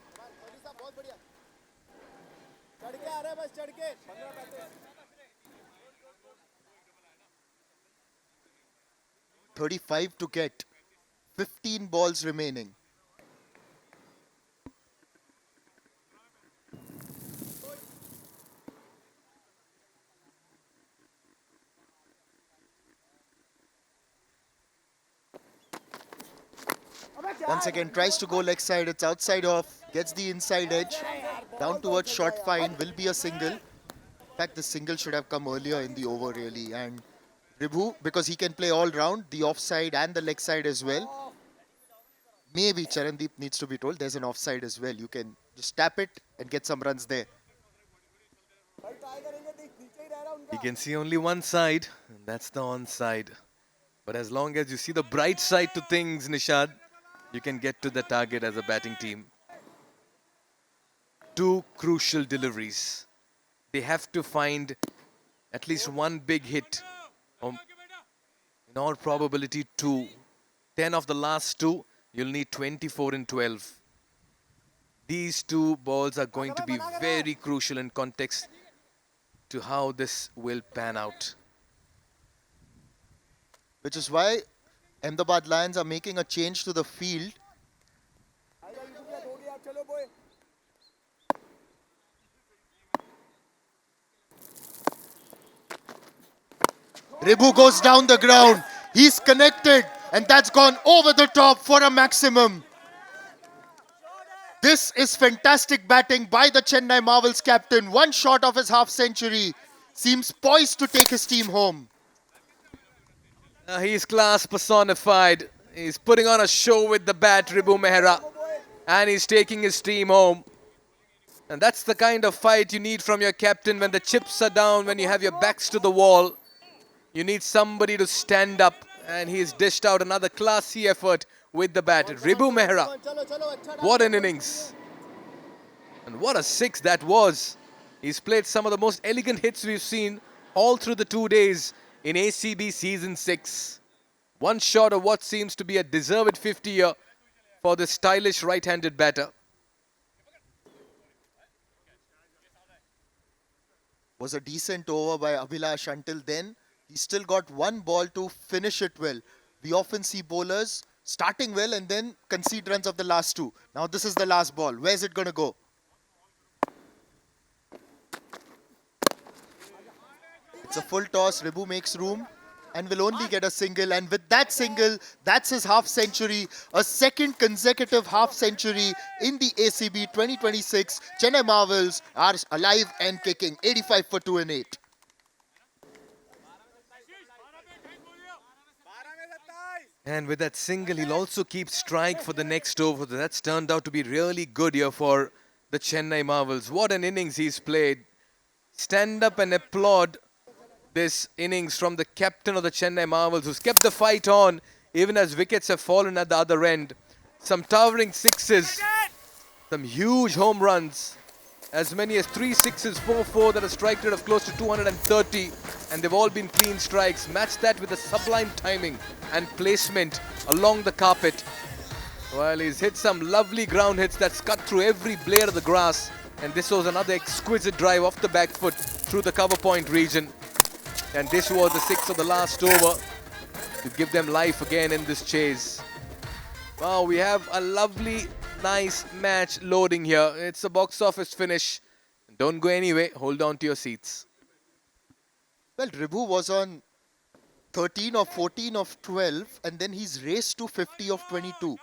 35 to get. 15 balls remaining. Once again, tries to go leg side. It's outside off. Gets the inside edge. Down towards short fine. Will be a single. In fact, the single should have come earlier in the over really. And Ribbhu, because he can play all round, the offside and the leg side as well. Maybe Charandeep needs to be told there's an offside as well. You can just tap it and get some runs there. You can see only one side, and that's the onside. But as long as you see the bright side to things, Nishad, you can get to the target as a batting team. 2 crucial deliveries. They have to find at least 1 big hit. In all probability, 2. 10 of the last 2, you'll need 24 in 12. These 2 balls are going to be very crucial in context to how this will pan out. Which is why Ahmedabad Lions are making a change to the field. Ribbhu goes down the ground. He's connected, and that's gone over the top for a maximum. This is fantastic batting by the Chennai Marvels captain. One shot of his half century. Seems poised to take his team home. He's class personified. He's putting on a show with the bat, Ribbhu Mehra. And he's taking his team home. And that's the kind of fight you need from your captain when the chips are down, when you have your backs to the wall. You need somebody to stand up. And he's dished out another classy effort with the bat. Ribbhu Mehra. What an innings. And what a six that was. He's played some of the most elegant hits we've seen all through the 2 days in ACB Season 6. One shot of what seems to be a deserved 50 here for this stylish right-handed batter. Was a decent over by Abhilash until then. He still got one ball to finish it well. We often see bowlers starting well and then concede runs of the last two. Now this is the last ball. Where's it going to go? It's a full toss. Ribbhu makes room and will only get a single. And with that single, that's his half century. A second consecutive half century in the ACB 2026. Chennai Marvels are alive and kicking. 85 for 2 and 8. And with that single, he'll also keep strike for the next over. That's turned out to be really good here for the Chennai Marvels. What an innings he's played. Stand up and applaud this innings from the captain of the Chennai Marvels, who's kept the fight on even as wickets have fallen at the other end. Some towering sixes, some huge home runs, as many as 3 sixes, 4 that a strike rate of close to 230, and they've all been clean strikes. Match that with a sublime timing and placement along the carpet. Well, he's hit some lovely ground hits that's cut through every blade of the grass, and this was another exquisite drive off the back foot through the cover point region. And this was the 6th of the last over to give them life again in this chase. Wow, we have a lovely, nice match loading here. It's a box office finish. Don't go anywhere. Hold on to your seats. Well, Ribbhu was on 13 or 14 of 12 and then he's raced to 50 of 22.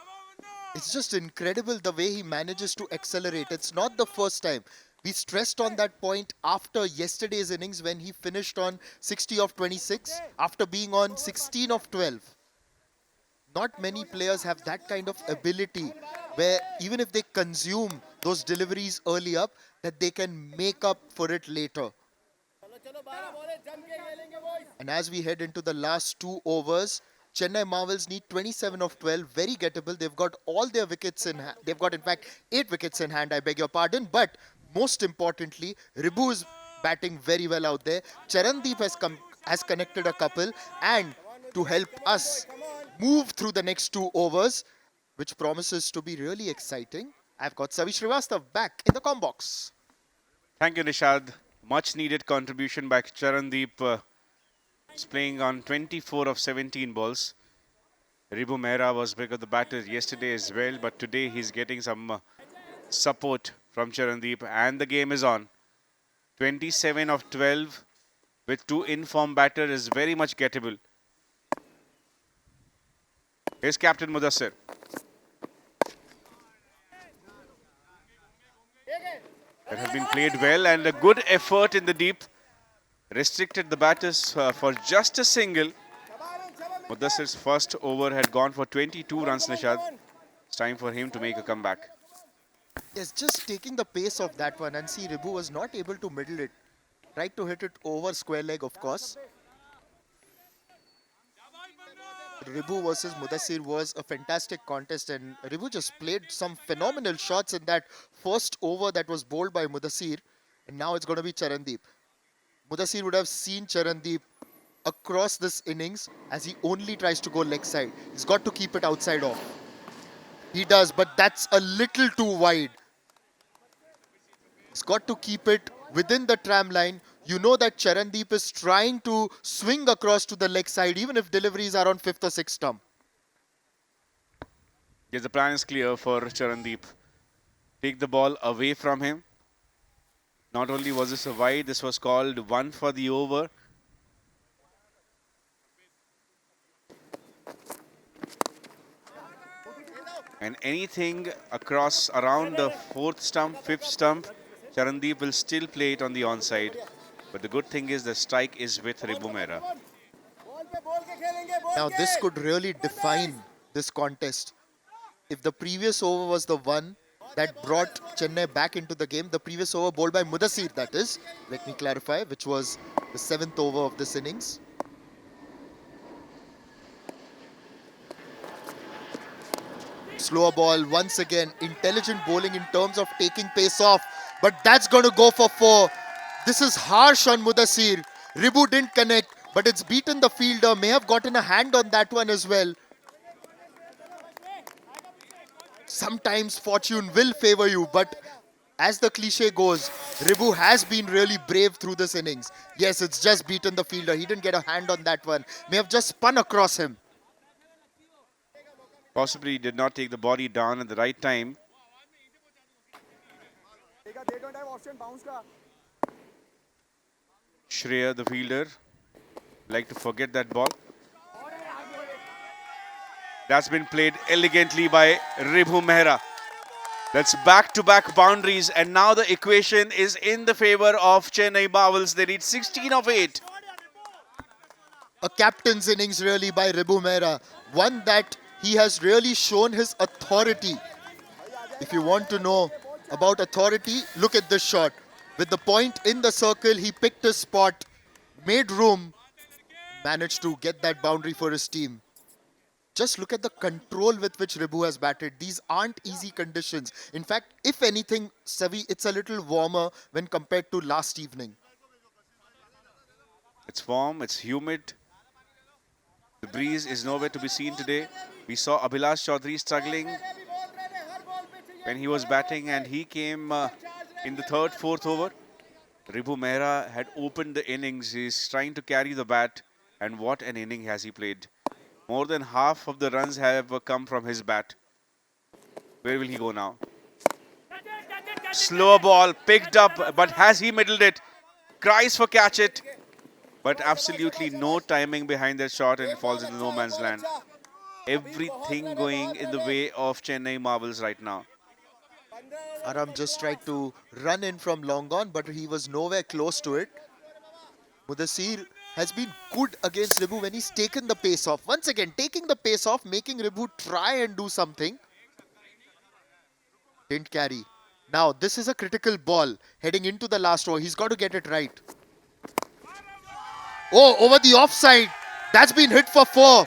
It's just incredible the way he manages to accelerate. It's not the first time. We stressed on that point after yesterday's innings when he finished on 60 of 26 after being on 16 of 12. Not many players have that kind of ability where even if they consume those deliveries early up, that they can make up for it later. And as we head into the last 2 overs, Chennai Marvels need 27 of 12, very gettable. They've got all their wickets in hand. They've got, in fact, 8 wickets in hand, I beg your pardon. But most importantly, Ribbhu is batting very well out there. Charandeep has connected a couple. And to help us move through the next 2 overs, which promises to be really exciting, I've got Savi Srivastav back in the comm box. Thank you, Nishad. Much needed contribution by Charandeep. He's playing on 24 of 17 balls. Ribbhu Mehra was big of the batter yesterday as well, but today he's getting some support from Charandeep, and the game is on. 27 of 12 with 2 in-form batters is very much gettable. Here's Captain Mudassir. That has been played well, and a good effort in the deep. Restricted the batters for just a single. Mudassir's first over had gone for 22 runs, Nishad. It's time for him to make a comeback. Yes, just taking the pace of that one, and see, Ribbhu was not able to middle it. Tried to hit it over square leg, of course. Ribbhu versus Mudassir was a fantastic contest, and Ribbhu just played some phenomenal shots in that first over that was bowled by Mudassir, and now it's going to be Charandeep. Mudassir would have seen Charandeep across this innings as he only tries to go leg side. He's got to keep it outside off. He does, but that's a little too wide. He's got to keep it within the tram line. You know that Charandeep is trying to swing across to the leg side, even if deliveries are on 5th or 6th stump. Yes, the plan is clear for Charandeep. Take the ball away from him. Not only was this a wide, this was called 1 for the over. And anything across around the fourth stump, fifth stump, Charandeep will still play it on the onside. But the good thing is the strike is with Ribbhu Mehra. Now this could really define this contest. If the previous over was the one that brought Chennai back into the game, the previous over bowled by Mudassir, that is, let me clarify, which was the 7th over of this innings. Slower ball once again, intelligent bowling in terms of taking pace off, but that's going to go for 4. This is harsh on Mudassir. Ribbhu didn't connect, but it's beaten the fielder, may have gotten a hand on that one as well. Sometimes fortune will favor you, but as the cliche goes, Ribbhu has been really brave through this innings. Yes, it's just beaten the fielder. He didn't get a hand on that one. May have just spun across him. Possibly did not take the body down at the right time. Shreya, the fielder, like to forget that ball. That's been played elegantly by Ribbhu Mehra. That's back-to-back boundaries, and now the equation is in the favor of Chennai Marvels. They need 16 of 8. A captain's innings really by Ribbhu Mehra. One that he has really shown his authority. If you want to know about authority, look at this shot. With the point in the circle, he picked his spot, made room, managed to get that boundary for his team. Just look at the control with which Ribbhu has batted. These aren't easy conditions. In fact, if anything, Savi, it's a little warmer when compared to last evening. It's warm, it's humid. The breeze is nowhere to be seen today. We saw Abhilash Chaudhary struggling when he was batting, and he came in the third, fourth over. Ribbhu Mehra had opened the innings. He's trying to carry the bat, and what an inning has he played. More than half of the runs have come from his bat. Where will he go now? Slower ball picked up, but has he middled it? Cries for catch it. But absolutely no timing behind that shot, and it falls into no man's land. Everything going in the way of Chennai Marvels right now. Aram just tried to run in from long on, but he was nowhere close to it. Mudassir has been good against Ribbhu when he's taken the pace off. Once again, taking the pace off, making Ribbhu try and do something. Didn't carry. Now, this is a critical ball heading into the last over. He's got to get it right. Oh, over the offside. That's been hit for 4.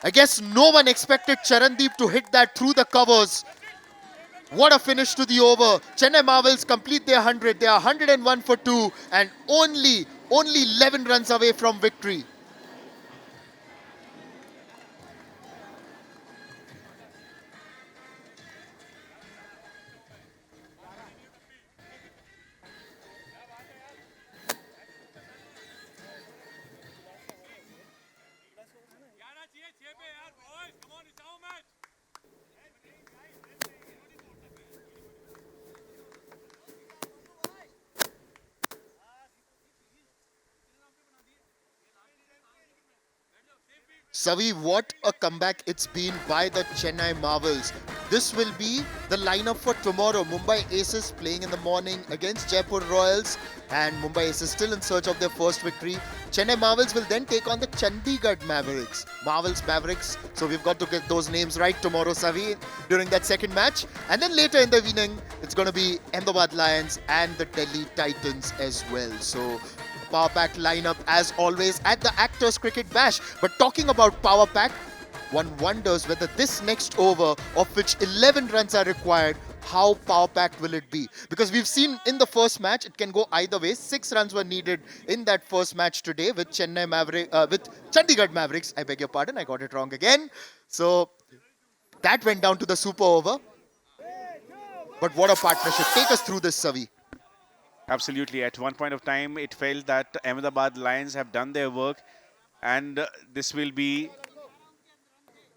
I guess no one expected Charandeep to hit that through the covers. What a finish to the over. Chennai Marvels complete their 100. They are 101 for 2 and only 11 runs away from victory. Savi, what a comeback it's been by the Chennai Marvels. This will be the lineup for tomorrow. Mumbai Aces playing in the morning against Jaipur Royals, and Mumbai Aces still in search of their first victory. Chennai Marvels will then take on the Chandigarh Mavericks. Marvels Mavericks. So we've got to get those names right tomorrow, Savi, during that second match. And then later in the evening, it's going to be Ahmedabad Lions and the Delhi Titans as well. So power pack lineup as always at the Actors Cricket Bash. But talking about power pack, one wonders whether this next over, of which 11 runs are required, how power packed will it be? Because we've seen in the first match, it can go either way. 6 runs were needed in that first match today with with Chandigarh Mavericks. I beg your pardon, I got it wrong again. So that went down to the super over. But what a partnership. Take us through this, Savi. Absolutely. At one point of time, it felt that Ahmedabad Lions have done their work, and this will be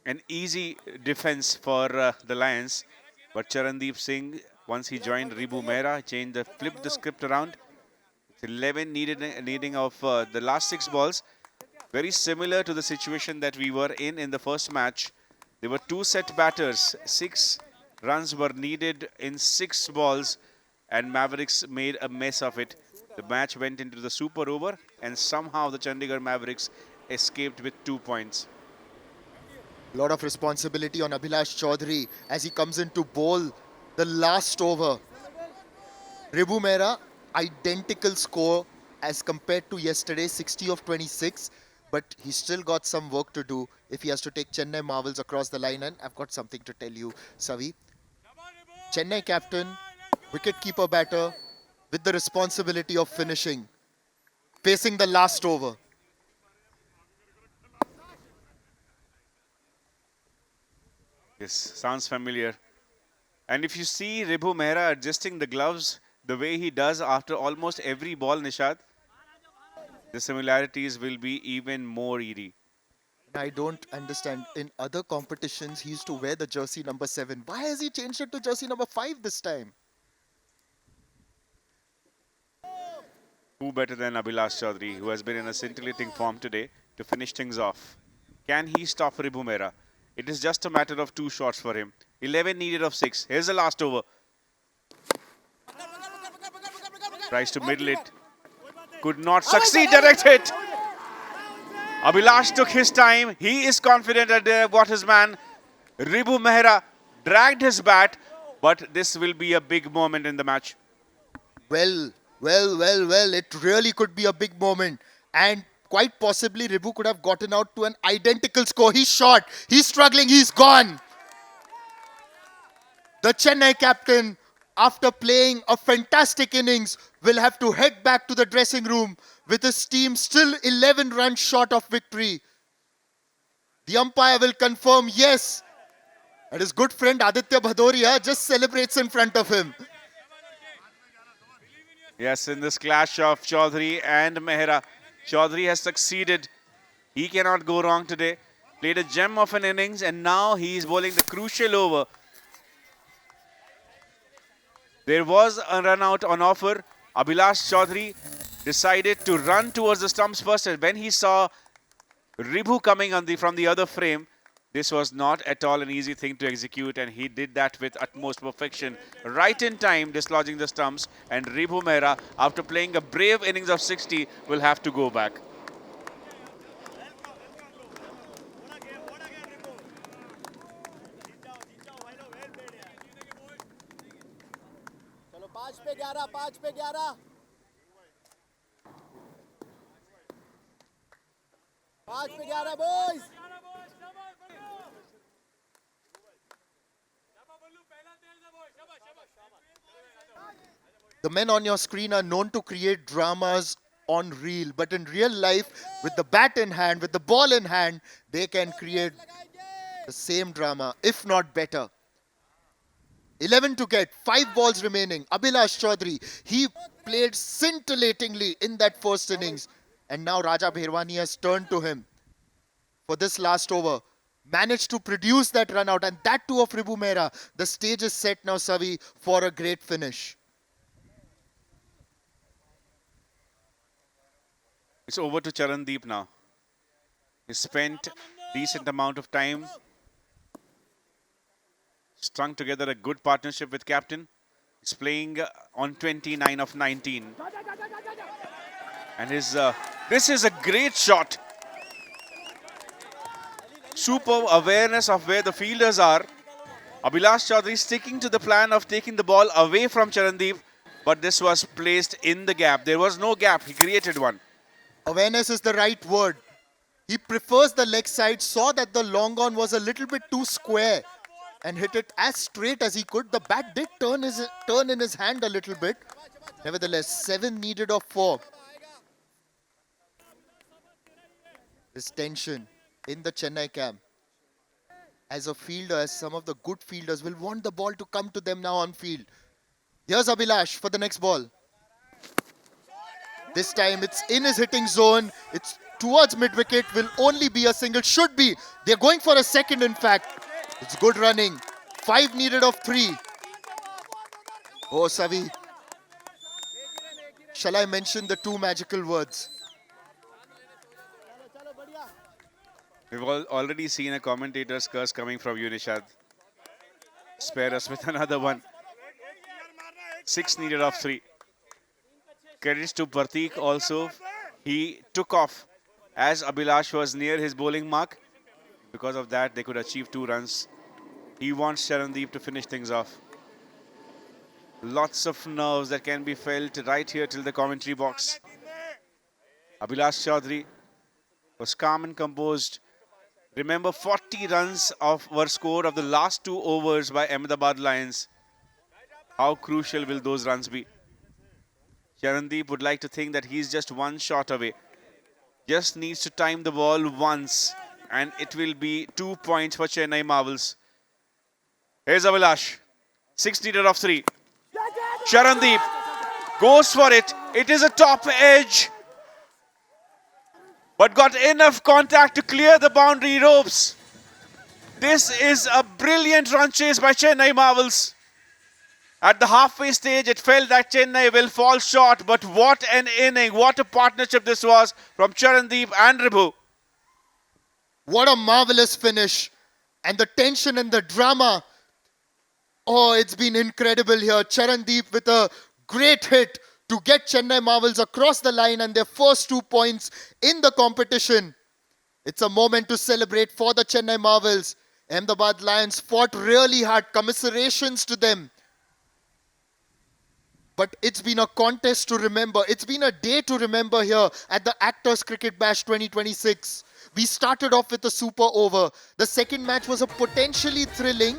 an easy defense for the Lions. But Charandeep Singh, once he joined Ribbhu Mehra, flipped the script around. 11 needing of the last 6 balls. Very similar to the situation that we were in the first match. There were 2 set batters. 6 runs were needed in 6 balls, and Mavericks made a mess of it. The match went into the super over, and somehow the Chandigarh Mavericks escaped with 2 points. A lot of responsibility on Abhilash Chaudhary as he comes in to bowl the last over. Ribbhu Mehra, identical score as compared to yesterday, 60 of 26. But he's still got some work to do if he has to take Chennai Marvels across the line. And I've got something to tell you, Savi. Chennai captain, wicket-keeper batter with the responsibility of finishing, facing the last over. Yes, sounds familiar. And if you see Ribbhu Mehra adjusting the gloves the way he does after almost every ball, Nishad, the similarities will be even more eerie. I don't understand. In other competitions, he used to wear the jersey number 7. Why has he changed it to jersey number 5 this time? Who better than Abhilash Chaudhary, who has been in a scintillating form today, to finish things off? Can he stop Ribbhu Mehra? It is just a matter of 2 shots for him. 11 needed of 6. Here's the last over. Tries to middle it. Could not succeed. Direct hit. Abhilash took his time. He is confident that they have got his man. Ribbhu Mehra dragged his bat, but this will be a big moment in the match. Well. It really could be a big moment. And quite possibly, Ribbhu could have gotten out to an identical score. He's shot. He's struggling. He's gone. The Chennai captain, after playing a fantastic innings, will have to head back to the dressing room with his team still 11 runs short of victory. The umpire will confirm yes. And his good friend Aditya Bhadoria just celebrates in front of him. Yes, in this clash of Chaudhary and Mehra, Chaudhary has succeeded. He cannot go wrong today. Played a gem of an innings, and now he is bowling the crucial over. There was a run out on offer. Abhilash Chaudhary decided to run towards the stumps first, and when he saw Ribbhu coming on from the other frame, this was not at all an easy thing to execute, and he did that with utmost perfection. Right in time, dislodging the stumps, and Ribbhu Mehra, after playing a brave innings of 60, will have to go back. चलो 5 पे 11 5 पे 11 5 पे 11 boys. The men on your screen are known to create dramas on reel, but in real life, with the bat in hand, with the ball in hand, they can create the same drama, if not better. 11 to get, 5 balls remaining. Abhilash Chaudhary, he played scintillatingly in that first innings, and now Raja Bherwani has turned to him for this last over. Managed to produce that run out, and that too of Ribbhu Mehra. The stage is set now, Savi, for a great finish. It's over to Charandeep now. He spent decent amount of time, strung together a good partnership with captain. He's playing on 29 of 19. And this is a great shot. Superb awareness of where the fielders are. Abhilash Chaudhary sticking to the plan of taking the ball away from Charandeep, but this was placed in the gap. There was no gap. He created one. Awareness is the right word. He prefers the leg side, saw that the long on was a little bit too square and hit it as straight as he could. The bat did turn in his hand a little bit. Nevertheless, 7 needed of 4. This tension in the Chennai camp. As a fielder, as some of the good fielders will want the ball to come to them now on field. Here's Abhilash for the next ball. This time it's in his hitting zone. It's towards mid-wicket. Will only be a single. Should be. They're going for a second, in fact. It's good running. 5 needed of 3. Oh, Savi. Shall I mention the 2 magical words? We've already seen a commentator's curse coming from you, Nishad. Spare us with another one. 6 needed of 3. Credits to Pratik also. He took off as Abhilash was near his bowling mark. Because of that, they could achieve 2 runs. He wants Charandeep to finish things off. Lots of nerves that can be felt right here till the commentary box. Abhilash Chaudhary was calm and composed. Remember, 40 runs were scored of the last 2 overs by Ahmedabad Lions. How crucial will those runs be? Charandeep would like to think that he's just 1 shot away. Just needs to time the ball once and it will be 2 points for Chennai Marvels. Here's Abhilash. 6 needed of 3. Charandeep goes for it. It is a top edge, but got enough contact to clear the boundary ropes. This is a brilliant run chase by Chennai Marvels. At the halfway stage, it felt that Chennai will fall short, but what an inning, what a partnership this was from Charandeep and Ribbhu. What a marvelous finish. And the tension and the drama. Oh, it's been incredible here. Charandeep with a great hit to get Chennai Marvels across the line and their first 2 points in the competition. It's a moment to celebrate for the Chennai Marvels. Ahmedabad Lions fought really hard. Commiserations to them. But it's been a contest to remember. It's been a day to remember here at the Actors Cricket Bash 2026. We started off with a super over. The second match was a potentially thrilling,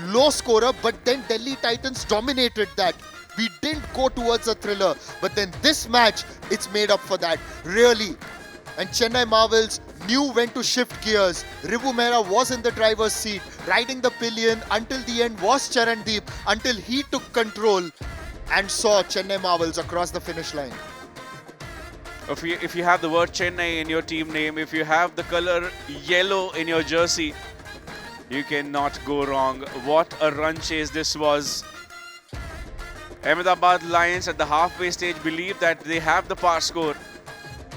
low scorer, but then Delhi Titans dominated that. We didn't go towards a thriller, but then this match, it's made up for that, really. And Chennai Marvels knew when to shift gears. Ribbhu Mehra was in the driver's seat, riding the pillion until the end was Charandeep, until he took control and saw Chennai Marvels across the finish line. If you have the word Chennai in your team name, if you have the color yellow in your jersey, you cannot go wrong. What a run chase this was. Ahmedabad Lions at the halfway stage believe that they have the power score.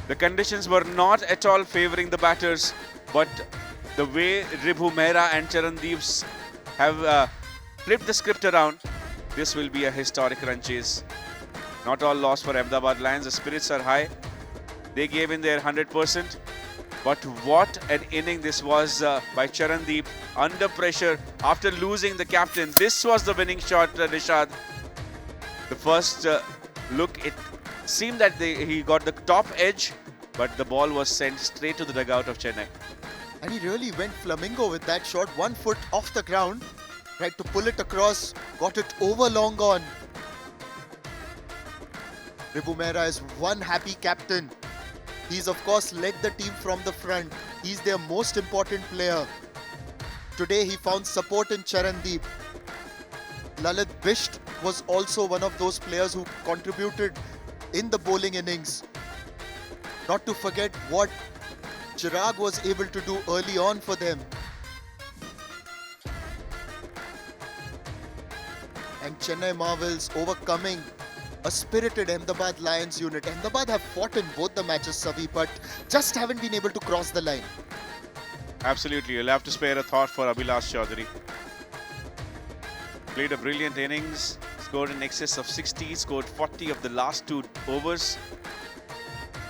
The conditions were not at all favouring the batters, but the way Ribbhu Mehra and Charandeep have flipped the script around, this will be a historic run chase. Not all lost for Ahmedabad Lions. The spirits are high. They gave in their 100%. But what an inning this was by Charandeep under pressure after losing the captain. This was the winning shot, Nishad. The first look, it seemed that he got the top edge, but the ball was sent straight to the dugout of Chennai. And he really went flamingo with that shot. 1 foot off the ground. Tried to pull it across. Got it over long on. Ribbhu Mehra is one happy captain. He's of course led the team from the front. He's their most important player. Today he found support in Charandeep. Lalit Bisht was also one of those players who contributed in the bowling innings. Not to forget what Chirag was able to do early on for them. And Chennai Marvels overcoming a spirited Ahmedabad Lions unit. Ahmedabad have fought in both the matches, Savi, but just haven't been able to cross the line. Absolutely, you'll have to spare a thought for Abhilash Chaudhary. Played a brilliant innings, scored in excess of 60, scored 40 of the last 2 overs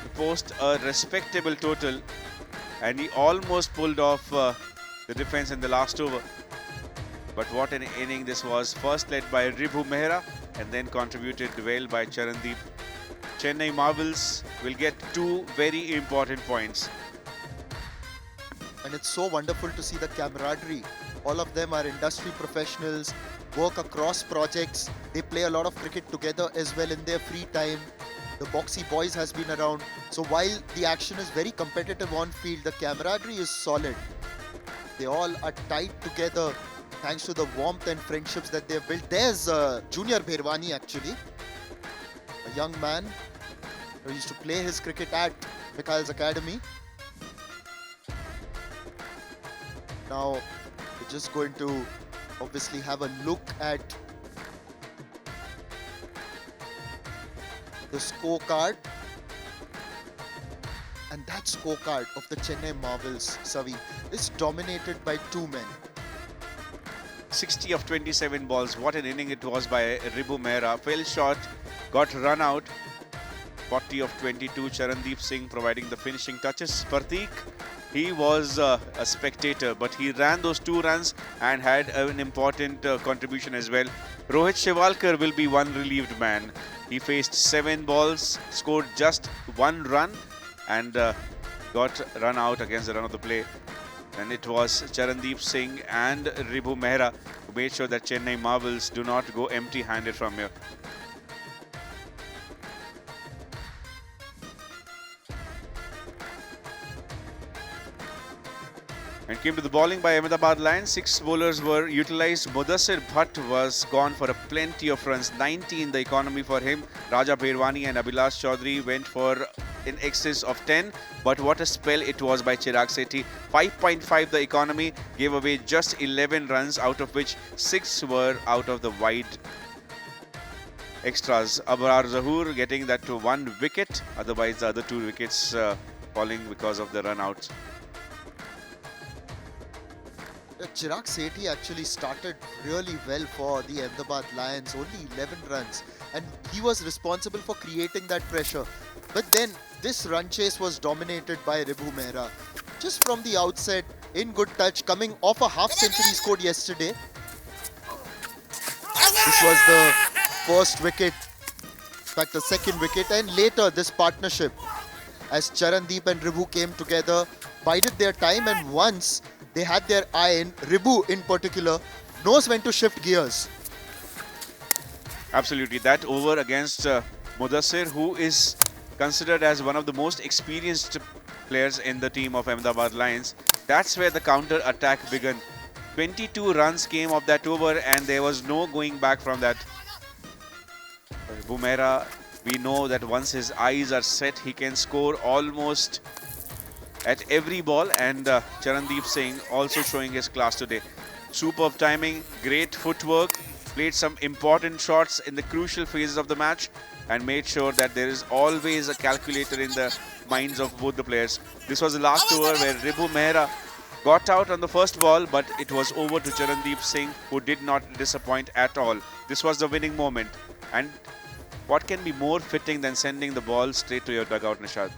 to post a respectable total, and he almost pulled off the defense in the last over. But what an inning this was. First led by Ribbhu Mehra and then contributed well by Charandeep. Chennai Marvels will get 2 very important points. And it's so wonderful to see the camaraderie. All of them are industry professionals, work across projects. They play a lot of cricket together as well in their free time. The Boxy Boys has been around. So while the action is very competitive on field, the camaraderie is solid. They all are tight together thanks to the warmth and friendships that they've built. There's Junior Bherwani actually, a young man who used to play his cricket at Mikhail's Academy. Now we're just going to obviously have a look at the scorecard. And that scorecard of the Chennai Marvels, Savi, is dominated by two men. 60 of 27 balls. What an inning it was by Ribbhu Mehra. Fell short, got run out. 40 of 22. Charandeep Singh providing the finishing touches. Prateek, he was a spectator, but he ran those 2 runs and had an important contribution as well. Rohit Shivalkar will be one relieved man. He faced 7 balls, scored just 1 run and got run out against the run of the play. And it was Charandeep Singh and Ribbhu Mehra who made sure that Chennai Marvels do not go empty-handed from here. And came to the bowling by Ahmedabad Lions. 6 bowlers were utilized. Mudassir Bhatt was gone for a plenty of runs. 90 in the economy for him. Raja Bhairwani and Abhilash Chaudhary went for in excess of 10. But what a spell it was by Chirag Sethi. 5.5 the economy. Gave away just 11 runs, out of which 6 were out of the wide extras. Abrar Zahoor getting that to 1 wicket. Otherwise the other 2 wickets falling because of the run outs. Chirag Sethi actually started really well for the Ahmedabad Lions, only 11 runs, and he was responsible for creating that pressure. But then this run chase was dominated by Ribbhu Mehra. Just from the outset, in good touch, coming off a half century scored yesterday. This was the first wicket, in fact the second wicket, and later this partnership as Charandeep and Ribbhu came together, bided their time, and once they had their eye in, Ribbhu in particular knows when to shift gears. Absolutely. That over against Mudassir, who is considered as one of the most experienced players in the team of Ahmedabad Lions. That's where the counter attack began. 22 runs came of that over and there was no going back from that. Ribbhu Mehra, we know that once his eyes are set, he can score almost at every ball, and Charandeep Singh also showing his class today. Superb timing, great footwork, played some important shots in the crucial phases of the match and made sure that there is always a calculator in the minds of both the players. This was the last over where Ribbhu Mehra got out on the first ball, but it was over to Charandeep Singh, who did not disappoint at all. This was the winning moment, and what can be more fitting than sending the ball straight to your dugout, Nishad?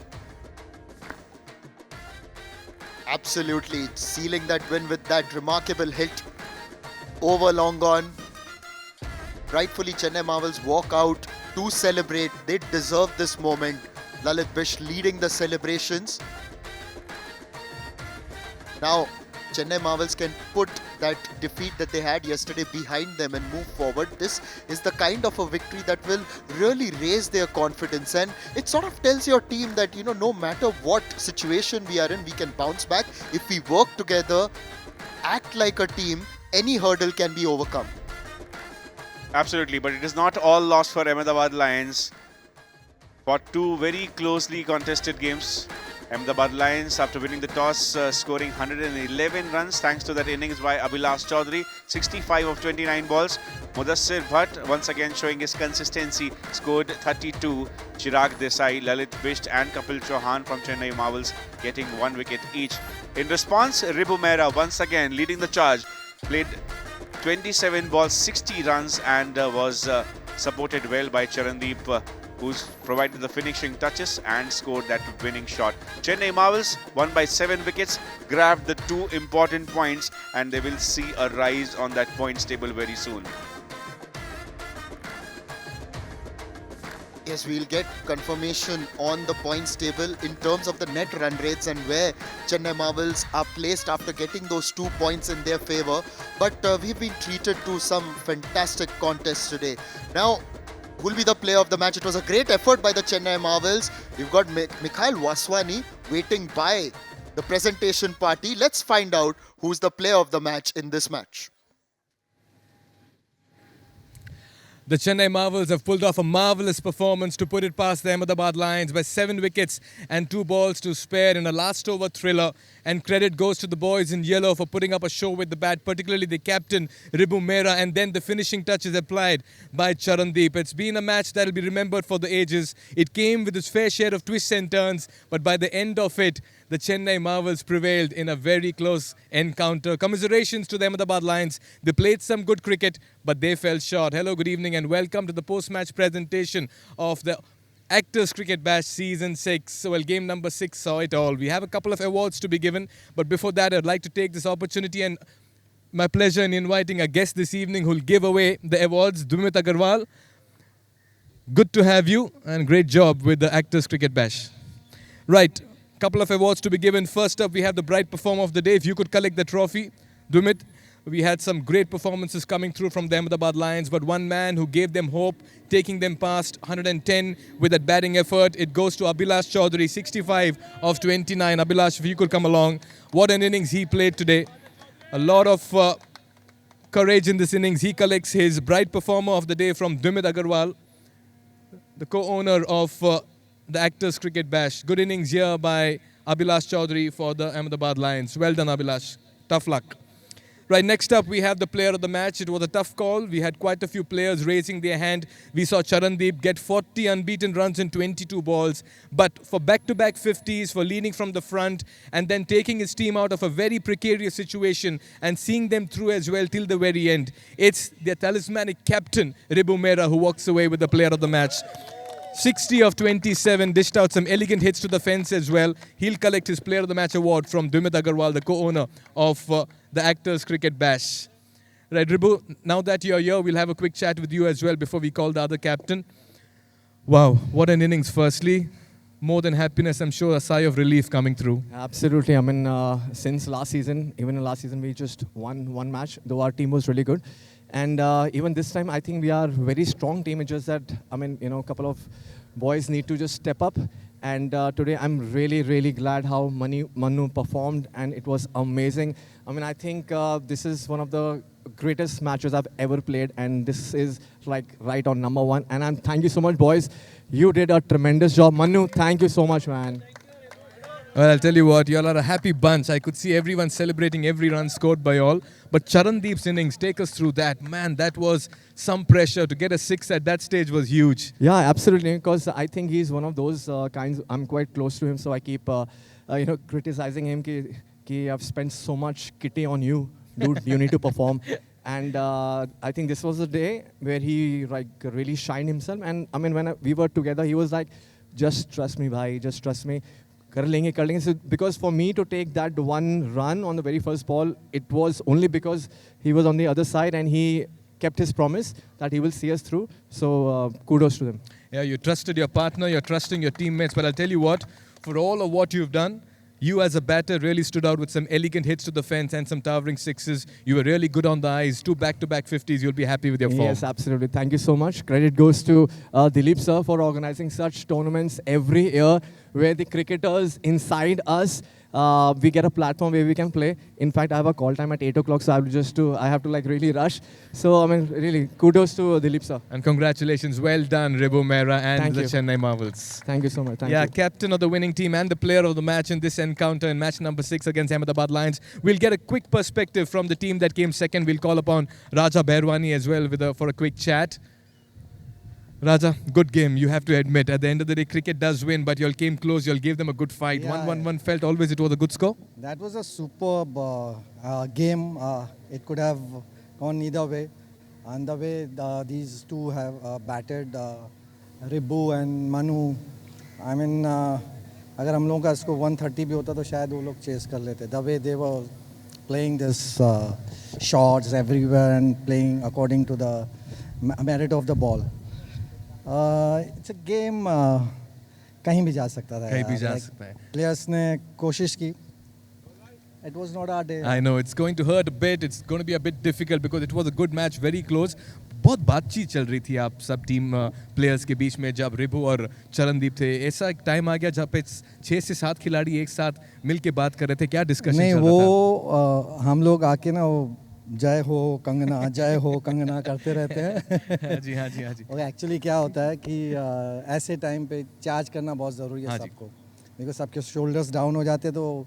Absolutely, sealing that win with that remarkable hit over long on. Rightfully, Chennai Marvels walk out to celebrate. They deserve this moment. Lalit Bish leading the celebrations. Now, Chennai Marvels can put that defeat that they had yesterday behind them and move forward. This is the kind of a victory that will really raise their confidence, and it sort of tells your team that, no matter what situation we are in, we can bounce back. If we work together, act like a team, any hurdle can be overcome. Absolutely, but it is not all lost for Ahmedabad Lions. For 2 very closely contested games, Ahmedabad Lions, after winning the toss, scoring 111 runs thanks to that innings by Abhilash Chaudhary, 65 of 29 balls. Mudassir Bhatt once again showing his consistency, scored 32. Chirag Desai, Lalit Bisht and Kapil Chauhan from Chennai Marvels getting 1 wicket each. In response, Ribbhu Mehra once again leading the charge, played 27 balls, 60 runs and was supported well by Charandeep, who's provided the finishing touches and scored that winning shot. Chennai Marvels won by 7 wickets, grabbed the 2 important points, and they will see a rise on that points table very soon. Yes, we'll get confirmation on the points table in terms of the net run rates and where Chennai Marvels are placed after getting those 2 points in their favour. But we've been treated to some fantastic contests today. Now, who will be the player of the match? It was a great effort by the Chennai Marvels. We've got Mikhail Vaswani waiting by the presentation party. Let's find out who's the player of the match in this match. The Chennai Marvels have pulled off a marvellous performance to put it past the Ahmedabad Lions by 7 wickets and 2 balls to spare in a last over thriller. And credit goes to the boys in yellow for putting up a show with the bat, particularly the captain Ribbhu Mehra, and then the finishing touches applied by Charandeep. It's been a match that will be remembered for the ages. It came with its fair share of twists and turns, but by the end of it, the Chennai Marvels prevailed in a very close encounter. Commiserations to the Ahmedabad Lions. They played some good cricket, but they fell short. Hello, good evening, and welcome to the post-match presentation of the Actors Cricket Bash Season 6. Well, game number 6 saw it all. We have a couple of awards to be given, but before that, I'd like to take this opportunity and my pleasure in inviting a guest this evening who'll give away the awards, Dumit Agarwal. Good to have you, and great job with the Actors Cricket Bash. Right. Couple of awards to be given. First up, we have the Bright Performer of the Day. If you could collect the trophy, Dumit. We had some great performances coming through from the Ahmedabad Lions, but one man who gave them hope, taking them past 110 with that batting effort, it goes to Abhilash Chaudhary, 65 of 29. Abhilash, if you could come along. What an innings he played today. A lot of courage in this innings. He collects his Bright Performer of the Day from Dumit Agarwal, the co-owner of the Actors Cricket Bash. Good innings here by Abhilash Chaudhary for the Ahmedabad Lions. Well done, Abhilash. Tough luck. Right, next up we have the player of the match. It was a tough call. We had quite a few players raising their hand. We saw Charandeep get 40 unbeaten runs in 22 balls. But for back-to-back 50s, for leading from the front and then taking his team out of a very precarious situation and seeing them through as well till the very end, it's their talismanic captain, Ribbhu Mehra, who walks away with the player of the match. 60 of 27, dished out some elegant hits to the fence as well. He'll collect his Player of the Match award from Dumit Agarwal, the co-owner of the Actors Cricket Bash. Right, Ribbhu, now that you're here, we'll have a quick chat with you as well before we call the other captain. Wow, what an innings firstly. More than happiness, I'm sure a sigh of relief coming through. Absolutely. I mean, since last season, even in last season, we just won one match, though our team was really good. And even this time, I think we are a very strong team. It's just that, I mean, you know, a couple of boys need to just step up. And today, I'm really, really glad how Manu performed, and it was amazing. I mean, I think this is one of the greatest matches I've ever played, and this is like right on number 1. And thank you so much, boys. You did a tremendous job. Manu, thank you so much, man. Well, I'll tell you what, you all are a happy bunch. I could see everyone celebrating every run scored by all. But Charandeep's innings, take us through that. Man, that was some pressure. To get a 6 at that stage was huge. Yeah, absolutely. Because I think he's one of those kinds. I'm quite close to him, so I keep, criticizing him. Ki I've spent so much kitty on you, dude. You need to perform. And I think this was the day where he really shined himself. And I mean, when we were together, he was like, "Just trust me, bhai. Just trust me." Kar lenge. So because for me to take that one run on the very first ball, it was only because he was on the other side and he kept his promise that he will see us through. So kudos to them. Yeah, you trusted your partner, you're trusting your teammates. But I'll tell you what, for all of what you've done, you as a batter really stood out with some elegant hits to the fence and some towering sixes. You were really good on the eyes. 2 back-to-back 50s. You'll be happy with your form. Yes, absolutely. Thank you so much. Credit goes to Dilip sir for organizing such tournaments every year where the cricketers inside us, we get a platform where we can play. In fact, I have a call time at 8 o'clock, so I have to really rush. So, I mean, really, kudos to Dilip sir. And congratulations. Well done, Ribbhu Mehra and Thank the you. Chennai Marvels. Thank you so much. Thank you. Captain of the winning team and the player of the match in this encounter in match number 6 against Ahmedabad Lions. We'll get a quick perspective from the team that came second. We'll call upon Raja Bhairwani as well for a quick chat. Raja, good game, you have to admit. At the end of the day, cricket does win, but you all came close. You all gave them a good fight. 1-1-1 felt always it was a good score. That was a superb game. It could have gone either way. And the way these two have batted, Ribbhu and Manu, I mean, अगर हम लोगों का इसको 130 भी होता तो शायद वो लोग chase कर लेते. The way they were playing this shots everywhere and playing according to the merit of the ball. It's a game कहीं भी जा सकता था. कहीं भी जा सकता है. Players ने कोशिश की. It was not our day. I know, it's going to hurt a bit. It's going to be a bit difficult because it was a good match, very close. बहुत बातचीत चल रही थी आप सब टीम प्लेयर्स के बीच में जब रिभु और चरणदीप थे. ऐसा एक टाइम आ गया जहाँ पे 6 से 7 खिलाड़ी एक साथ मिल के बात कर रहे थे. क्या डिस्कशन नहीं चल वो रहा था? हम लोग आके ना वो जय हो कंगना करते रहते हैं जी हाँ जी हाँ जी। और एक्चुअली क्या होता है कि ऐसे टाइम पे चार्ज करना बहुत ज़रूरी है हाँ जी। सबको, बिकॉज सबके शोल्डर्स डाउन हो जाते, तो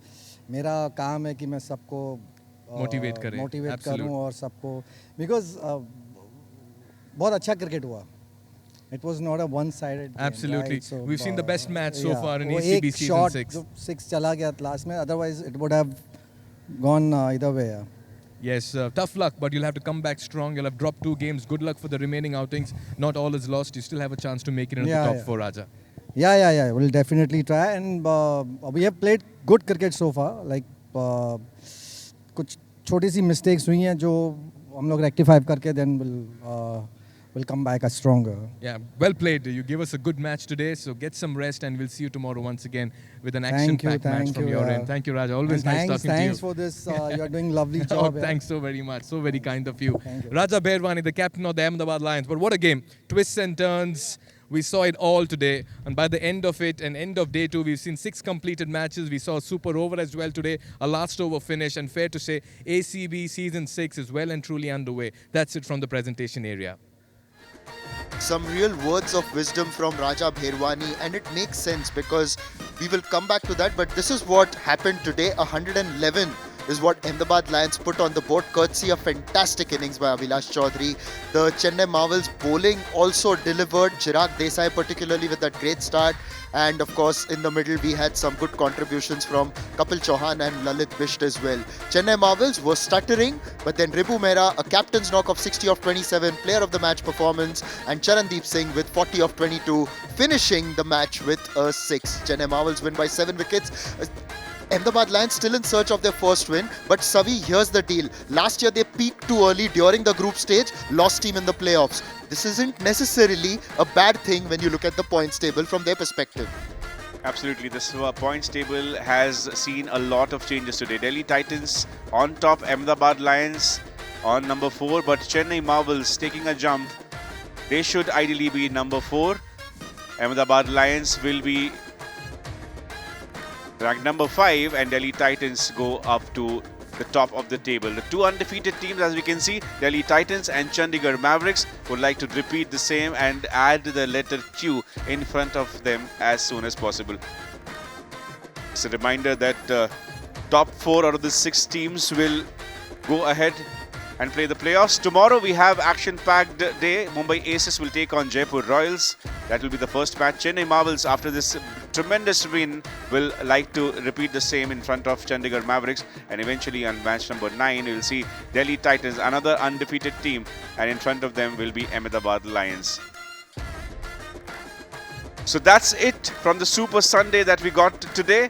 मेरा काम है कि मैं सबको Motivate करें, मोटिवेट absolute. करूं और सबको, बिकॉज बहुत अच्छा क्रिकेट हुआ. It was not a one-sided game, Absolutely. right? So, We've seen the best match so yeah, far in वो ACB एक season shot 6. जो 6 चला गया लास्ट में, otherwise it would have gone either way. Yes, tough luck, but you'll have to come back strong. You'll have dropped 2 games. Good luck for the remaining outings. Not all is lost. You still have a chance to make it into the top 4, Raja. Yeah. We'll definitely try, and we have played good cricket so far. Like कुछ छोटी सी mistakes हुई हैं जो हम लोग rectify करके then we'll come back as stronger. Yeah, well played. You gave us a good match today, so get some rest and we'll see you tomorrow once again with an action-packed match from your end. Thank you, Raja. Always And nice talking to you. Thanks for this. You are doing lovely job. Oh, thanks so very much. So very kind of you. Thank you. Raja Bhairwani, the captain of the Ahmedabad Lions. But what a game. Twists and turns. We saw it all today. And by the end of it, and end of day 2, we've seen 6 completed matches. We saw a super over as well today, a last over finish. And fair to say, ACB season 6 is well and truly underway. That's it from the presentation area. Some real words of wisdom from Raja Bhairwani, and it makes sense because we will come back to that, but this is what happened today. 111 is what Ahmedabad Lions put on the board, courtesy of fantastic innings by Abhilash Chaudhary. The Chennai Marvels bowling also delivered, Chirag Desai particularly with that great start, and of course in the middle we had some good contributions from Kapil Chauhan and Lalit Bisht as well. Chennai Marvels were stuttering, but then Ribbhu Mehra, a captain's knock of 60 of 27, player of the match performance, and Charandeep Singh with 40 of 22, finishing the match with a 6. Chennai Marvels win by 7 wickets. Ahmedabad Lions still in search of their first win, but Savi, here's the deal. Last year they peaked too early during the group stage, lost team in the playoffs. This isn't necessarily a bad thing when you look at the points table from their perspective. Absolutely, this points table has seen a lot of changes today. Delhi Titans on top, Ahmedabad Lions on number 4, but Chennai Marvels taking a jump. They should ideally be number 4. Ahmedabad Lions will be ranked number 5, and Delhi Titans go up to the top of the table. The 2 undefeated teams, as we can see, Delhi Titans and Chandigarh Mavericks, would like to repeat the same and add the letter Q in front of them as soon as possible. It's a reminder that top 4 out of the 6 teams will go ahead and play the playoffs. Tomorrow we have action-packed day. Mumbai Aces will take on Jaipur Royals. That will be the first match. Chennai Marvels, after this tremendous win, will like to repeat the same in front of Chandigarh Mavericks. And eventually on match number 9, we will see Delhi Titans, another undefeated team. And in front of them will be Ahmedabad Lions. So that's it from the Super Sunday that we got today.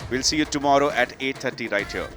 We'll see you tomorrow at 8:30 right here.